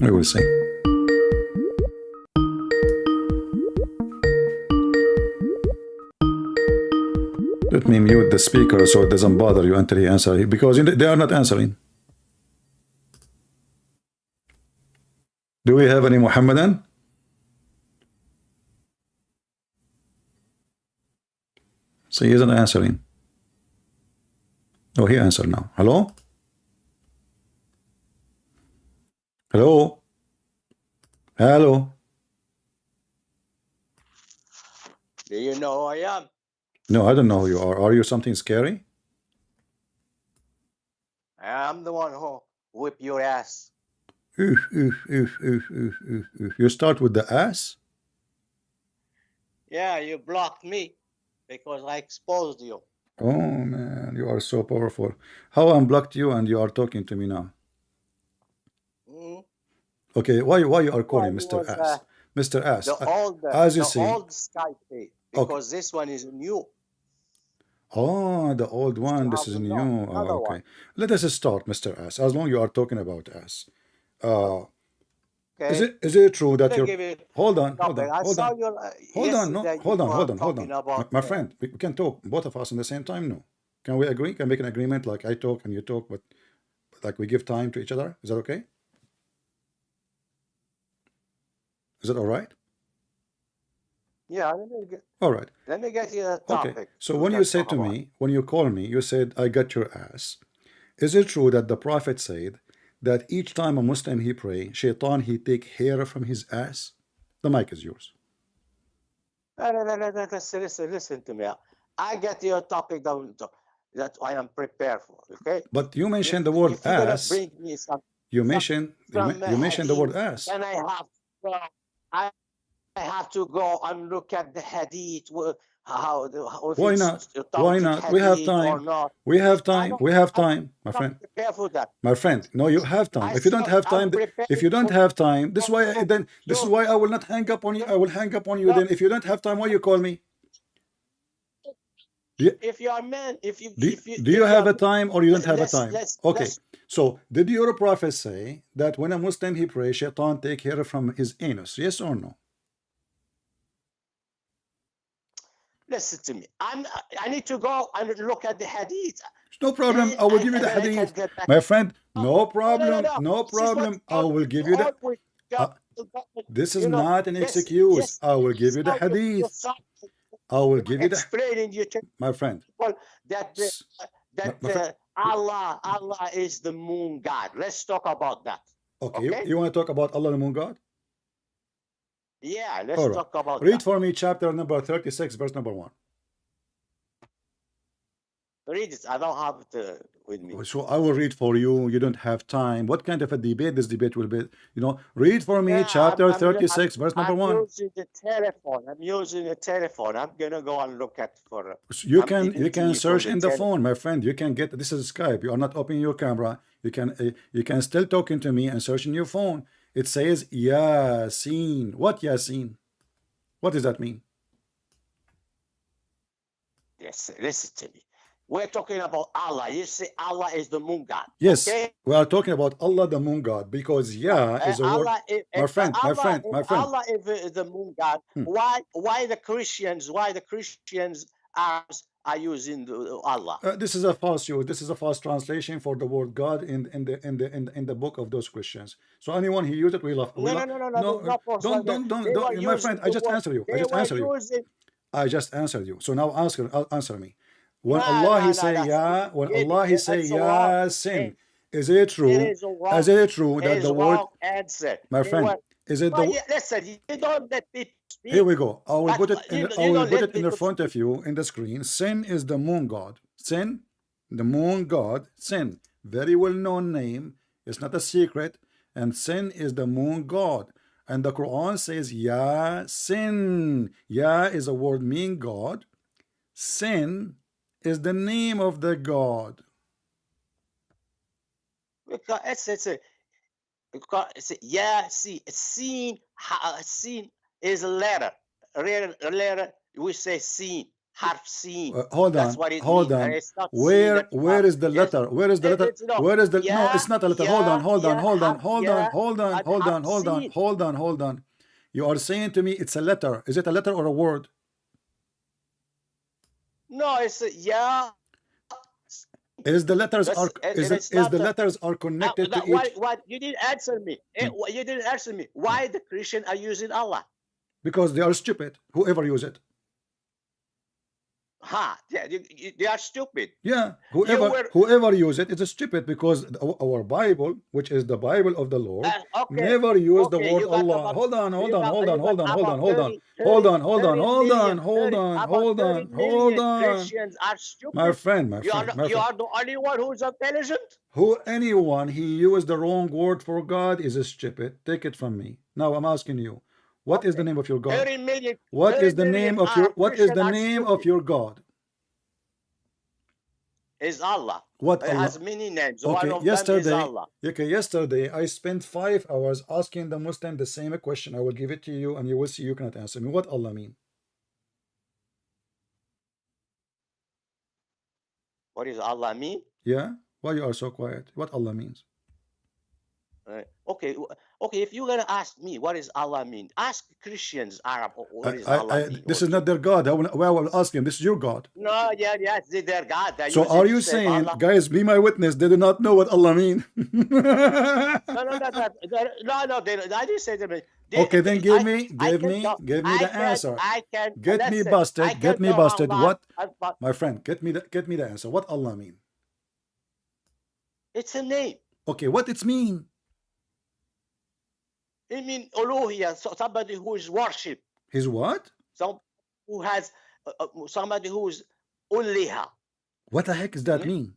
We will see. Let me mute the speaker so it doesn't bother you until he answers, because they are not answering. Do we have any Mohammedan? So he isn't answering. Oh, he answered now. Hello? Hello? Hello? Do you know who I am? No, I don't know who you are. Are you something scary? I'm the one who whip your ass. Oof, oof, oof, oof, oof, oof, oof. You start with the ass? Yeah, you blocked me because I exposed you. Oh man, you are so powerful. How I unblocked you and you are talking to me now? Mm. Okay, why you are calling Well, it Mr. was Ass? Mr. Ass, the old as you the see. old Skype date, because this one is new. Oh, the old one. You This have is another new. Oh, one. okay. Let us start, Mr. Ass. As long you are talking about ass. Okay. Is it true that Let me you're give you hold on, topic. I hold saw on. you Hold on, no, yesterday. You hold on, were hold on, hold talking on. about My friend, we can talk, both of us in the same time, no? Can we agree? Can we make an agreement like I talk and you talk, but like we give time to each other? Is that okay? Is that all right? yeah. All right. Let me get you a Okay. topic. So We when you can said talk to about. me, when you call me, you said, I got your ass. Is it true that the Prophet said that each time a Muslim he pray, shaitan he take hair from his ass? The mic is yours. Listen to me. I get your topic that I am prepared for. Okay. But you mentioned the word If you're gonna ass. bring me You mentioned you mentioned the word hadith, ass. then I have to go and look at the hadith. If Why it's not? Why authentic not? We have hadith or time. not. We have I time. don't. We have I'm time, my not friend. prepared for that. My friend, no, you have time. If you don't have I'm time, prepared if you don't for. have time, this is why then this is why I will not hang up on you. I will hang up on you. Then if you don't have time, why you call me? If you are man, Do you have a are, time or you don't have a time? let's Okay. So did your prophet say that when a Muslim he prays, shaitan take hair from his anus? Yes or no? listen to me. I need to go and look at the hadith. No problem. I will give you the And then I can hadith. get back. My friend, no No. problem. No This is what problem. I will give you the always uh, got. this is You know, not an this excuse. this I will give is you the how you hadith. start I will give you the explaining you to my friend. people that My friend. Allah is the moon god. Let's talk about that. Okay, Okay? you want to talk about Allah the Moon God? Yeah, let's All right. talk about Read that. for me chapter number 36, verse number 1. Read it. I don't have it with me. So I will read for you. You don't have time. What kind of a debate this debate will be? Read for me Yeah, chapter 36, verse number I'm 1. using the telephone. I'm using the telephone. I'm gonna go and look at for. You I'm can editing you from search the in the telephone. phone, my friend. You can get this is Skype. You are not opening your camera. You can still talking to me and search in your phone. It says Yasin. What Yasin? What does that mean? Yes, listen to me. We're talking about Allah. You say Allah is the moon god. Yes, Okay? we are talking about Allah the Moon God because Ya is a word. Allah, My friend, my friend, my friend. Allah is the moon god. Why the Christians? Are using Allah? This is a false use. This is a false translation for the word God in the book of those Christians. So anyone who use it, we love. No. Don't. My friend, I just answer you. I They just were answer you. using. I just answered you. So now answer me. When No, Allah he no. say That's Ya, when maybe Allah he say it's wrong. Yasin, is it It true? is wrong. Is it true that Is the word, wrong answer. my friend, is it the? Listen, you don't let people speak. Here we go. I will But put it in. I you will don't put let it in the people front speak. of you in the screen. Sin is the moon god. Sin, the moon god. Sin, very well known name. It's not a secret. And sin is the moon god. And the Quran says Ya sin. Ya is a word mean God. Sin is the name of the God. Because yeah, seen is a letter. A letter we say seen. harf seen. Hold That's on, what it hold means. And on. it's not seen Where that you where have. is the Yes. letter? Where is the letter? It's no. Where is the no? Yeah, It's not a letter. Hold on, hold on, yeah, hold on, harf, hold on, yeah, hold on, and hold on, harf hold on, seen. hold on, hold on. You are saying to me it's a letter. Is it a letter or a word? No, it's yeah. Is the letters That's, are is and it it's is the not. letters are connected to Why? each? What? You didn't answer me. You didn't answer me. Why the Christian are using Allah? Because they are stupid. Whoever use it. Yeah, they are stupid. Yeah, were whoever use it is stupid because our Bible, which is the Bible of the Lord, okay. never use the Okay, word you got Allah. about Hold on, hold you on, got hold you on, got hold on, hold on, about hold on, 30, hold 30, on, hold on, 30 hold million, on, hold 30, on, about hold 30 on, hold million on. Christians are stupid. My friend, my You are friend, my you friend. are the only one who's intelligent. Who anyone he used the wrong word for God is stupid. Take it from me. Now I'm asking you, what is the name of your God? 30 million, What 30 is the million name of your Arab what is Christians the are name of stupid. your God? Is Allah. What It Allah? has many names. Okay, One of them is Allah. yesterday I spent 5 hours asking the Muslim the same question. I will give it to you and you will see you cannot answer me. What Allah mean? What does Allah mean? Yeah? Why you are so quiet? What Allah means? Okay, if you're gonna ask me what does Allah mean, ask Christians, Arab, what does Allah mean? This is not their God. I will ask him. This is your God. No, yeah, it's their God. They So use are it to you save saying, Allah. guys, be my witness, they do not know what Allah mean? No, I didn't say that. Okay, then give me the I answer. can, Get me listen, I busted. Get can me know busted. Allah. What, my friend? Get me the answer. What Allah mean? It's a name. Okay, what it's mean? It means uluhiyah, somebody who is worship. His what? Who has somebody who is uliha. What the heck does that mean?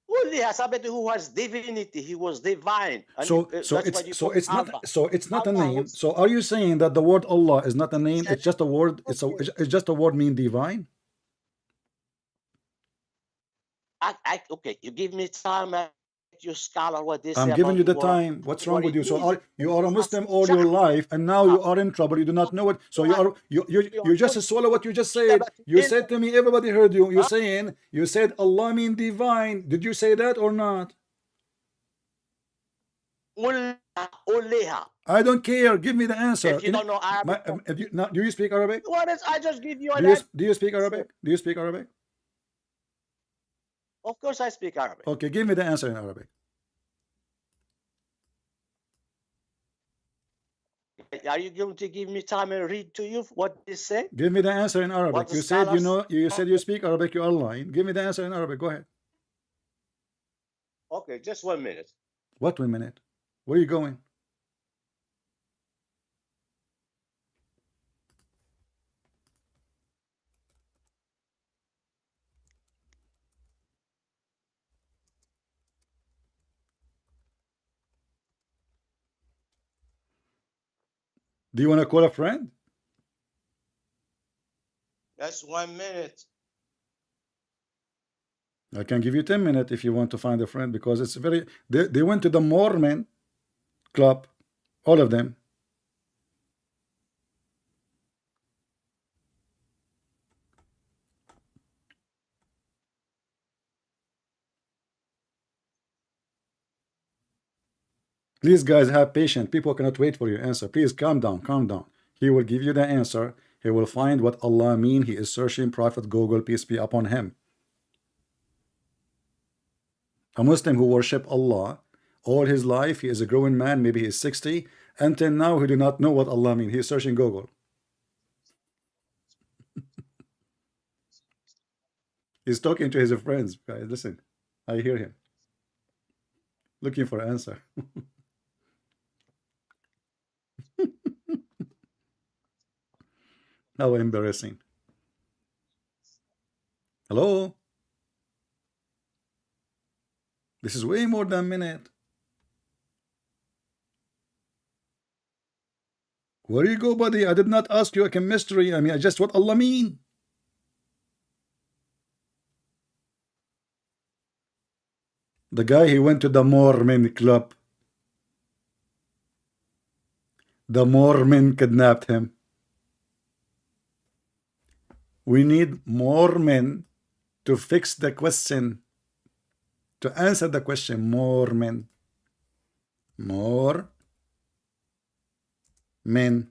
Uliha, somebody who has divinity. He was divine. And It's not a name. So are you saying that the word Allah is not a name? It's just a word. It's just a word mean divine. Okay, you give me time. You scholar what they say. I'm giving you the time. What's wrong with you? So you are a Muslim all your life, and now you are in trouble. You do not know it. So you just swallow what you just said. You said to me, everybody heard you. You said Allah mean divine. Did you say that or not? I don't care. Give me the answer. If you don't know Arabic, do you speak Arabic? What is? I just give you an answer. Do you speak Arabic? Do you speak Arabic? Of course I speak Arabic. Okay, give me the answer in Arabic. Are you going to give me time and read to you what they say? Give me the answer in Arabic. You said you said you speak Arabic, you are lying. Give me the answer in Arabic. Go ahead. Okay, just 1 minute. What 1 minute? Where are you going? Do you want to call a friend? That's 1 minute. I can give you 10 minutes if you want to find a friend, because it's very they went to the Mormon club, all of them. Please, guys, have patience. People cannot wait for your answer. Please calm down, calm down. He will give you the answer. He will find what Allah mean. He is searching Prophet Google, peace be upon him. A Muslim who worship Allah all his life. He is a growing man. Maybe he is 60. Until now, he do not know what Allah mean. He is searching Google. He's talking to his friends. Guys, listen. I hear him. Looking for answer. How embarrassing. Hello? This is way more than a minute. Where you go, buddy? I did not ask you a chemistry. I mean, I just what Allah mean. The guy, he went to the Mormon club. The Mormon kidnapped him. We need more men to fix the question, to answer the question. More men. More men.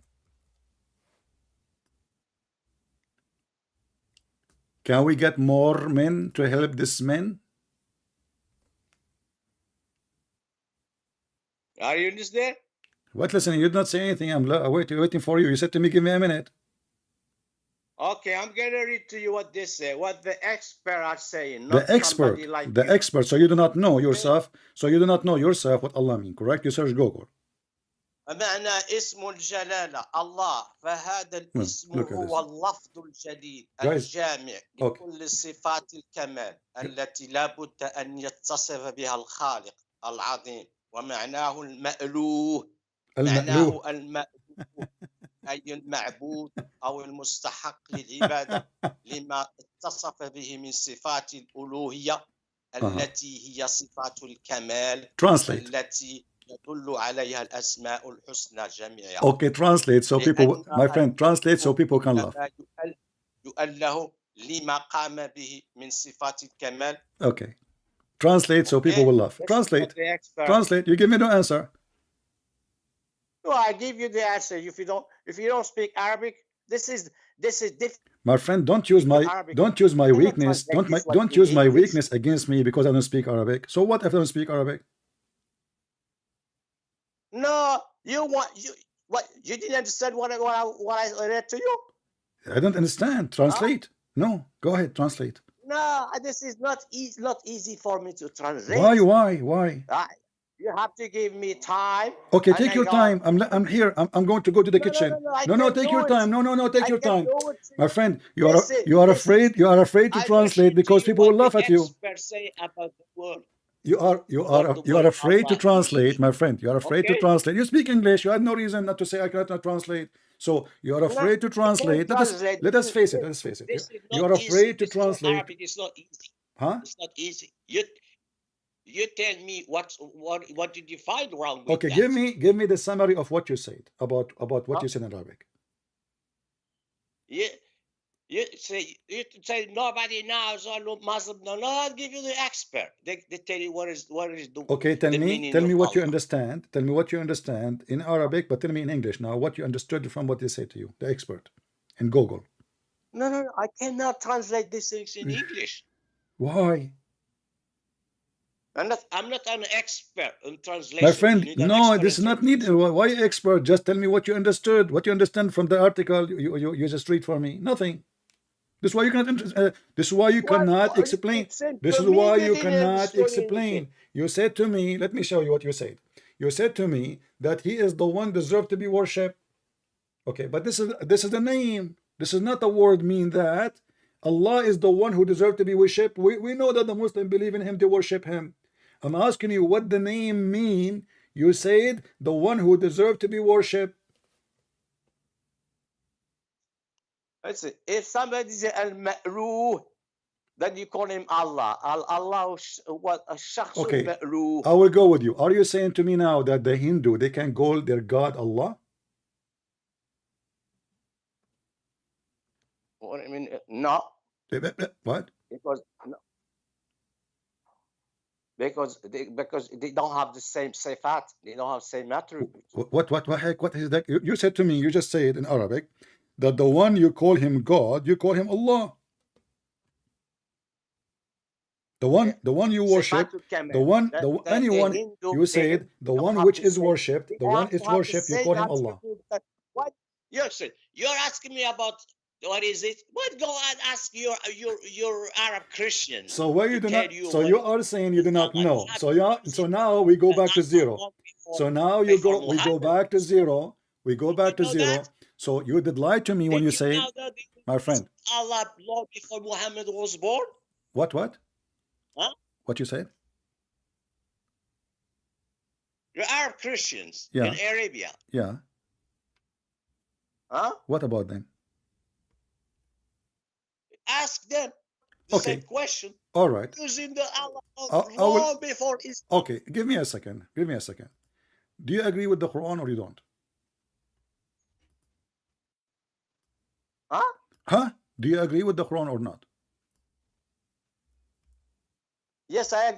Can we get more men to help this men? Are you there? What? Listen, you did not say anything. I'm waiting for you. You said to me, give me a minute. Okay, I'm gonna read to you what they say, what the experts are saying. The expert, like the you. expert. So you do not know yourself. So you do not know yourself what Allah means, correct? You search Google. معنى اسم الجلالة الله فهذا الاسم هو اللفظ الجديد الجامع لكل صفات الكمال التي لا بد أن يتصف بها الخالق العظيم ومعناه المألوه معناه المألوه أي المعبود أو المستحق للعبادة لما اتصف به من صفات الألوهية التي هي صفات الكمال التي يدل عليها الأسماء الحسنى جميعها. Okay, translate so people, my friend, translate so people can laugh. يقال له لما قام به من صفات الكمال. Okay, translate so people will laugh. Translate. Translate. You give me no answer. No, I give you the answer. If you don't speak Arabic, this is different. My friend, don't use my weakness. Don't use my weakness against me because I don't speak Arabic. So what if I don't speak Arabic? No, you didn't understand what I read to you? I don't understand. Translate. No, go ahead, translate. No, this is not easy for me to translate. Why? You have to give me time. Okay, take your time. I'm here. I'm going to go to the kitchen. No, take your time. No, take your time. My friend, you are afraid to translate because people will laugh at you. Say about the word. You are afraid to translate, my friend. You are afraid to translate. You speak English. You have no reason not to say I cannot translate. So you are afraid to translate. Let us face it. You are afraid to translate. Arabic is not easy. Huh? It's not easy. You tell me what did you find wrong with okay, that? give me the summary of what you said about what you said in Arabic. You say nobody knows or Muslim. No, I'll give you the expert. They tell you what is the okay. Tell me what Allah. you understand. Tell me what you understand in Arabic, but tell me in English now what you understood from what they say to you, the expert, in Google. No, I cannot translate these things in English. Why? I'm not an expert in translation. My friend, no, this is not needed. Why expert? Just tell me what you understood. What you understand from the article you just read for me. Nothing. This is why you cannot. This is why you cannot explain. This is why you cannot explain. You said to me, let me show you what you said. You said to me that he is the one deserved to be worshipped. Okay, but this is the name. This is not the word mean that Allah is the one who deserved to be worshipped. We know that the Muslims believe in him to worship him. I'm asking you what the name mean. You said the one who deserved to be worshipped. If somebody is al-ma'ruh, then you call him Allah. Allah what a shakhs okay, al-ma'ruh. I will go with you. Are you saying to me now that the Hindu, they can call their God Allah? What I mean, no. What? Because they don't have the same sifat. They don't have the same attributes. What is that? You said to me, you just said in Arabic that the one you call him God, you call him Allah. The one you worship, anyone, you said the one which is worshipped, the one is worshipped, you call him Allah. What? You're asking me about what is it? What? Go and ask your Arab Christians. So where you do not? So you are saying you do not know. So now we go back to zero. So now we go back to zero. We go back to zero. So you did lie to me when you say, my friend. Allah long before Muhammad was born. What? Huh? What you said? The Arab Christians in Arabia. Yeah. Huh? What about them? Ask them the same question. All right. Using the Allah long before Islam. Okay, give me a second. Do you agree with the Quran or you don't? Huh? Huh? Do you agree with the Quran or not? Yes, I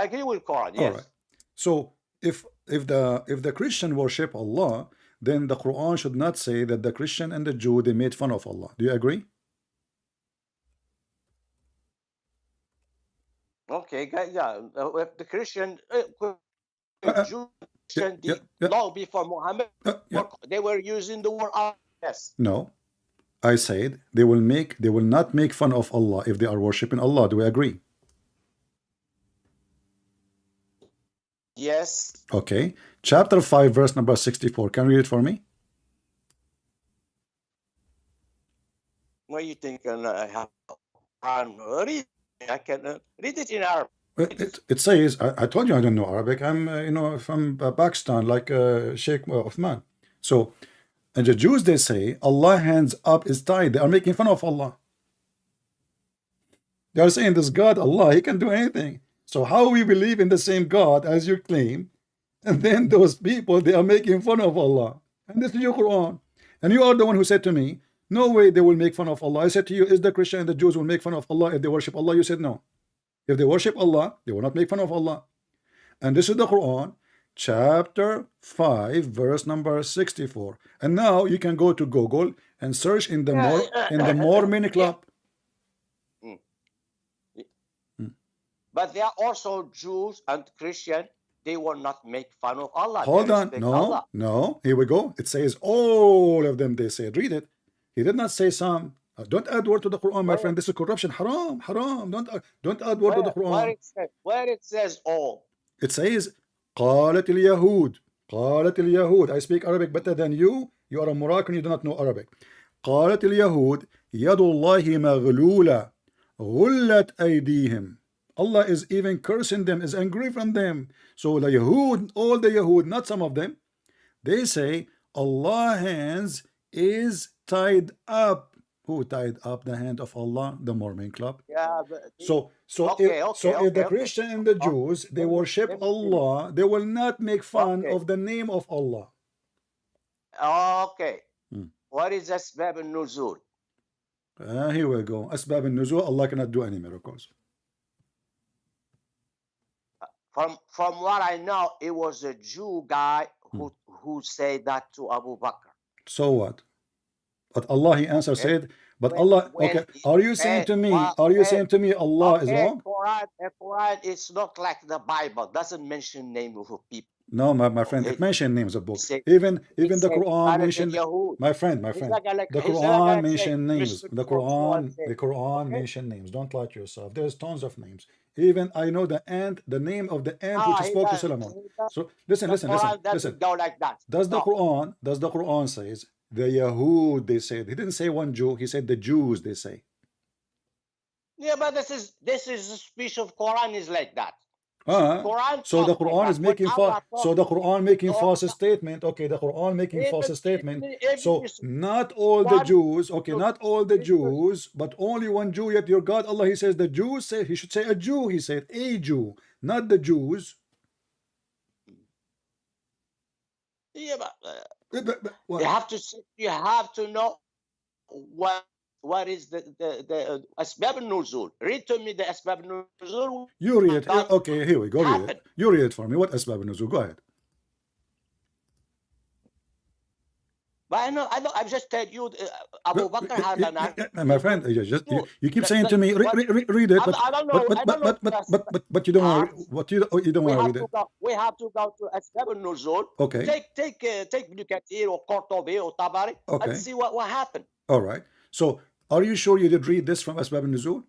agree with Quran. Yes. All right. So if the Christian worship Allah, then the Quran should not say that the Christian and the Jew they made fun of Allah. Do you agree? Okay, yeah. If the Christian, Jew, yeah, the law before Mohammed, they were using the word Allah. Yes. No, I said they will not make fun of Allah if they are worshiping Allah. Do we agree? Yes. Okay. Chapter 5, verse number 64. Can you read it for me? What do you think? I can read it in Arabic. It says, I told you I don't know Arabic. I'm, from Pakistan, like Sheikh Uthman. So, and the Jews, they say, Allah hands up is tied. They are making fun of Allah. They are saying this God, Allah, he can do anything. So how we believe in the same God as you claim, and then those people, they are making fun of Allah. And this is your Quran. And you are the one who said to me, no way they will make fun of Allah. I said to you, is the Christian and the Jews will make fun of Allah if they worship Allah? You said no. If they worship Allah, they will not make fun of Allah. And this is the Quran, chapter 5, verse number 64. And now you can go to Google and search in the Mormon Club. But there are also Jews and Christian. They will not make fun of Allah. Hold on. No. Here we go. It says all of them, they said. Read it. He did not say some. Don't add word to the Quran, my friend. This is corruption. Haram. Don't add word to the Quran. Where it says all. It says قالت اليهود. I speak Arabic better than you. You are a Moroccan. You do not know Arabic. قالت اليهود يد الله مغلولة غلت أيديهم. Allah is even cursing them, is angry from them. So the Yahud, all the Yahud, not some of them, they say Allah's hands is tied up. Who tied up the hand of Allah? The Mormon Club. Yeah. So if the Christian and the Jews, they worship Allah, they will not make fun of the name of Allah. Okay. What is Asbab al-Nuzul? Here we go. Asbab al-Nuzul, Allah cannot do any miracles. From what I know, it was a Jew guy who said that to Abu Bakr. So what? But Allah, he answered, said, but Allah, okay, are you saying to me, Allah is wrong? Quran is not like the Bible, doesn't mention name of people. No, my friend, it mentioned names of books. Even the Quran mentioned, my friend, the Quran mentioned names. The Quran mentioned names. Don't lie to yourself. There's tons of names. Even I know the name of the ant which spoke to Solomon. So listen. Doesn't go like that. Does the Quran says the Yahud, they said, he didn't say one Jew, he said the Jews, they say. Yeah, but this is the speech of Quran is like that. So the Quran is making false statement. Okay, the Quran making false statement. So not all the Jews, not all the Jews, but only one Jew, yet your God Allah, he says the Jews say, he should say a Jew, he said a Jew, not the Jews. Yeah, but you have to know what is the Asbab al-Nuzul. Read to me the Asbab al-Nuzul. You read it. Okay, here we go. Read it. You read it for me. What Asbab al-Nuzul? Go ahead. But I know. I've just told you Abu Bakr had an argument. My friend, you keep saying to me, read it. I don't know. But you don't want to read it. We have to go to Asbab al-Nuzul. Okay. Take Ibn Kathir or Qurtubi or Tabari and see what happened. All right. So, are you sure you did read this from Asbab al-Nuzul?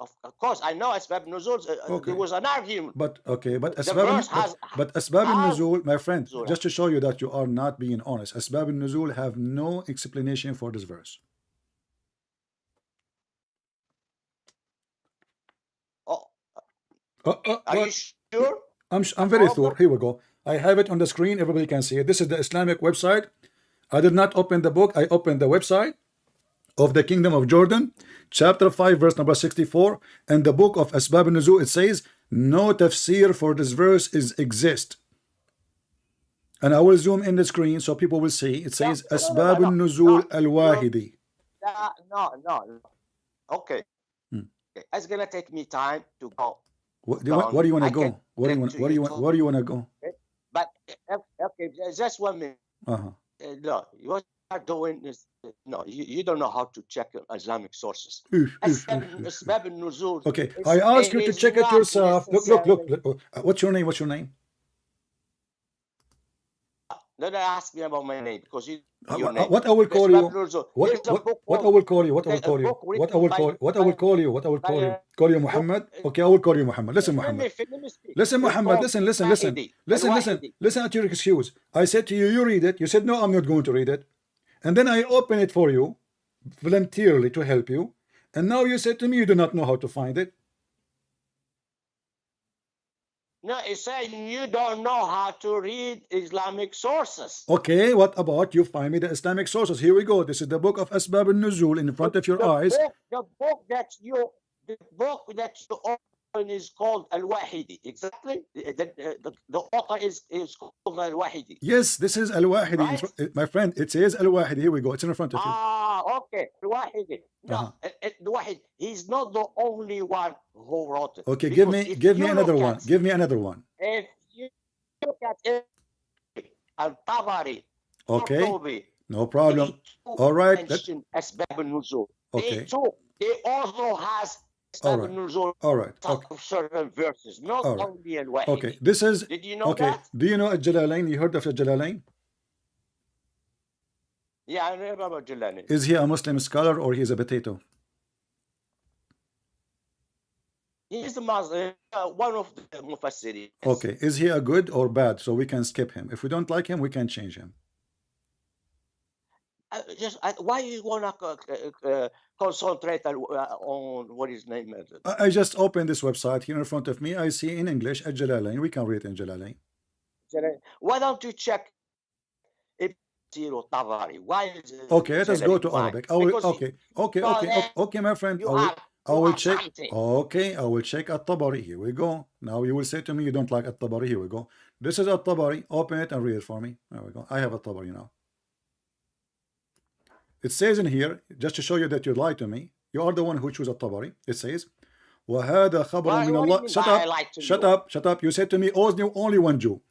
Of course, I know Asbab al-Nuzul. There was an argument. But Asbab al-Nuzul, my friend, just to show you that you are not being honest, Asbab al-Nuzul have no explanation for this verse. Are you sure? I'm very sure. Here we go. I have it on the screen. Everybody can see it. This is the Islamic website. I did not open the book. I opened the website of the Kingdom of Jordan, chapter 5, verse number 64. And the book of Asbab al-Nuzul, it says, no tafsir for this verse exist. And I will zoom in the screen so people will see. It says أسباب النزول الواحدي. No. Okay. It's gonna take me time to go. What do you want to go? Where do you want to go? But okay, just 1 minute. No, what you are doing is no. You don't know how to check Islamic sources. أسباب النزول. Okay, I ask you to check it yourself. Look. What's your name? What's your name? Don't ask me about my name because you. What I will call you? What I will call you? What I will call you? What I will call? What I will call you? What I will call you? Call you Muhammad? Okay, I will call you Muhammad. Listen, Muhammad. Listen, Muhammad. Listen at your excuse. I said to you, you read it. You said no, I'm not going to read it. And then I open it for you voluntarily to help you. And now you said to me you do not know how to find it. No, it's saying you don't know how to read Islamic sources. Okay, what about you find me the Islamic sources? Here we go. This is the book of Asbab al-Nuzul in front of your eyes. The book that you open is called Al-Wahidi. Exactly. The author is called Al-Wahidi. Yes, this is Al-Wahidi. Right? My friend, it says Al-Wahidi. Here we go. It's in front of you. Okay. Al-Wahidi. No, Al-Wahidi. He's not the only one who wrote it. Okay, give me another one. Give me another one. If you look at Al-Tabari, okay, no problem. All right. Okay. They also has all right. Okay. Certain verses, not only Al-Wahidi. Okay, this is. Did you know that? Do you know Al-Jalalain? You heard of Al-Jalalain? Yeah, I know about Jalalain. Is he a Muslim scholar or he's a potato? He's the Muslim, one of the Mufassirin. Okay, is he a good or bad? So we can skip him. If we don't like him, we can change him. Why you wanna concentrate on what his name is? I just opened this website here in front of me. I see in English Al-Jalalain. We can read in Jalalain. Why don't you check Tabari? Why is okay, let us go to Arabic. I will, okay, my friend. I will check. Okay, I will check At-Tabari. Here we go. Now you will say to me you don't like At-Tabari. Here we go. This is At-Tabari. Open it and read it for me. There we go. I have At-Tabari now. It says in here, just to show you that you lied to me, you are the one who chose At-Tabari. It says, وَهَذَا خَبَرٌ مِنَ اللَّهِ. Shut up. You said to me, only one Jew.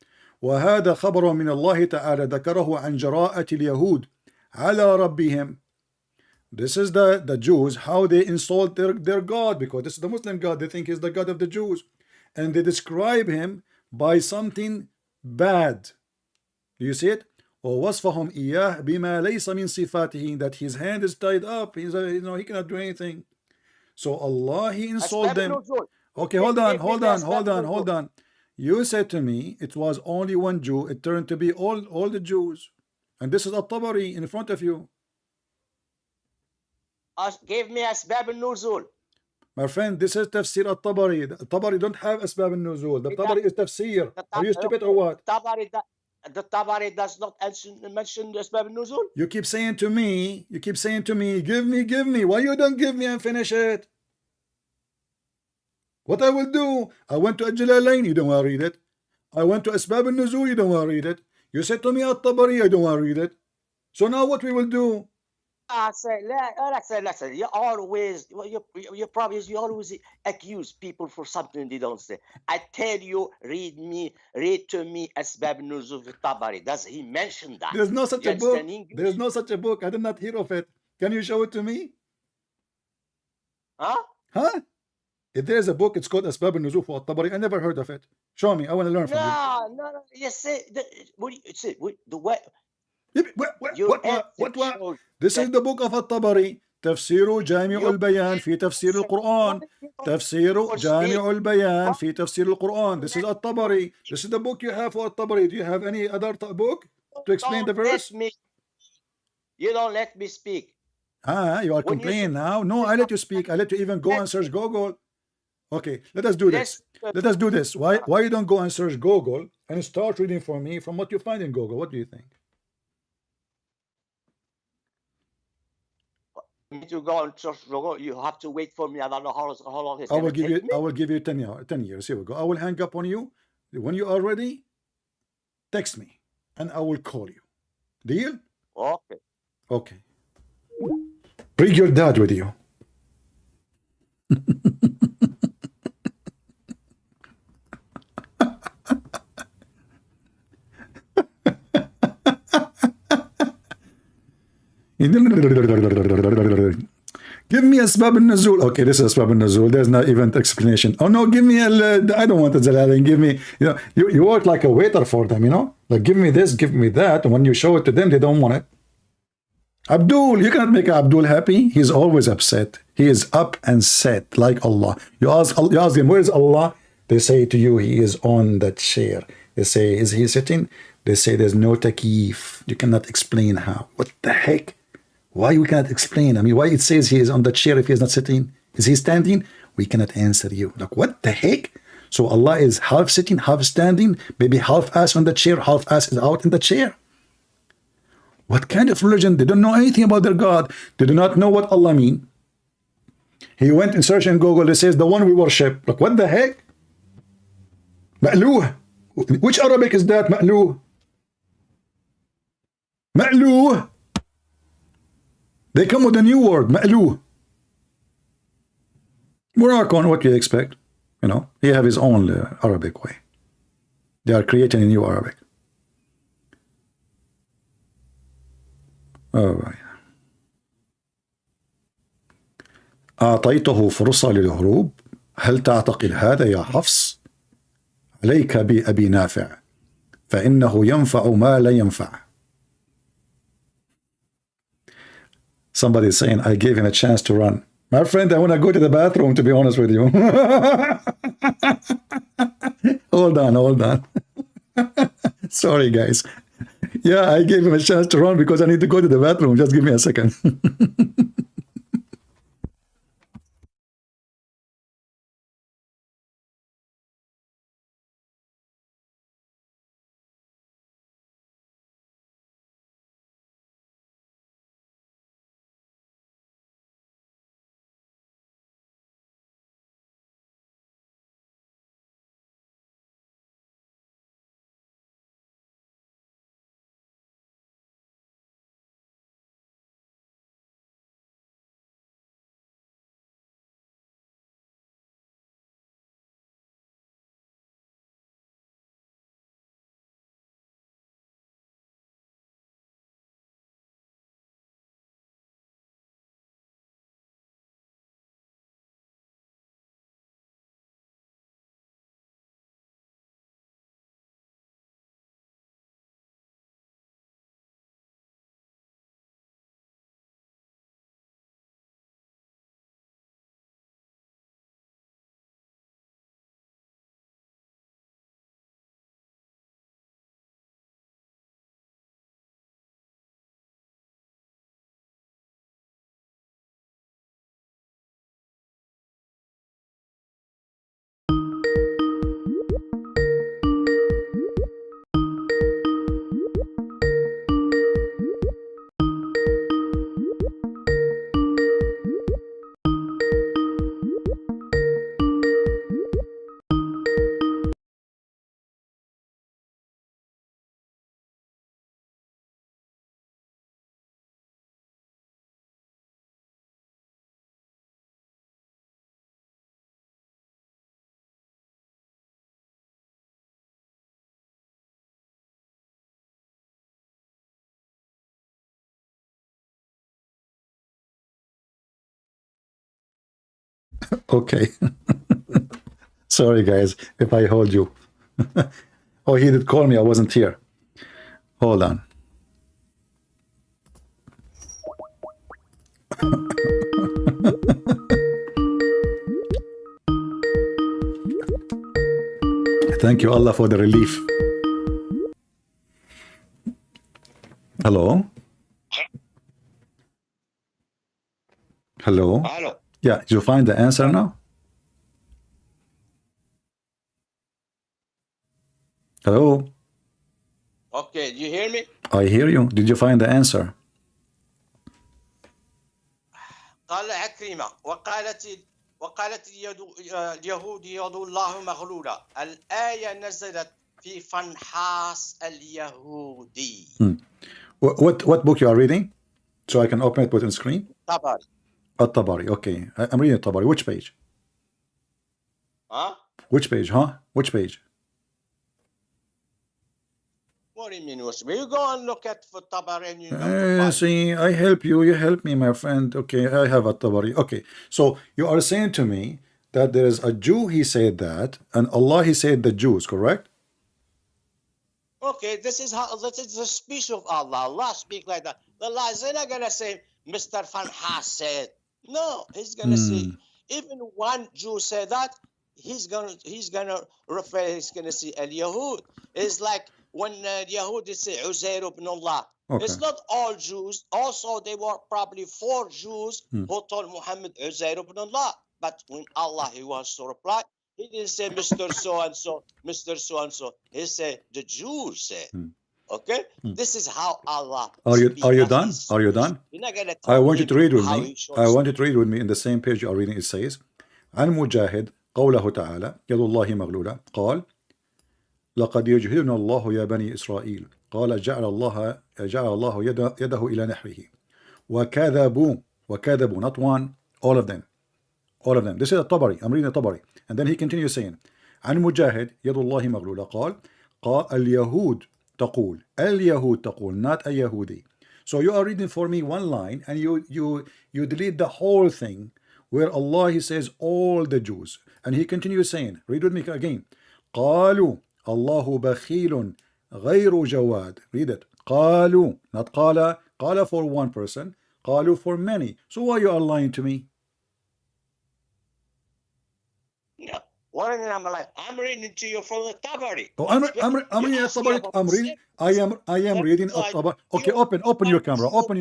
وَهَذَا خَبَرٌ مِنَ اللَّهِ تَعَالَى ذَكَرَهُ عَنْ جَرَاءَةِ الْيَهُودِ عَلَى رَبِّهِمْ. This is the Jews, how they insult their God, because this is the Muslim God. They think he's the God of the Jews. And they describe him by something bad. Do you see it? وَوَصْفَهُمْ إِيَّهِ بِمَا لَيْسَ مِنْ صِفَاتِهِ, that his hand is tied up. He's he cannot do anything. So Allah, he insulted them. Okay, hold on. You said to me it was only one Jew. It turned to be all the Jews. And this is At-Tabari in front of you. Give me Asbab al-Nuzul. My friend, this is Tafsir At-Tabari. At-Tabari don't have Asbab al-Nuzul. The Tabari is Tafsir. Are you stupid or what? The Tabari does not mention the Asbab al-Nuzul. You keep saying to me, give me. Why you don't give me and finish it? What I will do? I went to Al-Jalalain, you don't want to read it. I went to Asbab al-Nuzul, you don't want to read it. You said to me At-Tabari, I don't want to read it. So now what we will do? Listen. You always accuse people for something they don't say. I tell you, read to me Asbab Nuzul Tabari. Does he mention that? There's no such a book. There's no such a book. I did not hear of it. Can you show it to me? Huh? If there's a book, it's called Asbab Nuzul for Tabari. I never heard of it. Show me. I want to learn from you. No. You say what do you say? The way. What? This is the book of At-Tabari. تفسير جامع البيان في تفسير القرآن. تفسير جامع البيان في تفسير القرآن. This is At-Tabari. This is the book you have for At-Tabari. Do you have any other book to explain the verse? You don't let me speak. You are complaining now? No, I let you speak. I let you even go and search Google. Okay, let us do this. Why you don't go and search Google and start reading for me from what you find in Google? What do you think? To go and search Google, you have to wait for me. I don't know how long it's I will give you 10 years. Here we go. I will hang up on you. When you are ready, text me. and I will call you. Deal? Okay. Okay. Bring your dad with you. Give me asbab al-nuzul. Okay, this is asbab al-nuzul. There's not even explanation. Oh no, give me I don't want the zalalin. Give me, you work like a waiter for them, like give me this, give me that. And when you show it to them, they don't want it. Abdul, you cannot make Abdul happy. He's always upset. He is up and set like Allah. You ask him, where is Allah? They say to you, he is on the chair. They say, is he sitting? They say there's no takeef. You cannot explain how. What the heck? Why we cannot explain? I mean, why it says he is on the chair if he is not sitting? Is he standing? We cannot answer you. Like, what the heck? So Allah is half sitting, half standing, maybe half ass on the chair, half ass is out in the chair. What kind of religion? They don't know anything about their God. They do not know what Allah means. He went and searched in Google. It says the one we worship. Like, what the heck? Ma'luh. Which Arabic is that? Ma'luh. Ma'luh. They come with a new word. Ma'luh. Moroccan, what do you expect? He have his own Arabic way. They are creating a new Arabic. أعطيته فرصة للهروب. هل تعتقد هذا يا حفص؟ عليك بأبي نافع فإنه ينفع ما لا ينفع. Somebody is saying, I gave him a chance to run. My friend, I want to go to the bathroom, to be honest with you. Hold on. Sorry, guys. Yeah, I gave him a chance to run because I need to go to the bathroom. Just give me a second. Okay. Sorry, guys, if I hold you. Oh, he did call me. I wasn't here. Hold on. Thank you, Allah, for the relief. Hello? Hello? Hello. Yeah, did you find the answer now? Hello? Okay, do you hear me? I hear you. Did you find the answer? قال عكرمة وقالت اليهود يد الله مغلولة. الآية نزلت في فنحاس اليهودي. What book you are reading? So I can open it, put it on screen. طبعا. At-Tabari. Okay, I'm reading At-Tabari. Which page? Huh? Which page? Huh? Which page? What do you mean? You go and look at for Tabari and you know to find. See, I help you. You help me, my friend. Okay, I have At-Tabari. Okay, so you are saying to me that there is a Jew. He said that, and Allah. He said the Jews. Correct? Okay, this is the speech of Allah. Allah speak like that. Allah is not gonna say Mr. Fanhas said. No, he's gonna say even one Jew said that he's gonna refer. He's gonna say Al Yahud. It's like when Yahudi say Uzair ibn Allah. Okay. It's not all Jews. Also, there were probably 4 Jews who told Muhammad Uzair ibn Allah. But when Allah he was to reply, he didn't say Mr. So and so, Mr. So and so. He said the Jews said. Okay, this is how Allah. Are you done? Are you done? I want you to read with me. I want you to read with me in the same page you are reading. It says, عن مجاهد قوله تعالى يد الله مغلولة قال لقد يجهدنا الله يا بني إسرائيل قال جعل الله يده إلى نحره وكذبوا not one, all of them. This is At-Tabari. I'm reading At-Tabari, and then he continues saying عن مجاهد يد الله مغلولة قال اليهود تقول not a Yahudi. So you are reading for me one line and you delete the whole thing where Allah he says all the Jews, and he continues saying, read with me again, قالوا الله بخيل غير جواد. Read it. قالوا, not قال for one person, قالوا for many. So why you are lying to me? Yeah. What I'm like, I'm reading to you from the Tabari. Oh, I'm reading At-Tabari. I am reading At-Tabari. Okay, open your camera. Open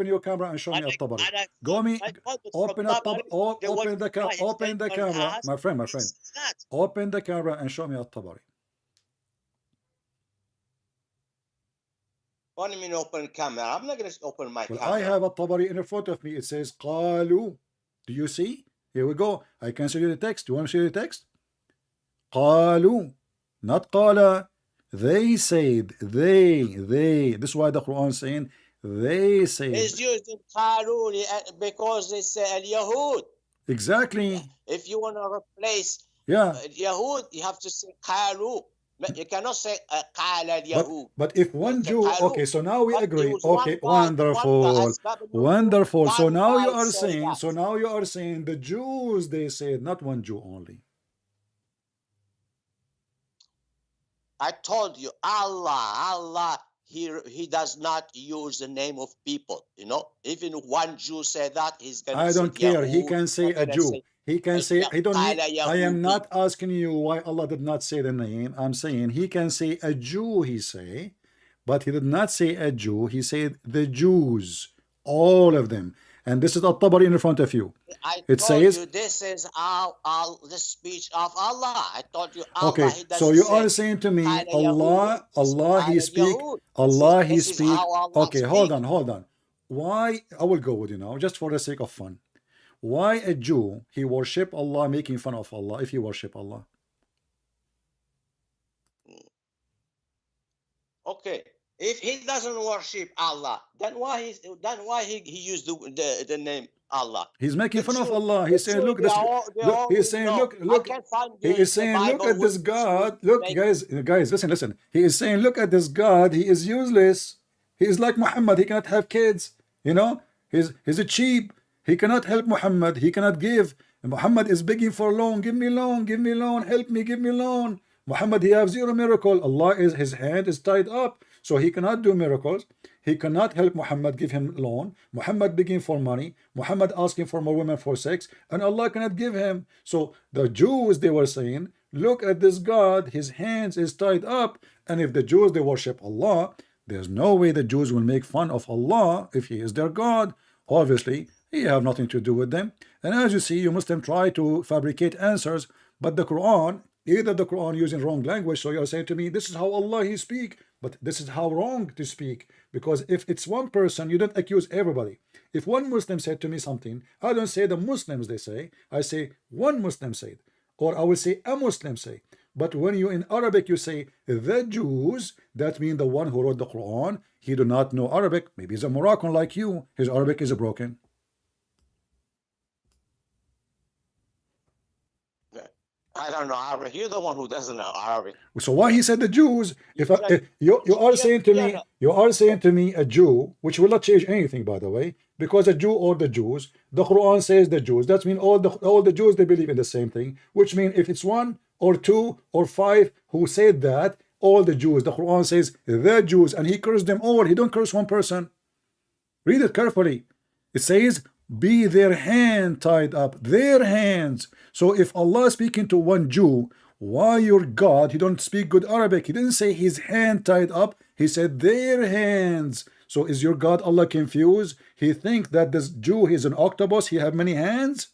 your camera and show me At-Tabari. Go me. Open the camera. My friend. Open the camera and show me At-Tabari. What do you mean open camera? I'm not going to open my camera. I have At-Tabari in front of me. It says قالوا. Do you see? Here we go. I can show you the text. Do you want to show you the text? قالوا, not قال. They said. They. This is why the Quran is saying they said. It's used in قالوا because they say al-Yahud. Exactly. If you want to replace Yahud, you have to say قالوا. You cannot say قال اليهود. But if one Jew, okay, so now we agree. Okay, wonderful. So now you are saying the Jews they said, not one Jew only. I told you, Allah, he does not use the name of people. You know, even one Jew said that, he's gonna. I don't care. He can say a Jew. He can say, I don't need, I am not asking you why Allah did not say the name. I'm saying he can say a Jew, he say, but he did not say a Jew. He said the Jews, all of them. And this is At-Tabari in front of you. It says, you, this is the speech of Allah. I told you Allah. Okay, so you are saying to me, Allah, he speak. Okay, hold on. Why? I will go with you now, just for the sake of fun. Why a Jew, he worship Allah, making fun of Allah if he worship Allah? Okay, if he doesn't worship Allah, then why he used the name Allah? He's making fun of Allah. He's saying, look, this. He's saying, look. He is saying, look at this God. Look, guys, listen. He is saying, look at this God. He is useless. He is like Muhammad. He cannot have kids. You know, he's a cheap. He cannot help Muhammad. He cannot give. And Muhammad is begging for loan. Give me loan. Help me. Give me loan. Muhammad, he has zero miracle. Allah his hand is tied up, so he cannot do miracles. He cannot help Muhammad, give him loan. Muhammad begging for money. Muhammad asking for more women for sex, and Allah cannot give him. So the Jews, they were saying, look at this God. His hands is tied up. And if the Jews, they worship Allah, there's no way the Jews will make fun of Allah if he is their God. Obviously, he have nothing to do with them. And as you see, you Muslims try to fabricate answers, but the Quran, either the Quran using wrong language, so you're saying to me, this is how Allah he speak, but this is how wrong to speak, because if it's one person, you don't accuse everybody. If one Muslim said to me something, I don't say the Muslims they say, I say one Muslim said, or I will say a Muslim say. But when you in Arabic you say the Jews, that means the one who wrote the Quran, he do not know Arabic. Maybe he's a Moroccan like you. His Arabic is broken. I don't know Arabic. You're the one who doesn't know Arabic. So why he said the Jews? If you are saying to me, you are saying to me a Jew, which will not change anything, by the way, because a Jew or the Jews, the Quran says the Jews. That means all the Jews, they believe in the same thing. Which means if it's one or two or five who said that, all the Jews, the Quran says the Jews, and he cursed them all. He don't curse one person. Read it carefully. It says, be their hand tied up, their hands. So if Allah is speaking to one Jew, why your God, he don't speak good Arabic? He didn't say his hand tied up, he said their hands. So is your God Allah confused? He think that this Jew, he's an octopus, he have many hands?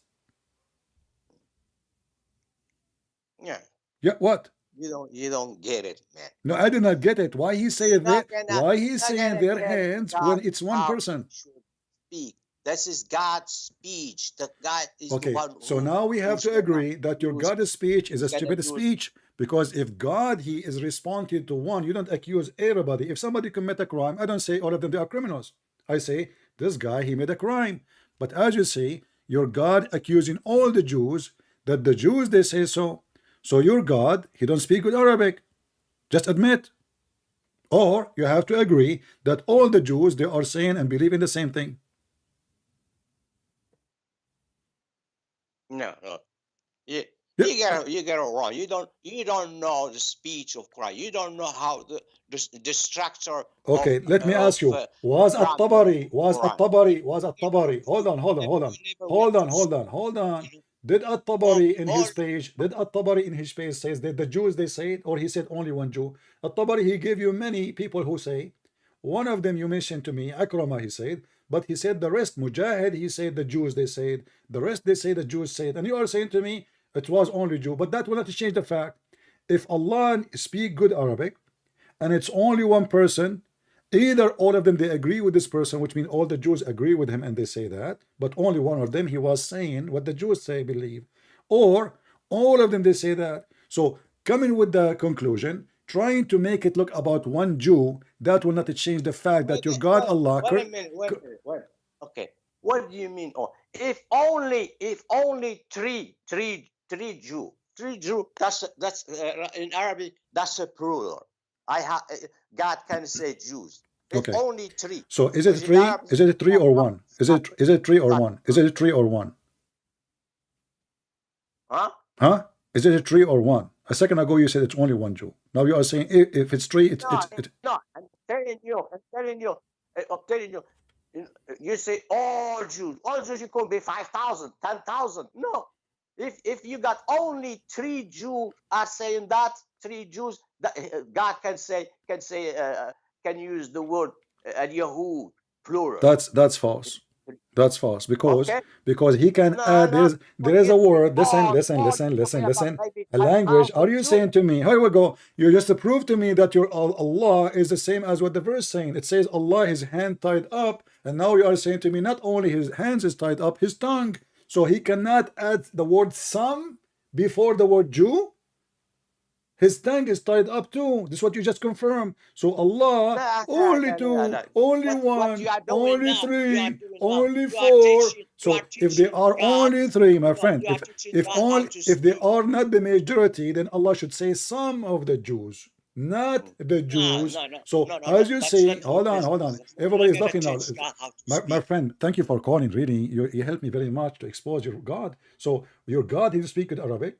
Yeah. Yeah, what? You don't get it, man. No, I did not get it. Why he say that? Why he's not saying gonna their get hands God when it's one how person? he should speak. This is God's speech. That God is the Okay, one so who- now we have who's to gonna agree that your use- God's speech is a who's gonna stupid use- speech, because if God, he is responding to one, you don't accuse everybody. If somebody commit a crime, I don't say all of them they are criminals. I say this guy, he made a crime. But as you say, your God accusing all the Jews, that the Jews, they say so. So your God, he don't speak good Arabic. Just admit. Or you have to agree that all the Jews, they are saying and believe in the same thing. No. You, Yeah. you get it wrong. You don't know the speech of Christ. You don't know how the structure. Okay, let me ask you, was At-Tabari, hold on. Did At-Tabari in his page, says that the Jews they say it, or he said only one Jew? At-Tabari, he gave you many people who say, one of them you mentioned to me, Akrama, he said, but he said the rest, Mujahid, he said the Jews they said, the rest they say the Jews said, and you are saying to me it was only Jew, but that will not change the fact. If Allah speak good Arabic, and it's only one person, either all of them they agree with this person, which means all the Jews agree with him and they say that, but only one of them he was saying what the Jews say believe, or all of them they say that. So coming with the conclusion, trying to make it look about one Jew, that will not change the fact that your God Allah. Wait a minute. Okay, what do you mean? Oh, if only three Jew. That's in Arabic. That's a plural. God can say Jews. It's Okay. only three. So is it three? Is it three or one? Is it three or one? Is it three or one? Huh? Is it a three or one? A second ago you said it's only one Jew. Now you are saying if it's three, it's No. I'm telling you. You say all Jews. All Jews, you could be 5,000, 10,000. No. If you got only three Jews are saying that, three Jews, God can use the word Yahud plural. That's false. That's false, because Okay. because he can add there is a word. Listen. A language. Are you saying to me? Here we go. You just prove to me that your Allah is the same as what the verse saying. It says Allah his hand tied up, and now you are saying to me not only his hands is tied up, his tongue. So he cannot add the word some before the word Jew. His tongue is tied up too. This is what you just confirmed. So Allah, only two, only one, only three, only four. So if they are only three, my friend, if they are not the majority, then Allah should say some of the Jews, not the Jews. So as you say, hold on. Everybody is laughing now. My friend, thank you for calling. Really, you helped me very much to expose your God. So your God, he speaks in Arabic.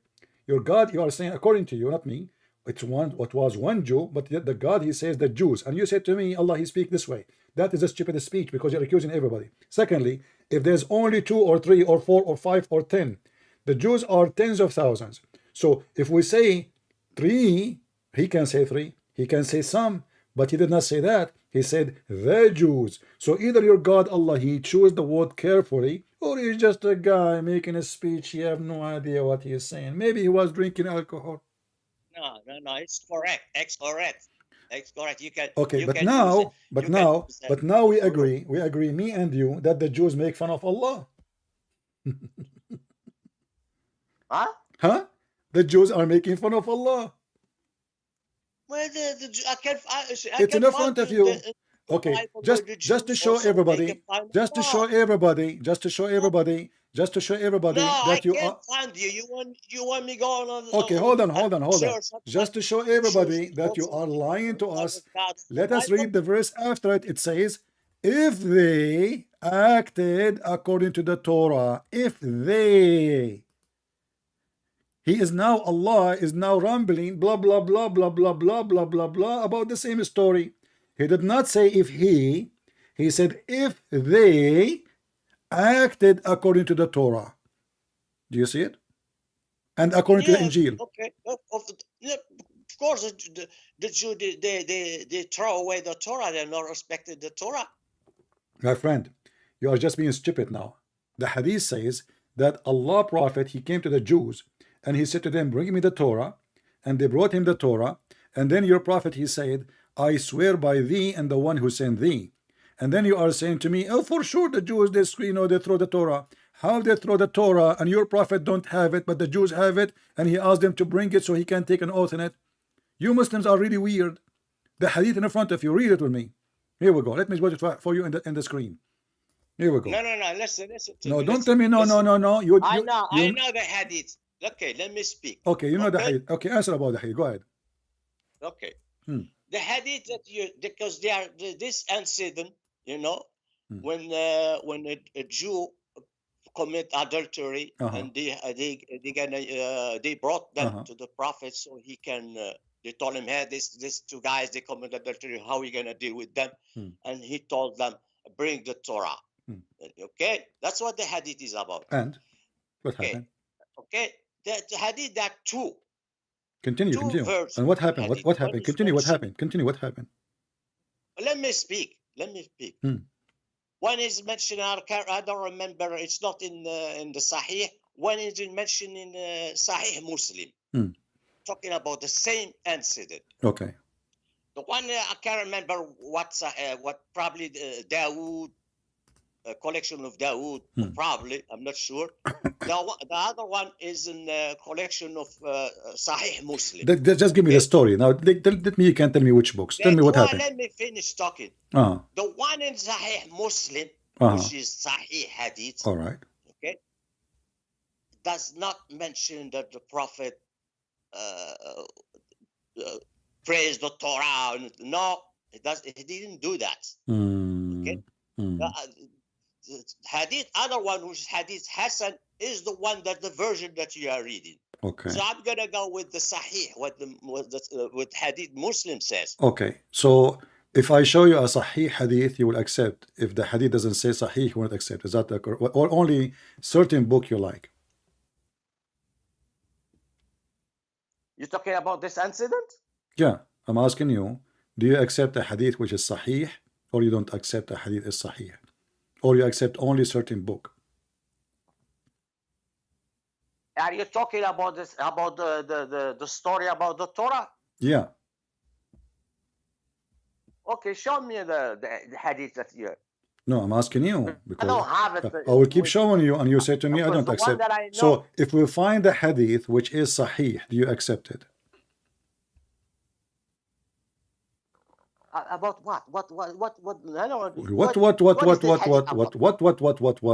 Your God, you are saying, according to you, not me, it's one. What was one Jew, but the God, he says the Jews, and you said to me, Allah, he speaks this way. That is a stupid speech, because you're accusing everybody. Secondly, if there's only 2 or 3 or 4 or 5 or 10, the Jews are tens of thousands. So if we say 3, he can say 3, he can say some, but he did not say that. He said the Jews. So either your God Allah, he chose the word carefully, or he's just a guy making a speech. You have no idea what he is saying. Maybe he was drinking alcohol. No. It's correct. It's correct. You can. Okay, you but can now, use it. we agree, me and you, that the Jews make fun of Allah. Huh? Huh? The Jews are making fun of Allah. Well, I It's can in find front of in you. the Okay, Bible where just the just to Jews show also make everybody, a fun just to of show God. everybody, just to show everybody, just to show everybody No, I that you can't are. find you. You want me going on? Okay, hold on. Search Just to show everybody that you are lying to us, let us read the verse after it. It says, if they acted according to the Torah, if they, he is now, Allah is now rambling, blah, blah, blah, blah, blah, blah, blah, blah, blah, about the same story. He did not say if he said if they acted according to the Torah. Do you see it? And according to the Injil. Okay. Of course, the Jew they throw away the Torah. They're not respecting the Torah. My friend, you are just being stupid now. The hadith says that Allah prophet, he came to the Jews and he said to them, bring me the Torah, and they brought him the Torah, and then your prophet, he said, I swear by thee and the one who sent thee. And then you are saying to me, oh, for sure the Jews, they throw the Torah. How they throw the Torah and your prophet don't have it, but the Jews have it, and he asked them to bring it so he can take an oath in it? You Muslims are really weird. The hadith in front of you, read it with me. Here we go. Let me watch it for you in the screen. Here we go. No. Listen to no, me. Don't tell me no. I know the hadith. Okay, let me speak. Okay, you know the hadith. Okay, answer about the hadith. Go ahead. Okay. The hadith that because they are this incident, when a Jew commit adultery and they brought them to the prophet so he can. They told him, hey, these two guys, they commit adultery. How are you gonna deal with them? And he told them, bring the Torah. Okay, that's what the hadith is about. And what happened? Okay, the hadith that two. Continue. And what happened? What happened? Continue. What happened? Let me speak. One is mentioned. I don't remember. It's not in the Sahih. One is mentioned in Sahih Muslim. Talking about the same incident. Okay. The one I can't remember what probably Dawood, a collection of Dawood, probably, I'm not sure. The other one is in a collection of Sahih Muslim. Just give me the story. Now, let me, you can tell me which books. Tell me what happened. Let me finish talking. The one in Sahih Muslim, which is Sahih Hadith, all right, okay, does not mention that the Prophet praised the Torah. No, he didn't do that. Okay. The hadith, other one, which is Hadith Hassan, is the one that the version that you are reading. Okay. So I'm gonna go with the Sahih, what Hadith Muslim says. Okay. So if I show you a Sahih Hadith, you will accept. If the Hadith doesn't say Sahih, you won't accept. Is that correct? Or only certain book you like? You're talking about this incident? Yeah. I'm asking you, do you accept a Hadith which is Sahih, or you don't accept a Hadith is Sahih? Or you accept only certain book? Are you talking about this, about the story about the Torah? Yeah. Okay, show me the hadith that you. No, I'm asking you because I don't have it. I will keep showing you, and you say to me, I don't accept. So if we find the hadith which is Sahih, do you accept it? About what? What? I don't. What?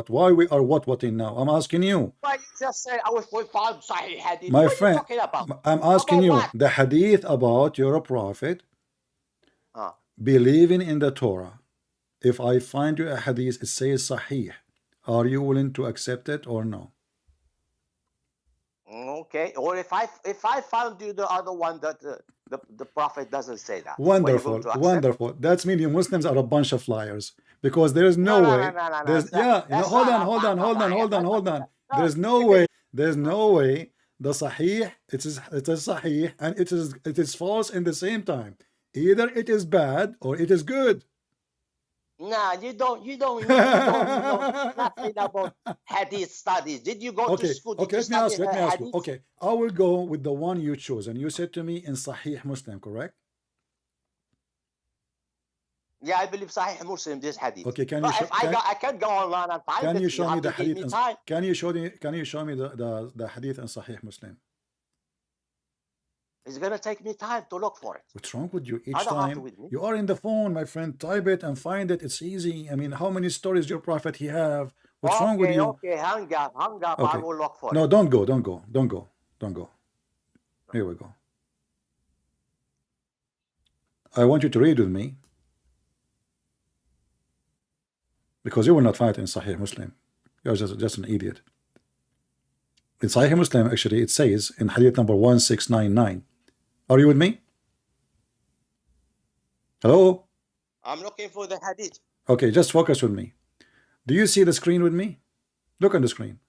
Why we are what-whatting now? I'm asking you. Why you just say I was found Sahih hadith? My what friend, are you talking about? I'm asking you what? the hadith about your prophet believing in the Torah. If I find you a hadith, it says Sahih. Are you willing to accept it or no? Okay. Or if I found you the other one that the prophet doesn't say that. Wonderful. That means you Muslims are a bunch of liars, because there is no way. Hold on. There's no way. The Sahih, it is Sahih, and it is false in the same time. Either it is bad or it is good. Nah, you don't know nothing about hadith studies. Did you go to school? Okay, let me ask you. Okay, I will go with the one you chose, and you said to me in Sahih Muslim, correct? Yeah, I believe Sahih Muslim this hadith. Okay, I can go online and find it. Can you show me the hadith? Can you show me the hadith in Sahih Muslim? It's gonna take me time to look for it. What's wrong with you? I Each don't have to time with me. you are in the phone, my friend, type it and find it. It's easy. I mean, how many stories your prophet he have? What's wrong with you? Okay, hang up. I Okay. will look for No, it. don't go. Don't go. Here we go. I want you to read with me, because you will not find it in Sahih Muslim. You're just an idiot. In Sahih Muslim, actually, it says in Hadith number 1699. Are you with me? Hello? I'm looking for the hadith. Okay, just focus with me. Do you see the screen with me? Look on the screen.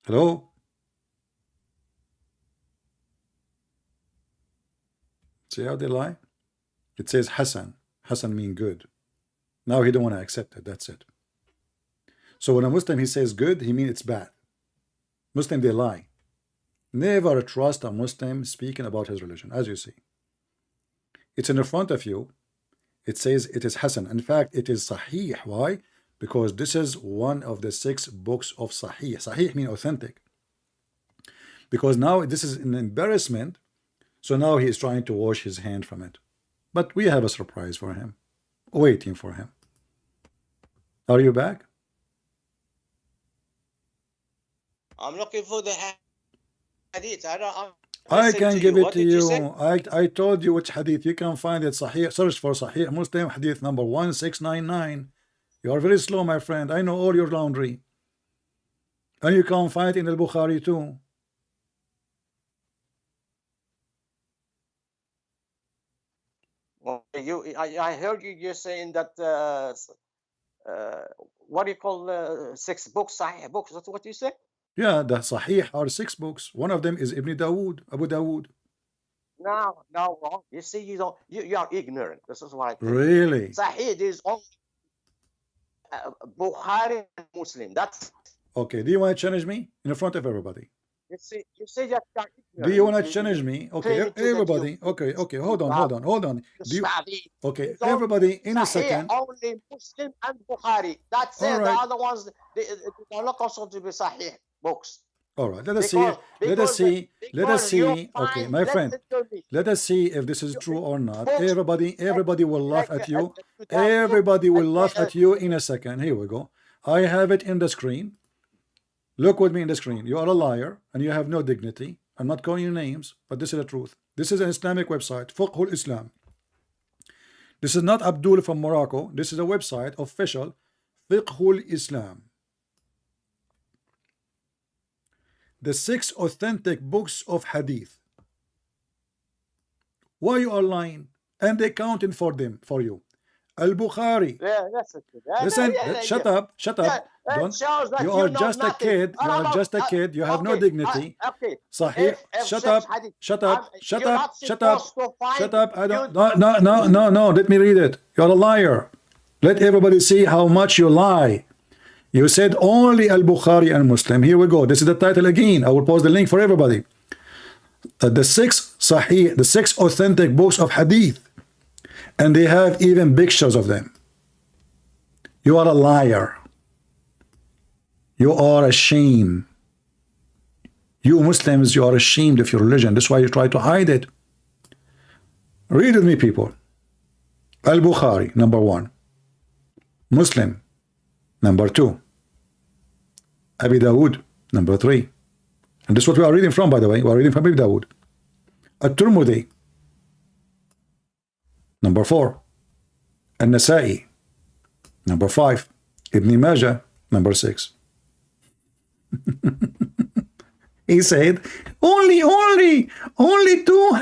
Hello? See how they lie? It says Hassan. Hassan mean good. Now he don't want to accept it. That's it. So when a Muslim he says good, he means it's bad. Muslim they lie. Never trust a Muslim speaking about his religion, as you see. It's in the front of you. It says it is Hassan. In fact, it is Sahih. Why? Because this is one of the 6 books of Sahih. Sahih means authentic. Because now this is an embarrassment. So now he is trying to wash his hand from it. But we have a surprise for him, waiting for him. Are you back? I'm looking for the hadith. I can give it to you. I told you which hadith. You can find it. Sahih. Search for Sahih Muslim hadith number 1699. You are very slow, my friend. I know all your laundry. And you can find it in Al-Bukhari too. Well, I heard you saying that what do you call 6 books, Sahih books? That's what you said. Yeah, the Sahih are 6 books. One of them is Ibn Dawood, Abu Dawood. No, wrong. You see, you are ignorant. This is what I think. Really? Sahih is only Bukhari and Muslim. That's okay. Do you want to challenge me in front of everybody? you see that. Do you want to challenge me? Okay, everybody. Okay, hold on. Do you, okay, everybody in a second. Only Muslim and Bukhari. That's it. Right. The other ones, they are not considered to be Sahih books. All right, let us see. Okay, my friend, let us see if this is true or not. Everybody will laugh at you. Everybody will laugh at you in a second. Here we go. I have it in the screen. Look with me in the screen. You are a liar and you have no dignity. I'm not calling you names, but this is the truth. This is an Islamic website, Fiqhul Islam. This is not Abdul from Morocco. This is a website official, Fiqhul Islam. The 6 authentic books of hadith. Why you are lying? And they counted for them for you. Al-Bukhari. Yeah, that's it. Listen, shut up. Don't. You are just a kid. You are just a kid. You have no dignity. Okay. Sahih. Shut up. I don't. No. Let me read it. You're a liar. Let everybody see how much you lie. You said only Al-Bukhari and Muslim. Here we go. This is the title again. I will post the link for everybody. The 6 Sahih, the 6 authentic books of hadith. And they have even pictures of them. You are a liar. You are ashamed. You Muslims, you are ashamed of your religion. That's why you try to hide it. Read with me, people. Al-Bukhari, number 1. Muslim, number 2. Abi Dawood, number 3. And this is what we are reading from, by the way. We are reading from Abi Dawood. At-Tirmidhi, number 4. An-Nasa'i, number 5. Ibn Majah, number 6. He said, only 2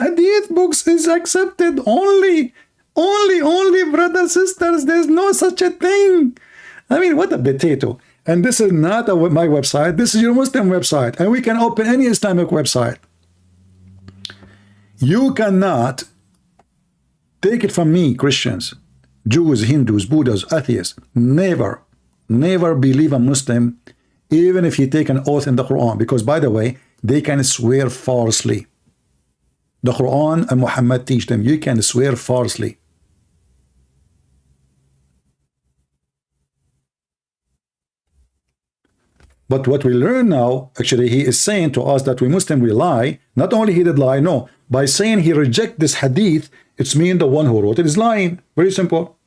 hadith books is accepted. Only, brothers, sisters, there's no such a thing. I mean, what a potato. And this is not my website. This is your Muslim website. And we can open any Islamic website. You cannot take it from me, Christians, Jews, Hindus, Buddhas, atheists. Never believe a Muslim, even if he take an oath in the Quran. Because, by the way, They can swear falsely. The Quran and Muhammad teach them you can swear falsely. But what we learn now, actually, he is saying to us that we Muslim, we lie. Not only he did lie, no. By saying he reject this hadith, it's mean the one who wrote it is lying. Very simple.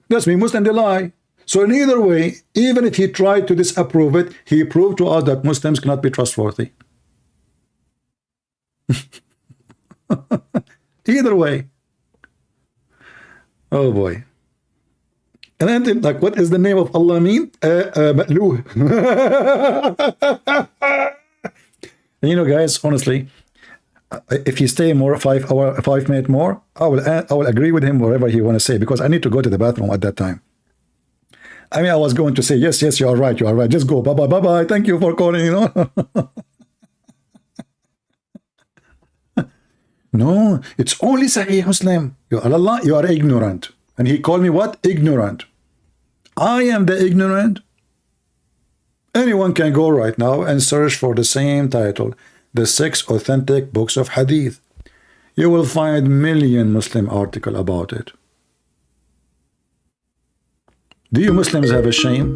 That's me, Muslim, they lie. So in either way, even if he tried to disapprove it, he proved to us that Muslims cannot be trustworthy. Either way. Oh boy. And then, like, what is the name of Allah mean? Ma'luh. And you know, guys, honestly, if he stay more 5 minutes more, I will agree with him whatever he want to say, because I need to go to the bathroom at that time. I mean, I was going to say yes, you are right, just go, bye, thank you for calling, you know. No, it's only Sahih Muslim. You are Allah, you are ignorant. And he called me what? Ignorant. I am the ignorant. Anyone can go right now and search for the same title, the 6 authentic books of hadith. You will find million Muslim article about it. Do you Muslims have a shame?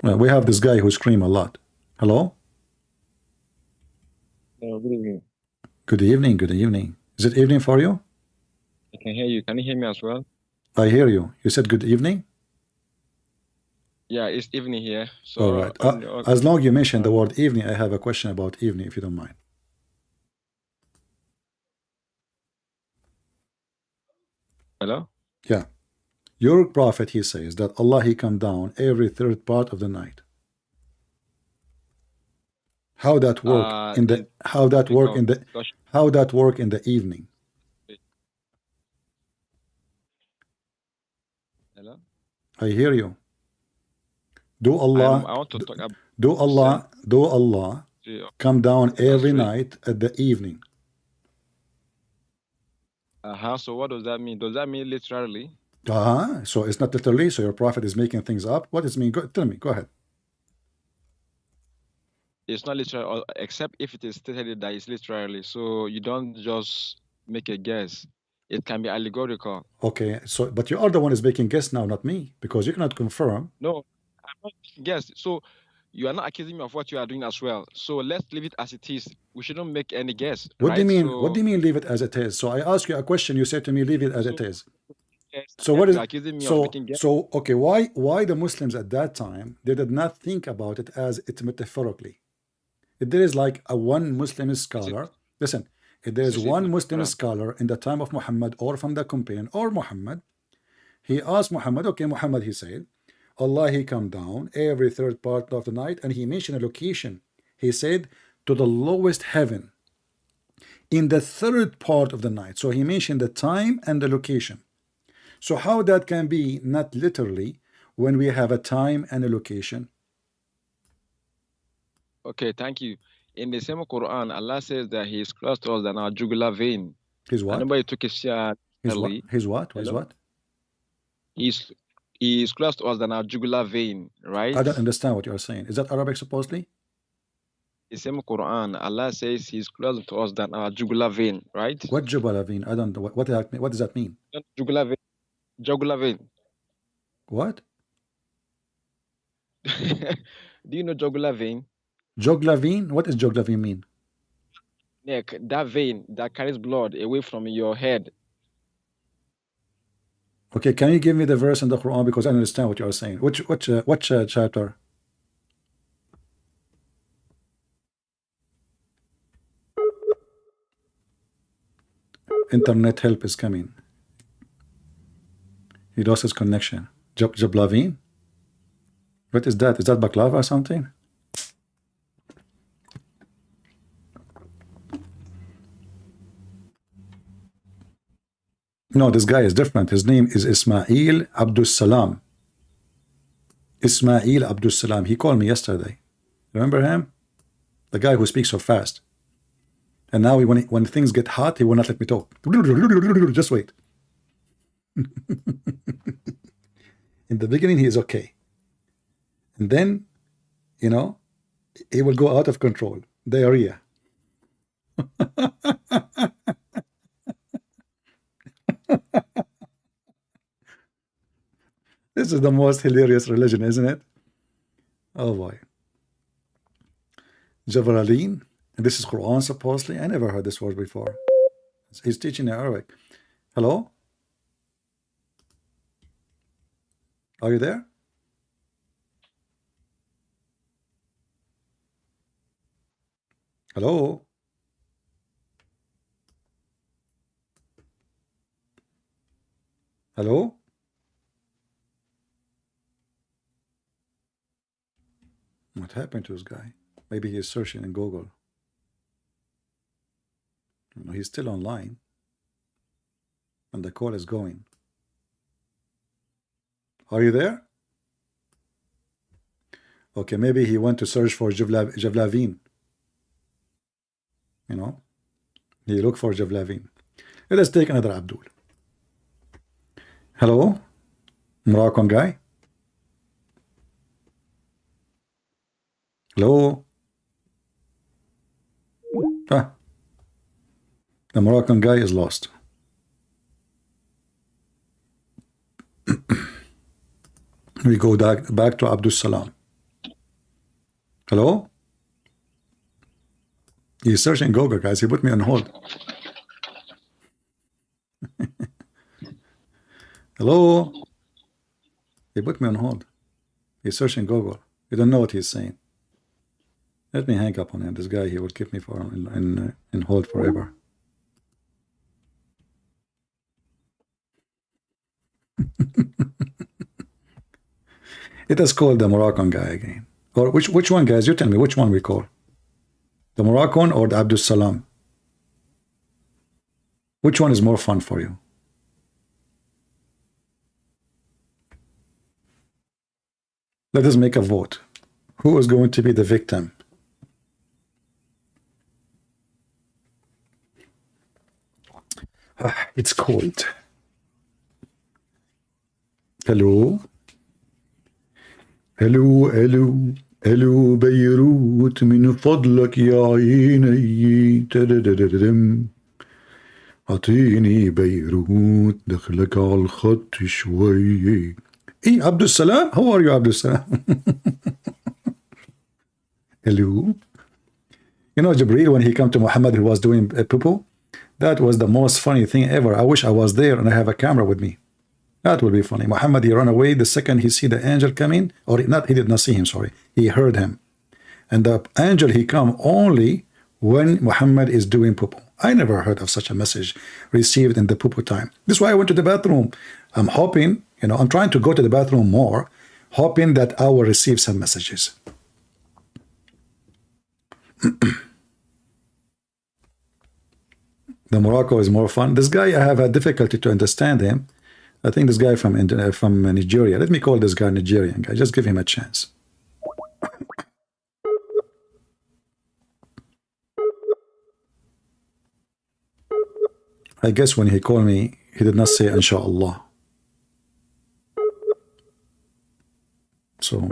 Well, we have this guy who scream a lot. Hello? Good evening. Good evening, good evening. Is it evening for you? I can hear you. Can you hear me as well? I hear you. You said good evening? Yeah, it's evening here. So all right. As long as you mentioned the word evening, I have a question about evening, if you don't mind. Hello? Yeah. Your prophet, he says that Allah, he come down every third part of the night. How that work in the how that work in the evening? Hello? I hear you. Do Allah I want to talk about do Allah come down every night at the evening? So what does that mean? Does that mean literally? So it's not literally, so your prophet is making things up. What does it mean? Tell me, go ahead. It's not literal, except if it is stated that it's literally. So you don't just make a guess. It can be allegorical. Okay, so but you are the one is making guess now, not me, because you cannot confirm. No, I'm not making guess. So you are not accusing me of what you are doing as well. So let's leave it as it is. We shouldn't make any guess. What do you mean? So, what do you mean leave it as it is? So I ask you a question, you say to me leave it as it is. Yes, So what is accusing me of making guess? so okay, why the Muslims at that time they did not think about it as it metaphorically? If there is like a one Muslim scholar, listen, if there is one Muslim scholar in the time of Muhammad or from the companion or Muhammad, he asked Muhammad, okay, Muhammad, he said, Allah, he come down every third part of the night, and he mentioned a location. He said to the lowest heaven in the third part of the night. So he mentioned the time and the location. So how that can be not literally when we have a time and a location? Okay, thank you. In the same Quran, Allah says that He is close to us than our jugular vein. His what? Nobody took a shot. His what? His what? His what? He is close to us than our jugular vein, right? I don't understand what you're saying. Is that Arabic supposedly? The same Quran, Allah says He's closer to us than our jugular vein, right? What jugular vein? I don't know. What does that mean? Jugular vein. Jugular vein. What? Do you know jugular vein? Jugular vein? What does jugular vein mean? Neck, that vein that carries blood away from your head. Okay, can you give me the verse in the Quran, because I don't understand what you are saying? Which chapter? Internet help is coming. He lost his connection. Jablavin? What is that? Is that baklava or something? No, this guy is different. His name is Ismail Abdul Salam. Ismail Abdul Salam. He called me yesterday. Remember him? The guy who speaks so fast. And now when things get hot, he will not let me talk. Just wait. In the beginning, he is okay. And then, you know, he will go out of control. Diarrhea. This is the most hilarious religion, isn't it? Oh boy. Jabraleen. This is Quran supposedly. I never heard this word before. He's teaching Arabic. Hello? Are you there? Hello? Hello? What happened to this guy? Maybe he's searching in Google. No, he's still online. And the call is going. Are you there? Okay, maybe he went to search for Javlavin. You know, he looked for Javlavin. Let us take another Abdul. Hello? Moroccan guy? Hello? Ah. The Moroccan guy is lost. We go back to Abdul Salam. Hello? He's searching Google, guys. He put me on hold. Hello? He put me on hold. He's searching Google. You don't know what he's saying. Let me hang up on him. This guy, he will keep me for in hold forever. It is called the Moroccan guy again. Or which one, guys? You tell me which one we call. The Moroccan or the Abdul Salam? Which one is more fun for you? Let us make a vote. Who is going to be the victim? It's cold. Hello? Hello, hello. helو بيروت من فضلك يا عيني تددددم أعطيني بيروت دخلك على الخط شوي. Hey, Abdul Salam, how are you, Abdul Salam? Hello. You know, Jibreel, when he came to Muhammad, he was doing a poo-poo. That was the most funny thing ever. I wish I was there and I have a camera with me. That would be funny. Muhammad, he ran away the second he see the angel coming, or not, he did not see him, sorry. He heard him. And the angel, he come only when Muhammad is doing poo-poo. I never heard of such a message received in the poo-poo time. This is why I went to the bathroom. I'm hoping, you know, I'm trying to go to the bathroom more, hoping that I will receive some messages. The Morocco is more fun. This guy, I have a difficulty to understand him. I think this guy from Nigeria. Let me call this guy Nigerian guy. Just give him a chance. I guess when he called me, he did not say Inshallah. So,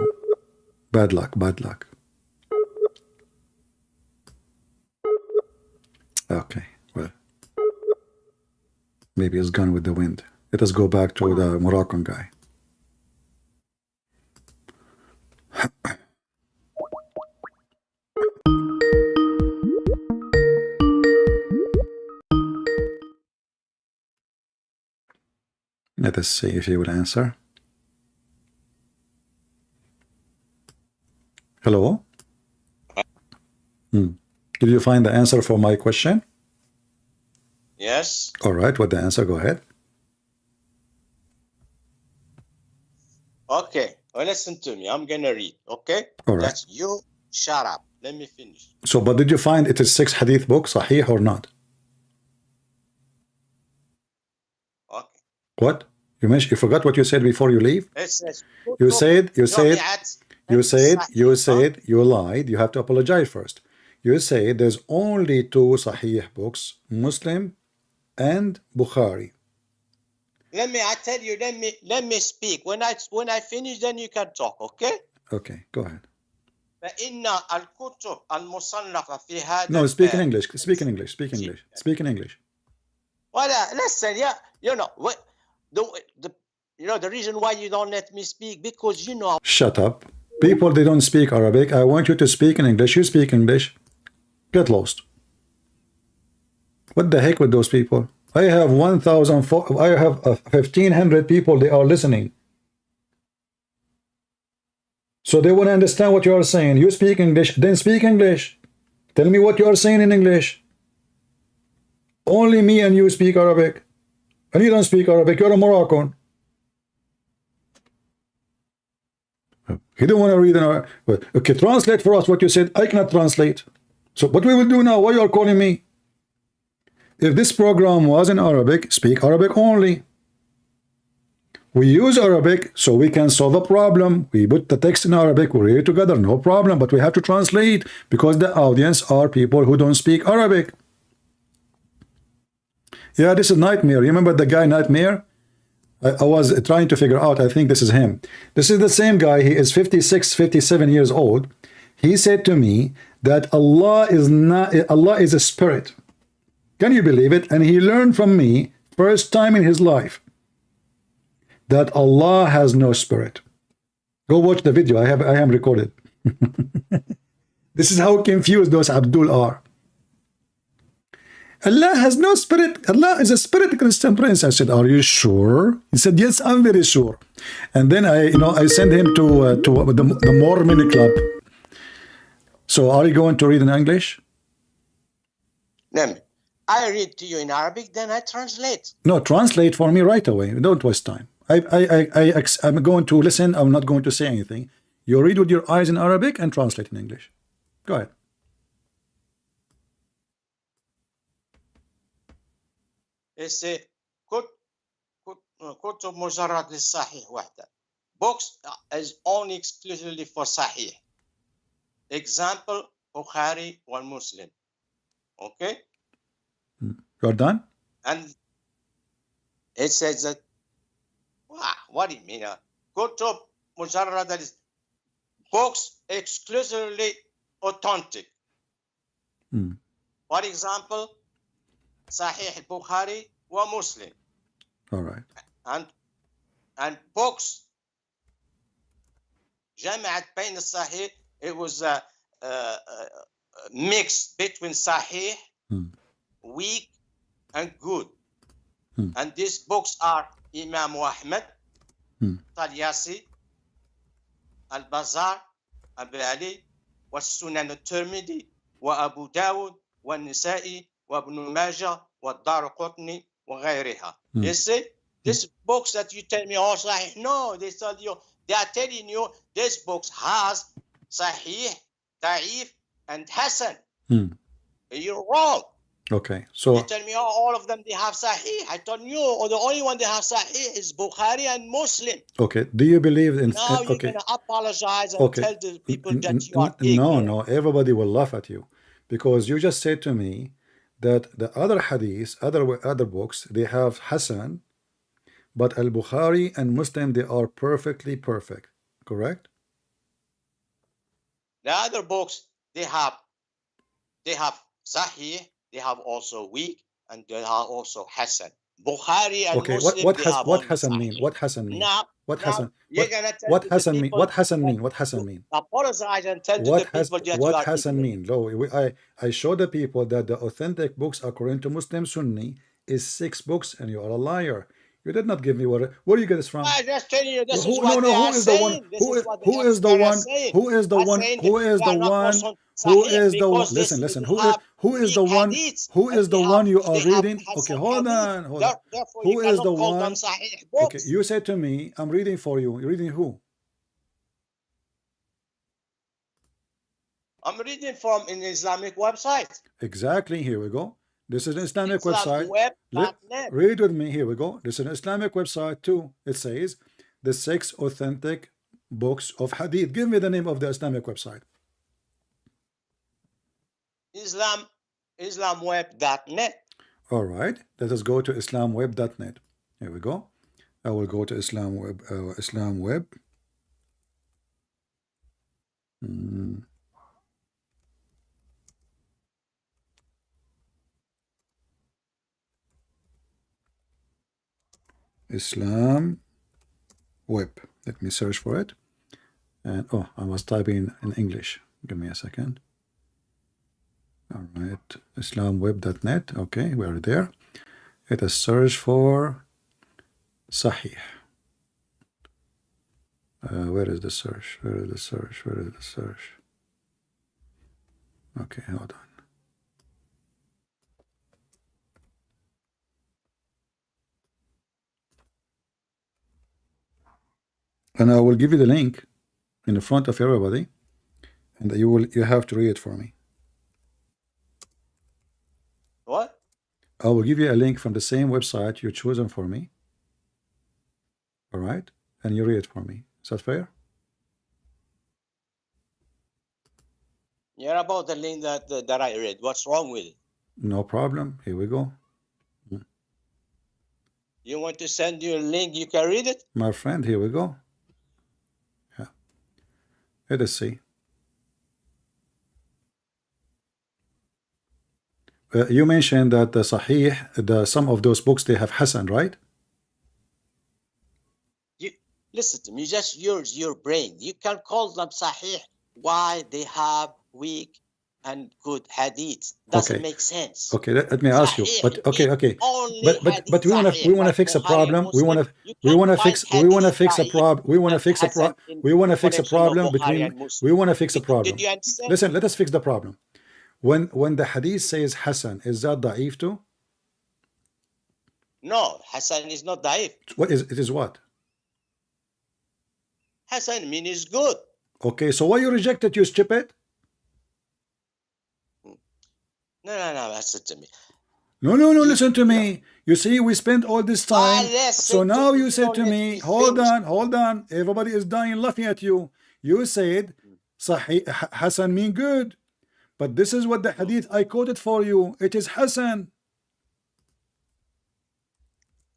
bad luck, bad luck. Okay, well, maybe it's gone with the wind. Let us go back to the Moroccan guy. Let us see if he will answer. Hello? Did you find the answer for my question? Yes. All right, what the answer? Go ahead. Okay. Well, listen to me. I'm going to read. Okay? All right. That's you. Shut up. Let me finish. So, but did you find it is 6 hadith book, sahih or not? Okay. What? You mentioned, you forgot what you said before you leave? It says, You said, you lied. You have to apologize first. You say there's only 2 sahih books, Muslim and Bukhari. Let me speak. When I finish, then you can talk, okay? Okay, go ahead. فإن الكتب المصنفة في هذا No, speak in الباب. English. Speak in English. Speak in English. Speak in English. Well, listen, yeah, the reason why you don't let me speak, because you know. Shut up. People, they don't speak Arabic. I want you to speak in English. You speak English. Get lost. What the heck with those people? I have 1,500 people. They are listening. So they want to understand what you are saying. You speak English, then speak English. Tell me what you are saying in English. Only me and you speak Arabic. And you don't speak Arabic. You're a Moroccan. He don't want to read an Arabic. Okay, translate for us what you said. I cannot translate. So what we will do now? Why you are calling me? If this program was in Arabic, speak Arabic only. We use Arabic so we can solve a problem. We put the text in Arabic, we read it together, no problem. But we have to translate because the audience are people who don't speak Arabic. Yeah, this is Nightmare. Remember the guy Nightmare? I was trying to figure out. I think this is him. This is the same guy. He is 56, 57 years old. He said to me that Allah is a spirit. Can you believe it? And he learned from me, first time in his life, that Allah has no spirit. Go watch the video. I am recorded. This is how confused those Abdul are. Allah has no spirit. Allah is a spirit, Christian Prince. I said, are you sure? He said, yes, I'm very sure. And then I sent him to the Mormon club. So are you going to read in English? No, I read to you in Arabic, then I translate. No, translate for me right away. Don't waste time. I'm going to listen. I'm not going to say anything. You read with your eyes in Arabic and translate in English. Go ahead. It's a كتب مجرد للصحيح وحده. Books is only exclusively for Sahih. Example, Bukhari or Muslim. Okay? You're done? And it says that, wow, what do you mean? Kutub mujarrad is books exclusively authentic. For example, Sahih Bukhari or Muslim. All right. And books جمعت بين الصحيح, it was a mix between Sahih, weak, and good. And these books are Imam Ahmed, Talyasi, Al-Bazar, Abu Ali, والسنن الترمذي, وأبو داود, والنسائي, وابن ماجه, والدارقطني, وغيرها. You see, these books that you tell me, oh, Sahih, no, they are telling you this books has Sahih, Da'if, and Hasan. You're wrong. Okay, so you tell me, oh, all of them they have Sahih. I told you, or the only one they have Sahih is Bukhari and Muslim. Okay, do you believe in? Now you're okay, gonna apologize and tell the people that you are no, everybody will laugh at you because you just said to me that the other hadiths, other books, they have Hasan, but Al-Bukhari and Muslim, they are perfectly perfect, correct? The other books they have Sahih, they have also weak, and they have also Hasan. Bukhari and Muslim, what Hasan mean? What Hasan mean? What Hasan? What Hasan mean? What Hasan mean? What Hasan mean? Apologize and tell to the people that what Hasan mean? No, I show the people that the authentic books according to Muslim Sunni is 6 books, and you are a liar. You did not give me where do you get this from? I just tell you this is what they are saying. Who is the one? Who is the one? Who is the one? Who is the one? Listen. Who is the one? Who is the one you are reading? Okay, hold on. Who is the one? Okay, you said to me, I'm reading for you. You're reading who? I'm reading from an Islamic website. Exactly. Here we go. This is an Islamic website. Read with me. Here we go. This is an Islamic website too. It says the 6 authentic books of Hadith. Give me the name of the Islamic website. Islamweb.net. All right. Let us go to islamweb.net. Here we go. I will go to Islamweb. Islam web. Let me search for it. And oh, I was typing in English. Give me a second. All right, islamweb.net. Okay, we are there. Let us search for Sahih. Where is the search? Where is the search? Where is the search? Okay, hold on. And I will give you the link in the front of everybody, and you have to read it for me. What? I will give you a link from the same website you chosen for me. All right, and you read it for me. Is that fair? You're about the link that I read. What's wrong with it? No problem. Here we go. You want to send you a link? You can read it. My friend, here we go. Yeah. Let us see. You mentioned that the Sahih, some of those books, they have Hassan, right? You listen to me. Just use your brain. You can call them Sahih. Why they have weak and good hadith doesn't make sense. Okay, let me ask you. But okay. But we want to fix a problem. We want to fix a problem between. We want to fix a problem. Did you understand? Listen, let us fix the problem. When the hadith says Hassan, is that da'if too? No, Hassan is not da'if. What is it? Is what? Hassan means good. Okay, so why you reject it, you stupid? No, listen to me. No, listen to me. You see, we spent all this time. So now you said to me, hold on. Everybody is dying laughing at you. You said Sahih Hassan mean good. But this is what the hadith I quoted for you. It is Hassan.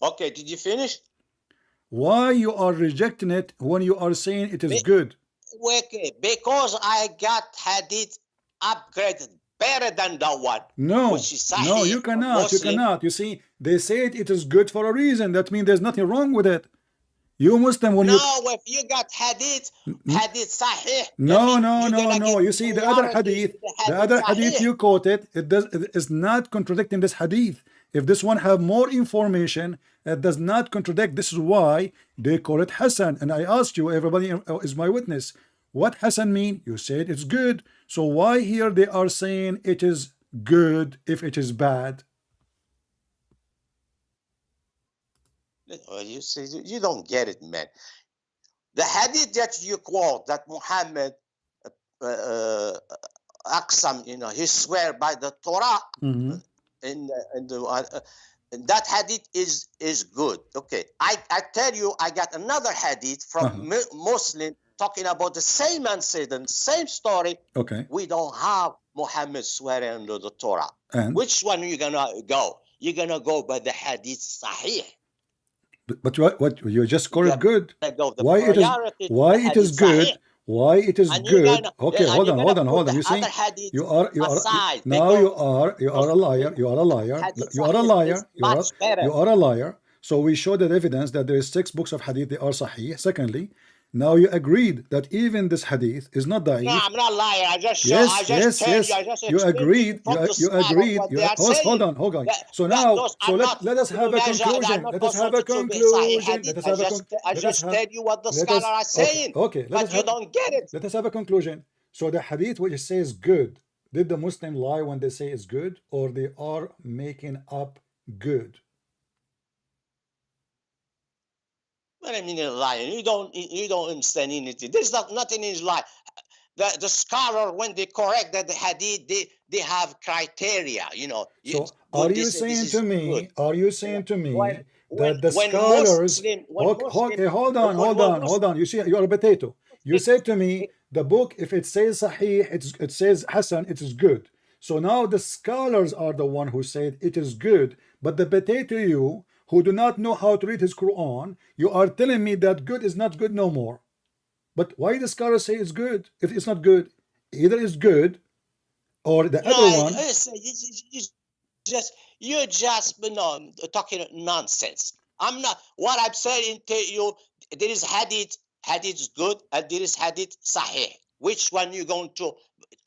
Okay, did you finish? Why you are rejecting it when you are saying it is good? Okay, because I got hadith upgraded better than that one. No, which is Sahih no, you cannot. You cannot. You see, they said it is good for a reason. That means there's nothing wrong with it. You Muslim, when if you got hadith Sahih. No. You see, the other hadith you quoted, it is not contradicting this hadith. If this one have more information, it does not contradict. This is why they call it Hassan. And I asked you, everybody is my witness, what Hassan mean? You said it's good. So why here they are saying it is good if it is bad? You see, you don't get it, man. The hadith that you quote, that Muhammad Aqsam, he swear by the Torah, that hadith is good. Okay, I tell you, I got another hadith from Muslim talking about the same incident, same story. Okay, we don't have Muhammad swearing under the Torah. And which one are you gonna go? You're gonna go by the hadith Sahih. But what you just call it good? Why it is good? Why it is good? Okay, hold on. You see, you are a liar. You are a liar. So we showed the evidence that there is 6 books of hadith. They are sahih. Secondly, now you agreed that even this hadith is not da'if. No, I'm not lying. I just yes. You agreed. You agreed. Hold on. So now, let us have a conclusion. I just tell you what the scholar are saying. Okay. But you don't get it. Let us have a conclusion. So the hadith which says good, did the Muslim lie when they say it's good, or they are making up good? What I mean, lying. You don't understand anything. There's nothing in his lie. The scholar, when they correct that the hadith, they have criteria. So are you saying to me that the scholars? Hold on. You see, you are a potato. You said to me the book, if it says Sahih, it says Hassan, it is good. So now the scholars are the one who said it is good, but the potato you, who do not know how to read his Quran, you are telling me that good is not good no more. But why the scholars say it's good if it's not good? Either it's good or the other one. You're just talking nonsense. I'm not. What I'm saying to you, there is hadith. Hadith is good, and there is hadith sahih. Which one you going to?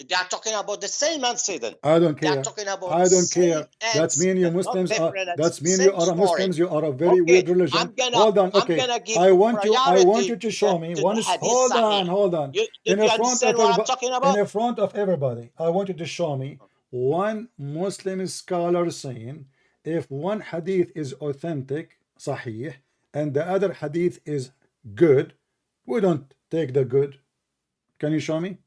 They are talking about the same incident. I don't They are care. talking about I the don't same care. That's mean you incident, not Muslims are. different. That's mean you Same are a story. Muslims. You are a very Okay, weird religion. Hold on. I'm Okay, gonna give I want you. I priority want you to show me. to One the is. hadith Hold sahih. on. Hold on. Did In you the front of understand what I'm everybody. talking In about? the front of everybody, I want you to show me one Muslim scholar saying if one hadith is authentic, sahih, and the other hadith is good, we don't take the good. Can you show me?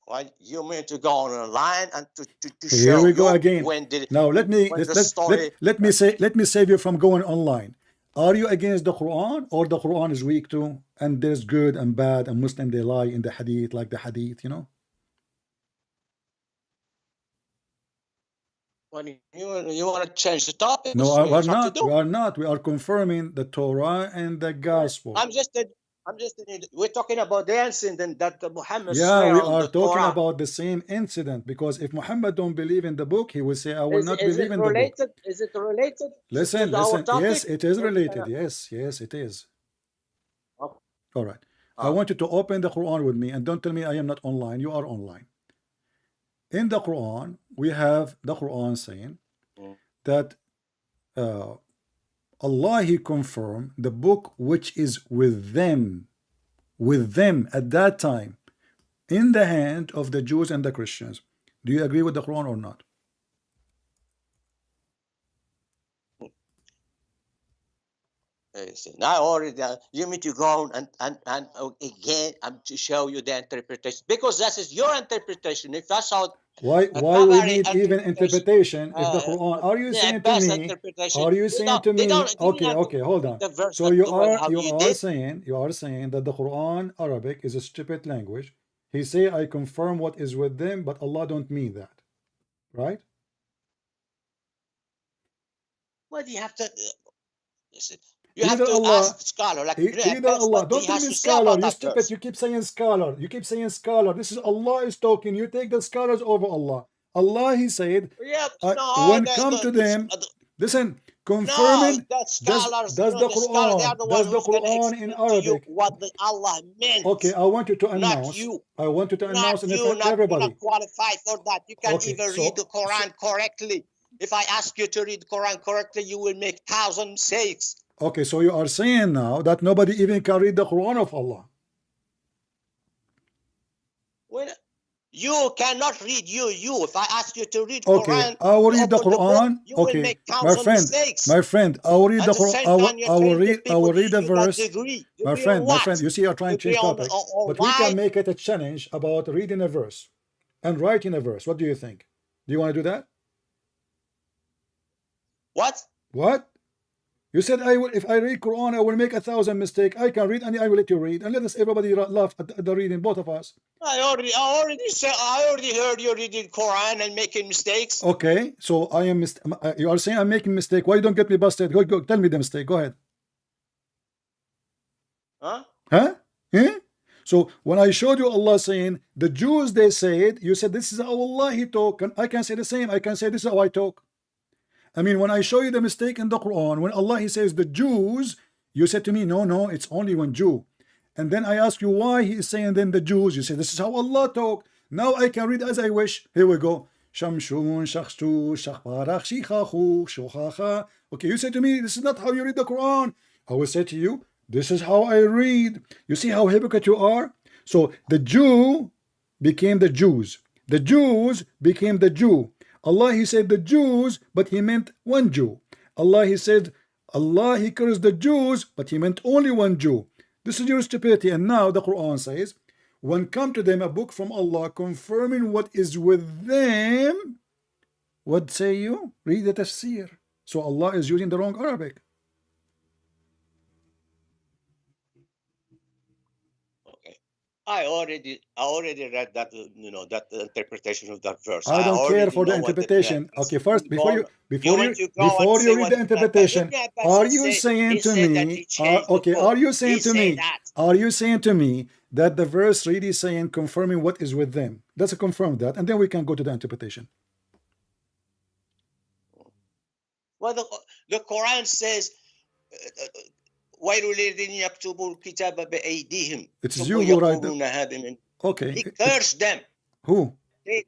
Well, you mean to go on a line and to show Here we go you again. when the Now let me when the story. let me save you from going online. Are you against the Quran, or the Quran is weak too, and there's good and bad, and Muslim they lie in the hadith like the hadith, you know? When you want to change the topic, No, so we're it's up to not. do. We are not. We are confirming the Torah and the Gospel. I'm just we're talking about the incident that Muhammad Yeah, swear we on are the talking Torah. about the same incident, because if Muhammad don't believe in the book, he will say, I will not Is believe it in the book. related? Is it related Listen, to our listen. topic? Yes, it is related. Yes, yes, it is. Okay. All right. I want you to open the Quran with me, and don't tell me I am not online. You are online. In the Quran, we have the Quran saying that Allah, He confirmed the book which is with them at that time, in the hand of the Jews and the Christians. Do you agree with the Quran or not? Now already you need to go and again to show you the interpretation, because that is your interpretation. If that's how Why we need even interpretation if the Quran? Are you saying to me? Are you saying to me? Okay, hold on. So you are saying that the Quran Arabic is a stupid language. He say I confirm what is with them, but Allah don't mean that, right? What do you have to listen? You have Either to Allah, ask scholar, like either Allah. Don't tell me scholar. You stupid. verse. You keep saying scholar. You keep saying scholar. This is Allah is talking. You take the scholars over Allah. Allah, He said, Yeah, when come to them, listen, confirming does the Quran in Arabic. What the Allah meant. Okay, I want you to announce. Not you. I want you to announce in you, front of everybody. You're not qualified for that. You can't Okay, even read the Quran correctly. If I ask you to read the Quran correctly, you will make 1,000 mistakes. Okay, so you are saying now that nobody even can read the Quran of Allah. When you cannot read you. If I ask you to read Okay, Quran, I will read the Quran. you will Okay, make 1,000 mistakes. my friend, I will read At the the Quran. same time, I will read the you got verse. degree. My friend, you see, you're trying to change topic, but we can make it a challenge about reading a verse and writing a verse. What do you think? Do you want to do that? What? What? You said I will. If I read Quran, I will make 1,000 mistakes. I can read, and I will let you read, and let us everybody laugh at the reading, both of us. I already heard you reading Quran and making mistakes. Okay, so I am. You are saying I'm making mistake. Why you don't get me busted? Go, tell me the mistake. Go ahead. Huh? Huh? Eh? So when I showed you Allah saying the Jews, they said, you said this is how Allah He talk, and I can say the same. I can say this is how I talk. I mean, when I show you the mistake in the Quran, when Allah He says the Jews, you said to me, no, it's only one Jew. And then I ask you why He is saying then the Jews. You say this is how Allah talk. Now I can read as I wish. Here we go. Shamshun, Shakhstu, Shakhbarach, Shikhachu, Shohacha. Okay, you say to me, this is not how you read the Quran. I will say to you, this is how I read. You see how hypocrite you are? So the Jew became the Jews. The Jews became the Jew. Allah He said the Jews, but He meant one Jew. Allah He said, Allah He cursed the Jews, but He meant only one Jew. This is your stupidity. And now the Quran says, when come to them a book from Allah confirming what is with them, what say you? Read the tafsir. So Allah is using the wrong Arabic. I already read that, that interpretation of that verse. I don't care for the interpretation. Okay, first, before you read the interpretation, are you saying to me? Are you saying to me that the verse really saying confirming what is with them? Let's confirm that, and then we can go to the interpretation. Well, the Quran says, وَيْلٌ لِلَّذِينَ يَكْتُبُونَ الْكِتَابَ بِأَيْدِيهِمْ It's ثُمَّ you who write يَقُولُونَ the... هَذَا مِنْ. Okay. He cursed them. Who? They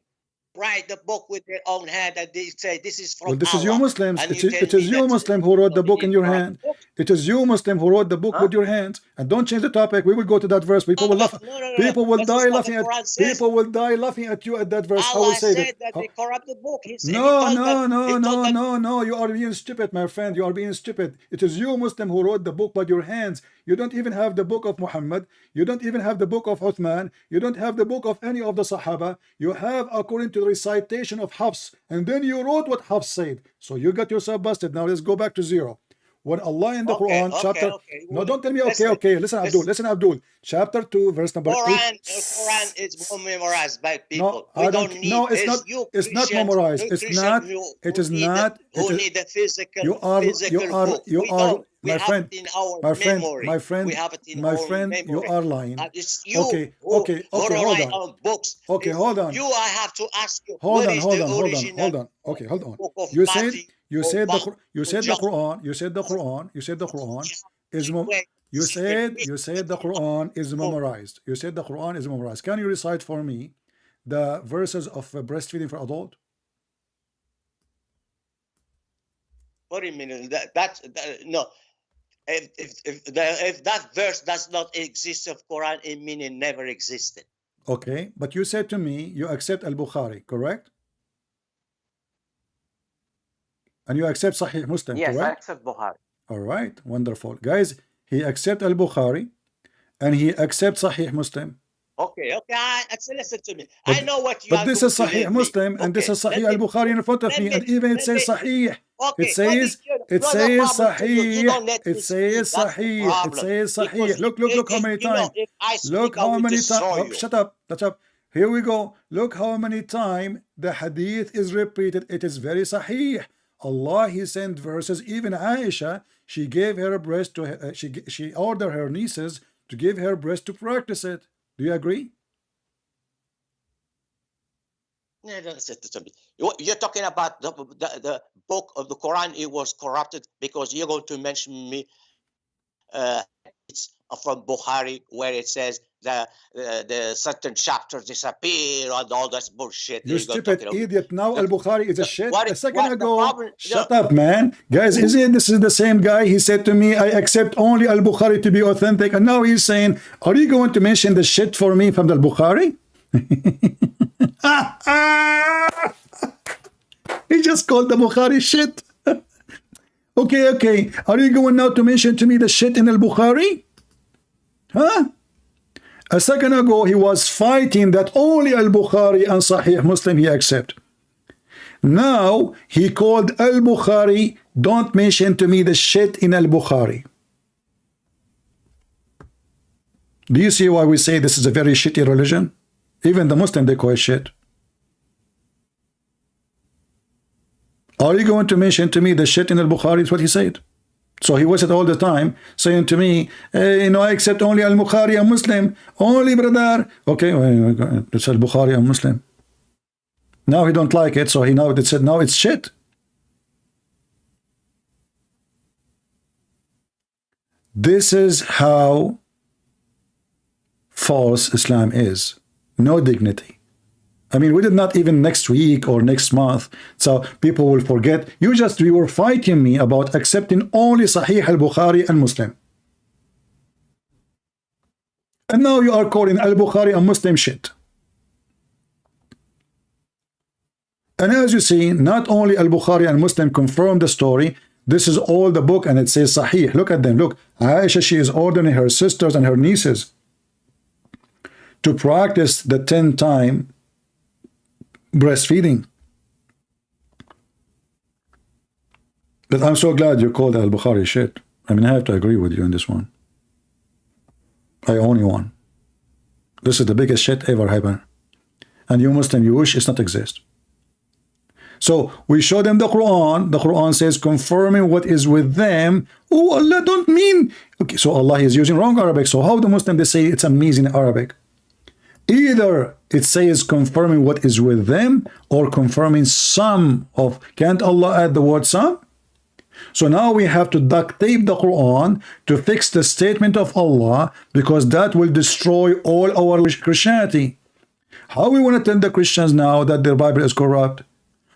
write the book with their own hand and they say this is from Well, this Allah. is you Muslims. And It you tell is me you that Muslim who wrote the book in your from hand. books? It is you Muslim who wrote the book with your hands. And don't change the topic. We will go to that verse. People will laugh. People will This die is what laughing the at. Quran says. People will die laughing at you at that verse. How Allah we say said that? that they corrupt the book. He said, No, he no, told no, them, no, them, no, no. You are being stupid, my friend. You are being stupid. It is you Muslim who wrote the book by your hands. You don't even have the book of Muhammad. You don't even have the book of Uthman. You don't have the book of any of the Sahaba. You have according to the recitation of Hafs. And then you wrote what Hafs said. So you got yourself busted. Now let's go back to zero. When Allah in the Quran, chapter... No, don't tell me, okay. Listen, Abdul. Chapter 2, verse number 8. Quran is memorized by people. No, I don't. No, it's not. It's not memorized. It's not. It is not. Who need a physical? You are. My friend. My friend. We have it in my our friend. memory. You are lying. It's you Okay. who Hold rely on. Books. Okay, hold on. You, I have to ask you. Hold on. Okay, hold on. You said. You said the Quran. You said the Quran is. You said the Quran is memorized. You said the Quran is memorized. Can you recite for me the verses of breastfeeding for adult? What do you mean? No. If that verse does not exist of Quran, it means it never existed. Okay, but you said to me you accept Al-Bukhari, correct? And you accept Sahih Muslim, yes, correct? I accept Bukhari. All right, wonderful. Guys, he accept Al-Bukhari and he accepts Sahih Muslim. Okay, listen to me. I know what you are. But this is Sahih Muslim and this is Sahih Al-Bukhari in front of me, and even it says Sahih. It says Sahih. It says Sahih. It says Sahih. Look how many times. Look how many times. Shut up. Here we go. Look how many times the hadith is repeated. It is very Sahih. Allah, He sent verses. Even Aisha, she gave her breast to her, she ordered her nieces to give her breast to practice it. Do you agree? You're talking about the book of the Quran. It was corrupted because you're going to mention me. It's from Bukhari where it says the certain chapters disappear and all that bullshit. You stupid idiot. Now Al-Bukhari is a shit. A second ago. Shut up, man. Guys, isn't this is the same guy? He said to me, I accept only Al-Bukhari to be authentic. And now he's saying, are you going to mention the shit for me from the Al-Bukhari? He just called the Bukhari shit. Okay. Are you going now to mention to me the shit in Al-Bukhari? Huh? A second ago, he was fighting that only Al-Bukhari and Sahih Muslim he accept. Now, he called Al-Bukhari, don't mention to me the shit in Al-Bukhari. Do you see why we say this is a very shitty religion? Even the Muslim, they call it shit. Are you going to mention to me the shit in Al-Bukhari? Is what he said. So he wasted all the time saying to me, hey, I accept only Al-Bukhari and Muslim. Only, brother. Okay, it's Al-Bukhari and Muslim. Now he don't like it, so he now said, now it's shit. This is how false Islam is. No dignity. I mean, we did not even next week or next month, so people will forget. You were fighting me about accepting only Sahih al-Bukhari and Muslim. And now you are calling al-Bukhari and Muslim shit. And as you see, not only al-Bukhari and Muslim confirm the story, this is all the book and it says Sahih. Look at them, look. Aisha, she is ordering her sisters and her nieces to practice the 10-time breastfeeding. But I'm so glad you called Al-Bukhari shit. I mean, I have to agree with you on this one. I only one. This is the biggest shit ever happened. And you Muslim, you wish it not exist. So we show them the Quran. The Quran says confirming what is with them. Oh, Allah don't mean. Okay, so Allah is using wrong Arabic. So how the Muslim, they say it's amazing Arabic. Either it says confirming what is with them or confirming some of. Can't Allah add the word some? So now we have to duct tape the Quran to fix the statement of Allah, because that will destroy all our Christianity. How we want to tell the Christians now that their Bible is corrupt,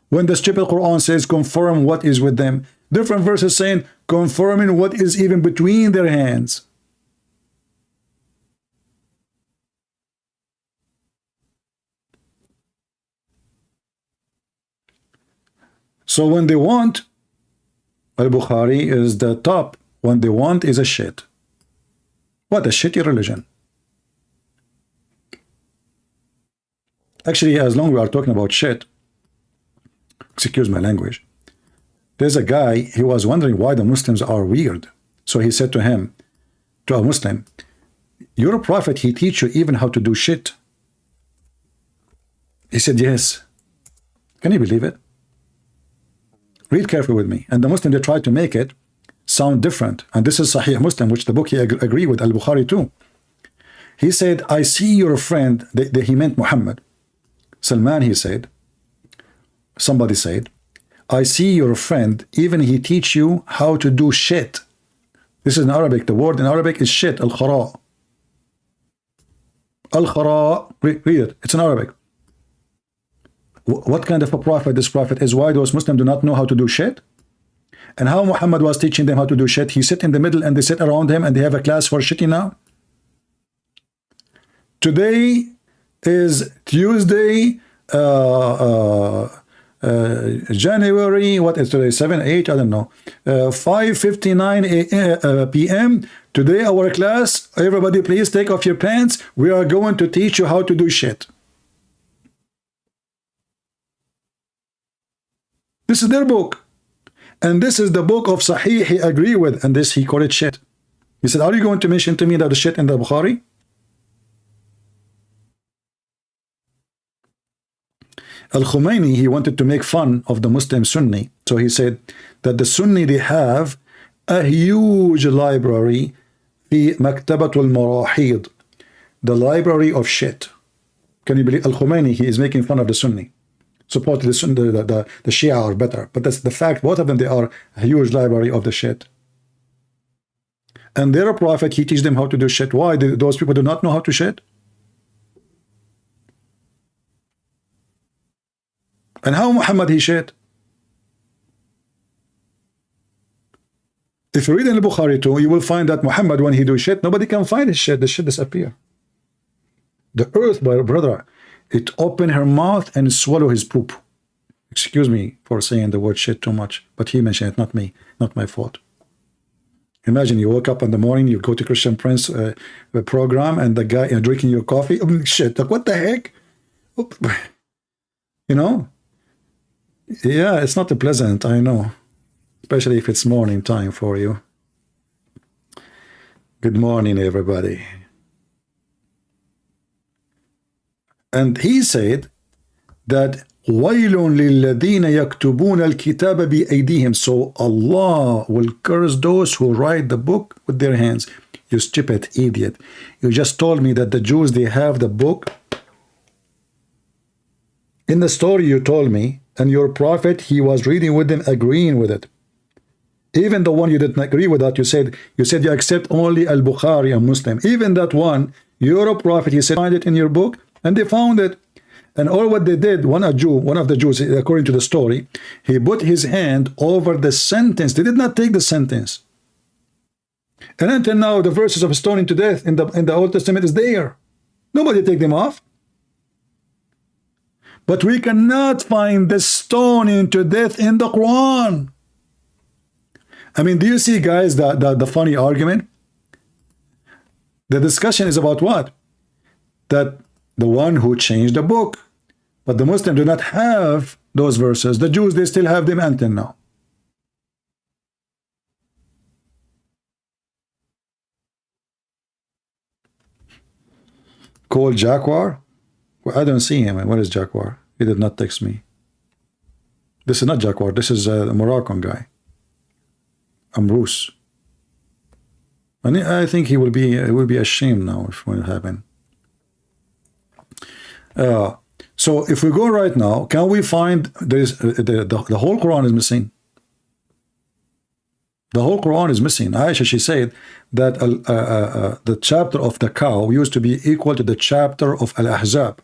when the stupid Quran says confirm what is with them? Different verses saying confirming what is even between their hands. So when they want, Al-Bukhari is the top. When they want is a shit. What a shitty religion. Actually, as long as we are talking about shit, excuse my language, there's a guy, he was wondering why the Muslims are weird. So he said to him, to a Muslim, your prophet, he teach you even how to do shit. He said, yes. Can you believe it? Read carefully with me. And the Muslim, they tried to make it sound different. And this is Sahih Muslim, which the book he agree with Al-Bukhari too. He said, I see your friend, he meant Mohammed. Salman, he said, somebody said, I see your friend, even he teach you how to do shit. This is in Arabic. The word in Arabic is shit, al-khara. Al-khara, read it. It's in Arabic. What kind of a prophet this prophet is? Why those Muslims do not know how to do shit? And how Muhammad was teaching them how to do shit? He sit in the middle and they sit around him and they have a class for shitty now. Today is Tuesday, January, what is today, 7, 8, I don't know, 5:59 p.m. Today our class, everybody please take off your pants. We are going to teach you how to do shit. This is their book. And this is the book of Sahih he agree with, and this he called it shit. He said, are you going to mention to me that the shit in the Bukhari? Al-Khomeini, he wanted to make fun of the Muslim Sunni. So he said that the Sunni, they have a huge library, the Maktabatul Marahid, the library of shit. Can you believe? Al-Khomeini, he is making fun of the Sunni. Supposedly the Shia are better. But that's the fact, both of them, they are a huge library of the shit. And their prophet, he teach them how to do shit. Why? Those people do not know how to shit? And how Muhammad he shit? If you read in the Bukhari too, you will find that Muhammad, when he do shit, nobody can find his shit. The shit disappear. The earth, my brother, it open her mouth and swallow his poop. Excuse me for saying the word shit too much, but he mentioned it, not me, not my fault. Imagine you woke up in the morning, you go to Christian Prince program, and the guy drinking your coffee. Shit, like what the heck? You know? Yeah, it's not pleasant, I know. Especially if it's morning time for you. Good morning, everybody. And he said that وَيْلٌ لِلَّذِينَ يَكْتُبُونَ الْكِتَابَ بِأَيْدِيهِمْ. So Allah will curse those who write the book with their hands. You stupid idiot. You just told me that the Jews, they have the book. In the story you told me, and your prophet, he was reading with them, agreeing with it. Even the one you didn't agree with that, you said you accept only Al-Bukhari, a Muslim. Even that one, your prophet, he said, find it in your book, and they found it. And all what they did, one of the Jews, according to the story, he put his hand over the sentence. They did not take the sentence. And until now, the verses of stoning to death in the Old Testament is there. Nobody take them off. But we cannot find the stoning to death in the Quran. I mean, do you see, guys, the funny argument? The discussion is about what? That the one who changed the book. But the Muslims do not have those verses. The Jews, they still have them until now. Call Jaguar? Well, I don't see him. What is Jaguar? He did not text me. This is not Jaguar. This is a Moroccan guy. Amrous. And I think he will be ashamed now if it will happen. So if we go right now, can we find the whole Quran is missing? The whole Quran is missing. Aisha, she said that the chapter of the cow used to be equal to the chapter of Al-Ahzab,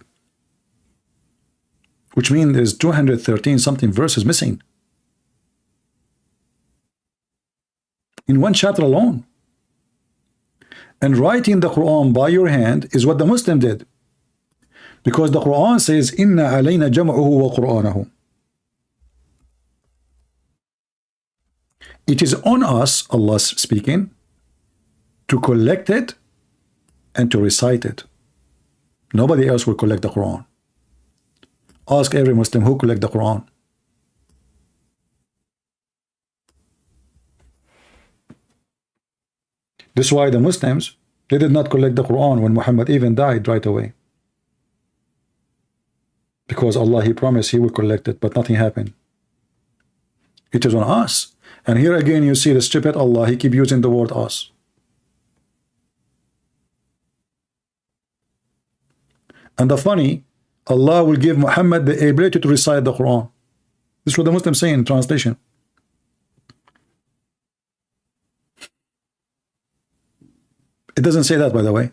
which means there's 213 something verses missing in one chapter alone. And writing the Quran by your hand is what the Muslim did, because the Quran says inna alayna jam'uhu wa qur'anahu. It is on us, Allah speaking, to collect it and to recite it. Nobody else will collect the Quran. Ask every Muslim who collect the Quran. This is why the Muslims, they did not collect the Quran when Muhammad even died right away. Because Allah, He promised He would collect it, but nothing happened. It is on us. And here again you see the stupid Allah, He keep using the word us. And the funny, Allah will give Muhammad the ability to recite the Quran. This is what the Muslims say in translation. It doesn't say that, by the way.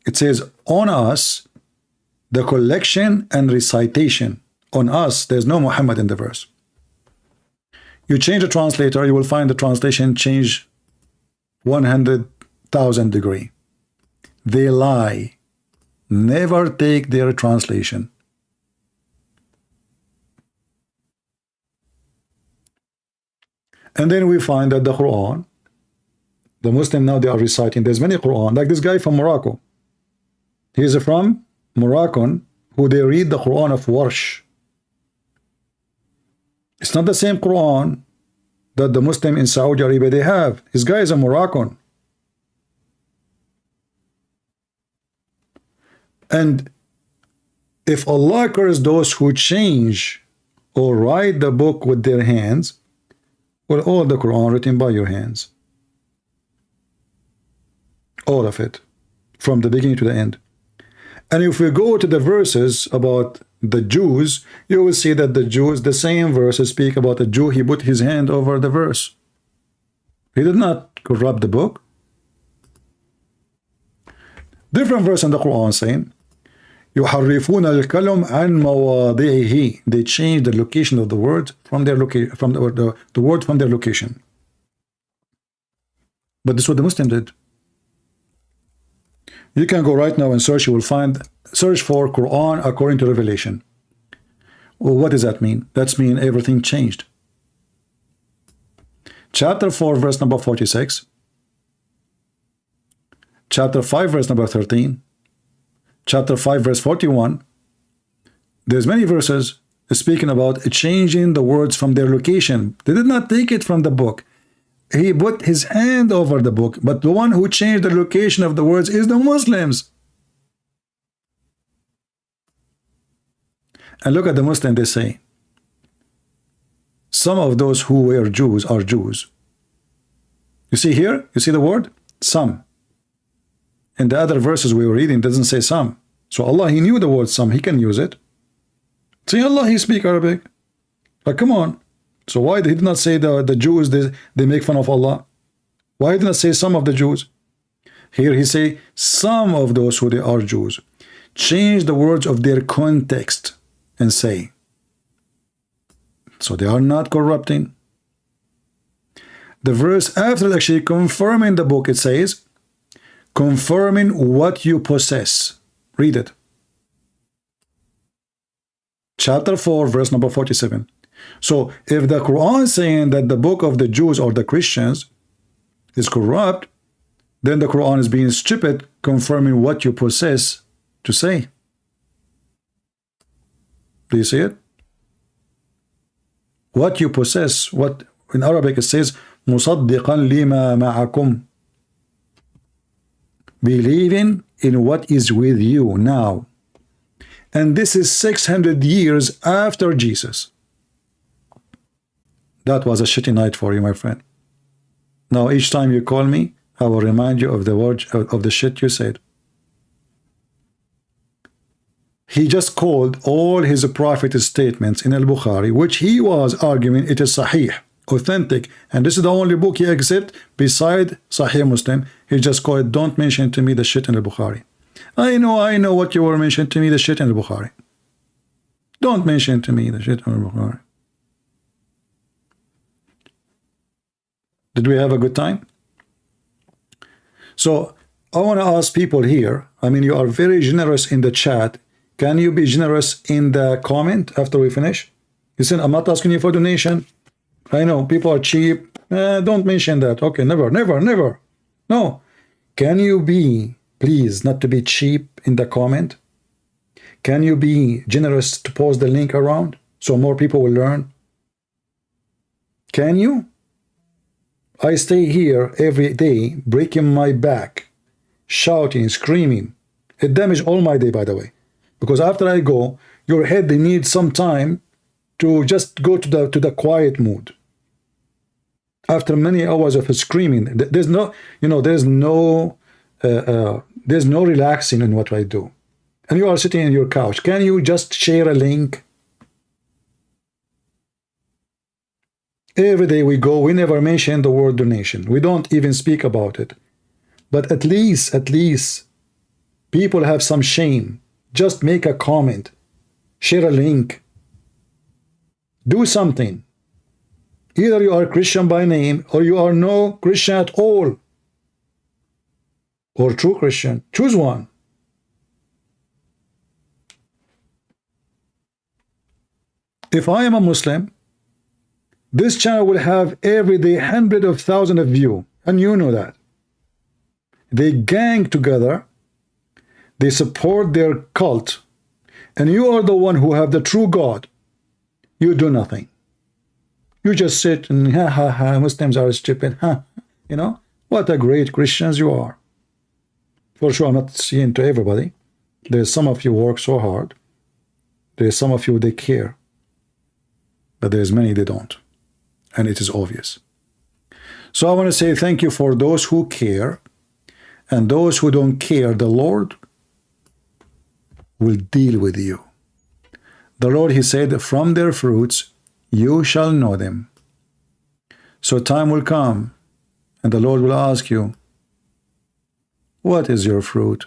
It says on us the collection and recitation. On us, there's no Muhammad in the verse. You change the translator, you will find the translation change 100,000 degree. They lie. Never take their translation. And then we find that the Quran, the Muslim now they are reciting, there's many Quran, like this guy from Morocco. He is from Moroccan, who they read the Quran of Warsh. It's not the same Quran that the Muslim in Saudi Arabia they have. This guy is a Moroccan. And if Allah cursed those who change or write the book with their hands, well, all the Quran written by your hands. All of it, from the beginning to the end. And if we go to the verses about the Jews, you will see that the Jews, the same verses speak about a Jew, he put his hand over the verse. He did not corrupt the book. Different verse in the Quran saying, يُحَرِّفُونَ الْكَلَمْ عَنْ مَوَاضِعِهِ. They change the location of the word from their location, from the word from their location. But this is what the Muslim did. You can go right now and search, you will find, search for Quran according to Revelation. Well, what does that mean? That means everything changed. Chapter 4, verse number 46. Chapter 5, verse number 13. Chapter 5, verse 41. There's many verses speaking about changing the words from their location. They did not take it from the book. He put his hand over the book, but the one who changed the location of the words is the Muslims. And look at the Muslim, they say, some of those who were Jews are Jews. You see here? You see the word? Some. In the other verses we were reading, it doesn't say some. So Allah, He knew the word some. He can use it. See, Allah, He speak Arabic. But come on. So why did He not say the Jews, they make fun of Allah? Why did He not say some of the Jews? Here He say some of those who they are Jews. Change the words of their context and say. So they are not corrupting. The verse after actually confirming the book, it says, confirming what you possess. Read it. Chapter 4, verse number 47. So if the Quran is saying that the book of the Jews or the Christians is corrupt, then the Quran is being stupid, confirming what you possess to say. Do you see it? What you possess, what in Arabic it says, مُصَدِّقًا لِمَا مَعَكُمْ. Believing in what is with you now. And this is 600 years after Jesus. That was a shitty night for you, my friend. Now each time you call me, I will remind you of the word of the shit you said. He just called all his prophet statements in Al-Bukhari, which he was arguing it is sahih, authentic, and this is the only book he accept beside Sahih Muslim. He just called it, don't mention to me the shit in the Bukhari. I know what you were mentioning to me, the shit in the Bukhari. Don't mention to me the shit in the Bukhari. Did we have a good time? So I want to ask people here, I mean, you are very generous in the chat. Can you be generous in the comment after we finish? Listen, I'm not asking you for donation. I know people are cheap. Don't mention that. Okay, never. No. Can you be, please, not to be cheap in the comment? Can you be generous to post the link around so more people will learn? Can you? I stay here every day breaking my back, shouting, screaming. It damages all my day, by the way, because after I go, your head needs some time to just go to the quiet mood. After many hours of screaming, there's no, there's no relaxing in what I do. And you are sitting on your couch. Can you just share a link? Every day we go, we never mention the word donation. We don't even speak about it. But at least, people have some shame. Just make a comment. Share a link. Do something. Either you are Christian by name, or you are no Christian at all. Or true Christian. Choose one. If I am a Muslim, this channel will have every day hundreds of thousands of views, and you know that. They gang together, they support their cult, and you are the one who have the true God. You do nothing. You just sit and Muslims are stupid, what a great Christians you are. For sure, I'm not saying to everybody. There's some of you work so hard. There's some of you they care, but there's many they don't. And it is obvious. So I want to say thank you for those who care, and those who don't care, the Lord will deal with you. The Lord, he said, from their fruits you shall know them. So time will come, and the Lord will ask you, what is your fruit?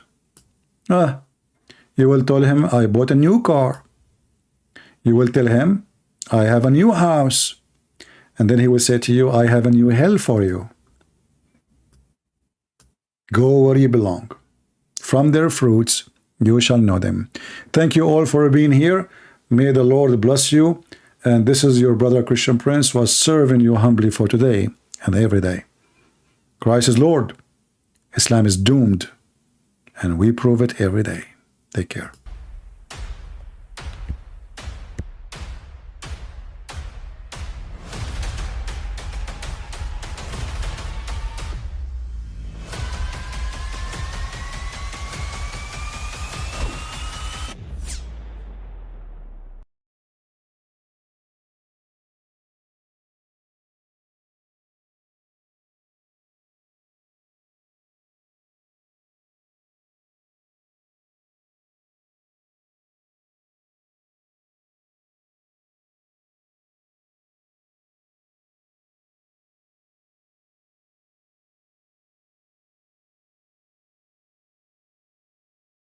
You will tell him, I bought a new car. You will tell him, I have a new house. And then he will say to you, I have a new hell for you. Go where you belong. From their fruits you shall know them. Thank you all for being here. May the Lord bless you. And this is your brother Christian Prince, was serving you humbly for today and every day. Christ is Lord. Islam is doomed. And we prove it every day. Take care.